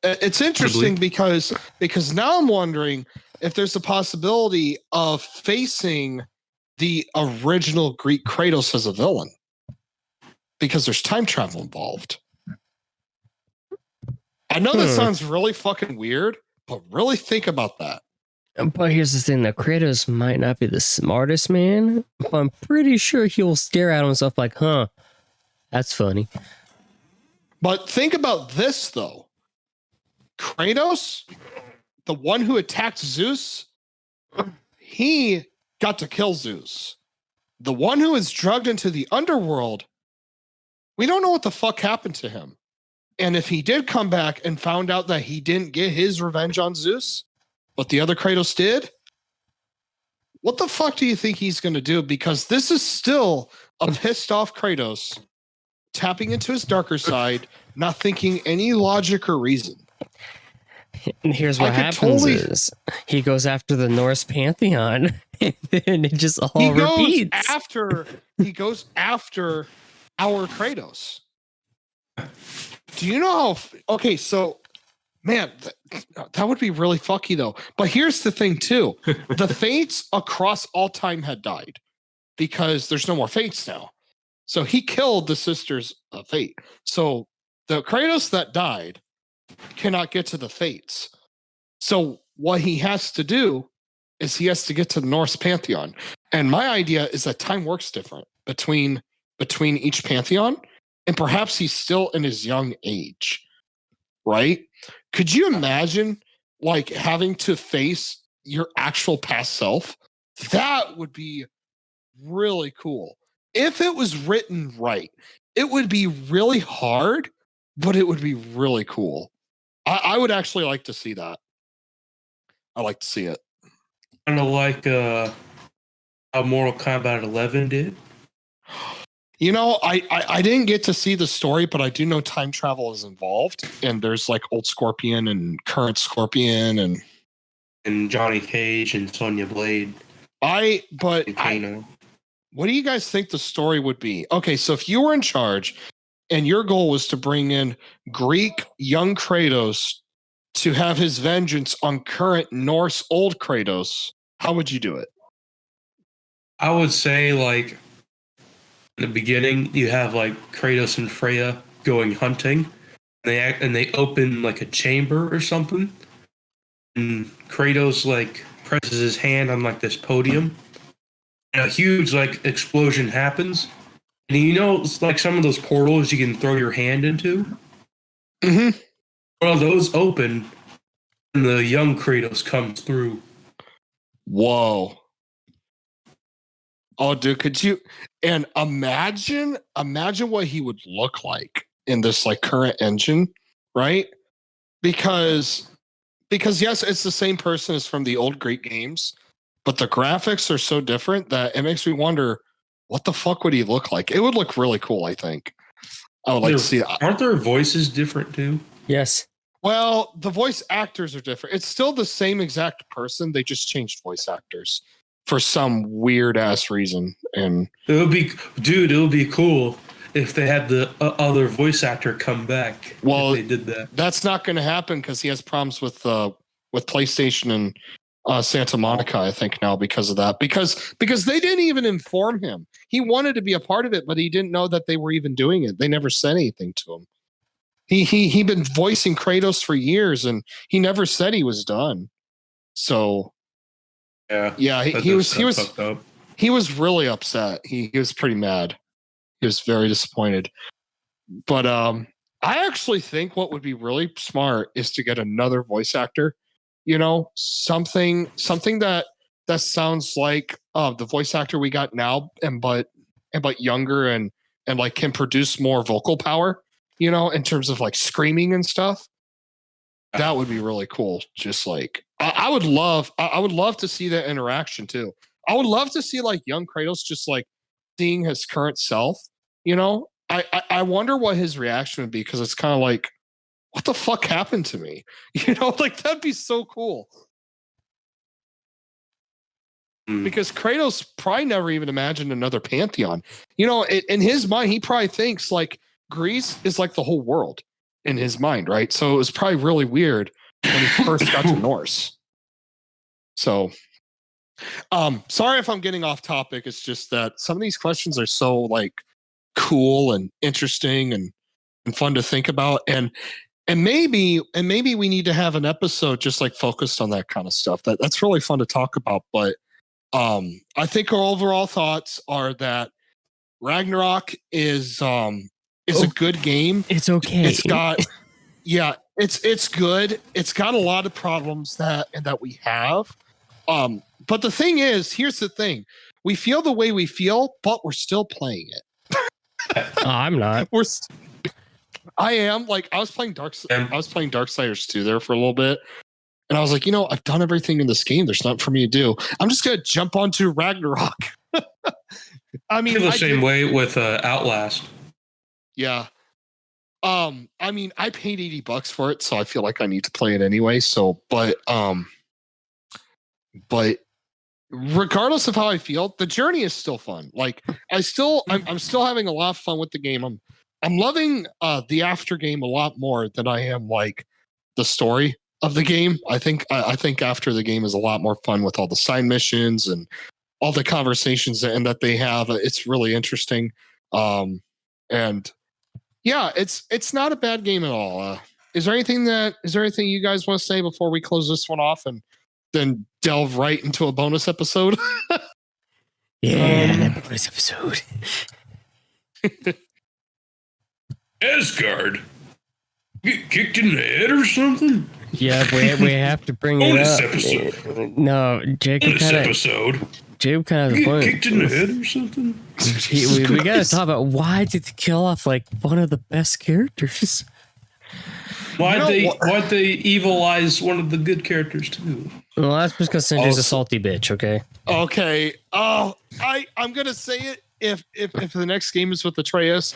It's interesting because now I'm wondering if there's a possibility of facing the original Greek Kratos as a villain, because there's time travel involved. I know that sounds really fucking weird, but really think about that. But here's the thing, that Kratos might not be the smartest man, but I'm pretty sure he'll stare at himself like, that's funny. But think about this, though. Kratos, the one who attacked Zeus, he got to kill Zeus. The one who is drugged into the underworld, we don't know what the fuck happened to him. And if he did come back and found out that he didn't get his revenge on Zeus, but the other Kratos did, what the fuck do you think he's going to do? Because this is still a pissed off Kratos tapping into his darker side, not thinking any logic or reason. And here's what happens is he goes after the Norse pantheon, and then it just all repeats. He goes after our Kratos. Do you know how? Okay, so man, that would be really fucky though. But here's the thing too: the Fates across all time had died because there's no more Fates now. So he killed the sisters of Fate. So the Kratos that died cannot get to the Fates. So what he has to do is he has to get to the Norse pantheon. And my idea is that time works different between each pantheon, and perhaps he's still in his young age, right? Could you imagine like having to face your actual past self? That would be really cool. If it was written right, it would be really hard, but it would be really cool. I would actually like to see that. I like to see it. Kind of like how Mortal Kombat 11 did. You know, I didn't get to see the story, but I do know time travel is involved, and there's like old Scorpion and current Scorpion and Johnny Cage and Sonya Blade. What do you guys think the story would be? Okay, so if you were in charge and your goal was to bring in Greek young Kratos to have his vengeance on current Norse old Kratos, how would you do it? I would say, like, in the beginning, you have like Kratos and Freya going hunting. And they open like a chamber or something. And Kratos like presses his hand on like this podium. And a huge like explosion happens. And you know, it's like some of those portals you can throw your hand into. Mm-hmm. Well, those open, and the young Kratos comes through. Whoa. Oh, dude, could you imagine what he would look like in this like current engine, right? Because yes, it's the same person as from the old Greek games, but the graphics are so different that it makes me wonder what the fuck would he look like? It would look really cool, I think. I would like to see that. Aren't their voices different too? Yes. Well, the voice actors are different. It's still the same exact person. They just changed voice actors for some weird ass reason. And it would be cool if they had the other voice actor come back. Well, if they did that. That's not going to happen because he has problems with PlayStation and Santa Monica, I think now because of that. Because they didn't even inform him. He wanted to be a part of it, but he didn't know that they were even doing it. They never said anything to him. He been voicing Kratos for years, and he never said he was done. So yeah, he was really upset. He was pretty mad. He was very disappointed. But I actually think what would be really smart is to get another voice actor. You know, something that sounds like the voice actor we got now, but younger and like can produce more vocal power. You know, in terms of like screaming and stuff, that would be really cool. Just like I would love to see that interaction too. I would love to see like young Kratos just like seeing his current self. You know, I wonder what his reaction would be because it's kind of like, what the fuck happened to me? You know, like that'd be so cool. Because Kratos probably never even imagined another pantheon. You know, in his mind, he probably thinks like Greece is like the whole world in his mind, right? So it was probably really weird when he first got to Norse. So, sorry if I'm getting off topic. It's just that some of these questions are so like cool and interesting and fun to think about, and maybe we need to have an episode just like focused on that kind of stuff. That's really fun to talk about. But I think our overall thoughts are that Ragnarok is a good game. It's okay. It's got it's good. It's got a lot of problems that we have. But the thing is, here's the thing. We feel the way we feel, but we're still playing it. I'm not. I am. Like I was playing Darksiders 2 there for a little bit. And I was like, you know, I've done everything in this game. There's nothing for me to do. I'm just gonna jump onto Ragnarok. I mean, the same way with Outlast. Yeah. I mean, I paid $80 for it, so I feel like I need to play it anyway. So, but regardless of how I feel, the journey is still fun. Like I'm still having a lot of fun with the game. I'm loving the after game a lot more than I am like the story of the game. I think after the game is a lot more fun with all the side missions and all the conversations and that they have. It's really interesting. And yeah, it's not a bad game at all. Is there anything you guys want to say before we close this one off and then delve right into a bonus episode. Yeah, bonus episode. Asgard get kicked in the head or something? Yeah, we have to bring it Bonus up. episode. No, Jacob Bonus kind of episode. has a Get point. kicked in the head or something? We gotta talk about why did they kill off like one of the best characters? Why'd they evilize one of the good characters too? Well, that's because Sindri's a salty bitch. Okay. Okay. Oh, I'm gonna say it. If the next game is with Atreus,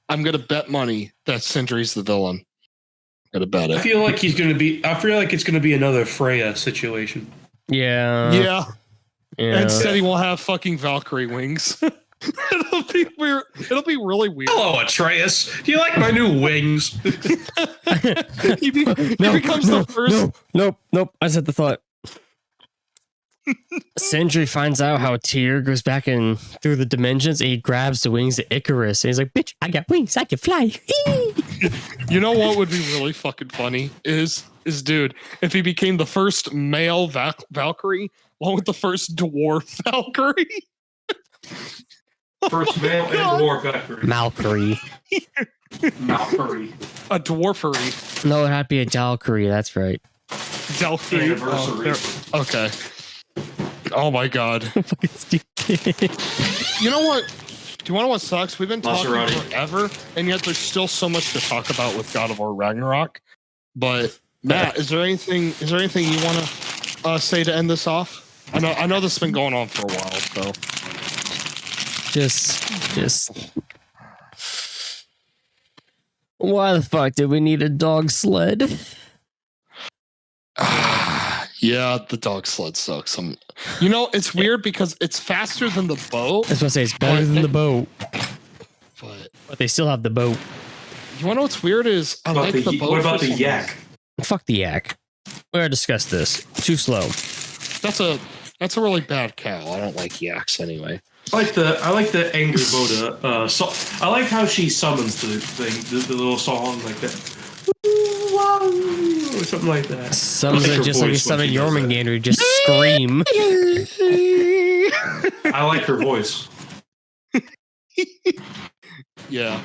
I'm gonna bet money that Sindri's the villain. I'm gonna bet it. I feel like it's gonna be another Freya situation. Yeah. Yeah. Yeah. Instead, he will have fucking Valkyrie wings. It'll be weird. It'll be really weird. Hello, Atreus. Do you like my new wings? he becomes the first. Nope. I said the thought. Sindri finds out how Tyr goes back in through the dimensions and he grabs the wings of Icarus and he's like, bitch, I got wings, I can fly. You know what would be really fucking funny is dude, if he became the first male Valkyrie along with the first dwarf Valkyrie. First male and dwarf Valkyrie. Malkyrie. Valkyrie. A dwarfery. No, it'd have to be a Dalkyrie, that's right. Delphi. Okay. Oh my god. Fucking stupid. You know what? Do you want to know what sucks? We've been talking Maserati. forever, and yet there's still so much to talk about with God of War Ragnarok. But Matt, is there anything you want to say to end this off? I know this has been going on for a while, so Just why the fuck did we need a dog sled? yeah, the dog sled sucks. It's weird because it's faster than the boat. I was gonna say it's better than the boat, But they still have the boat. you want to know what's weird is I like the boat. What about for the some yak? reason. Fuck the yak. We already discussed this. Too slow. That's a really bad cow. I don't like yaks anyway. I like the angry Boda. I like how she summons the thing, the little song like that. Or something like that. Some like her just like you voice when summon she does that. Jormungandr, just scream. I like her voice. Yeah.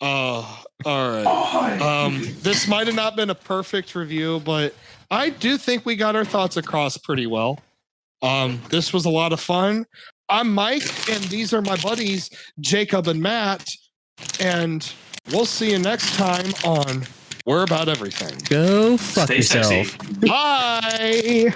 All right. This might have not been a perfect review, but I do think we got our thoughts across pretty well. This was a lot of fun. I'm Mike, and these are my buddies, Jacob and Matt, and we'll see you next time on We're About Everything. Go fuck Stay yourself. sexy. Bye.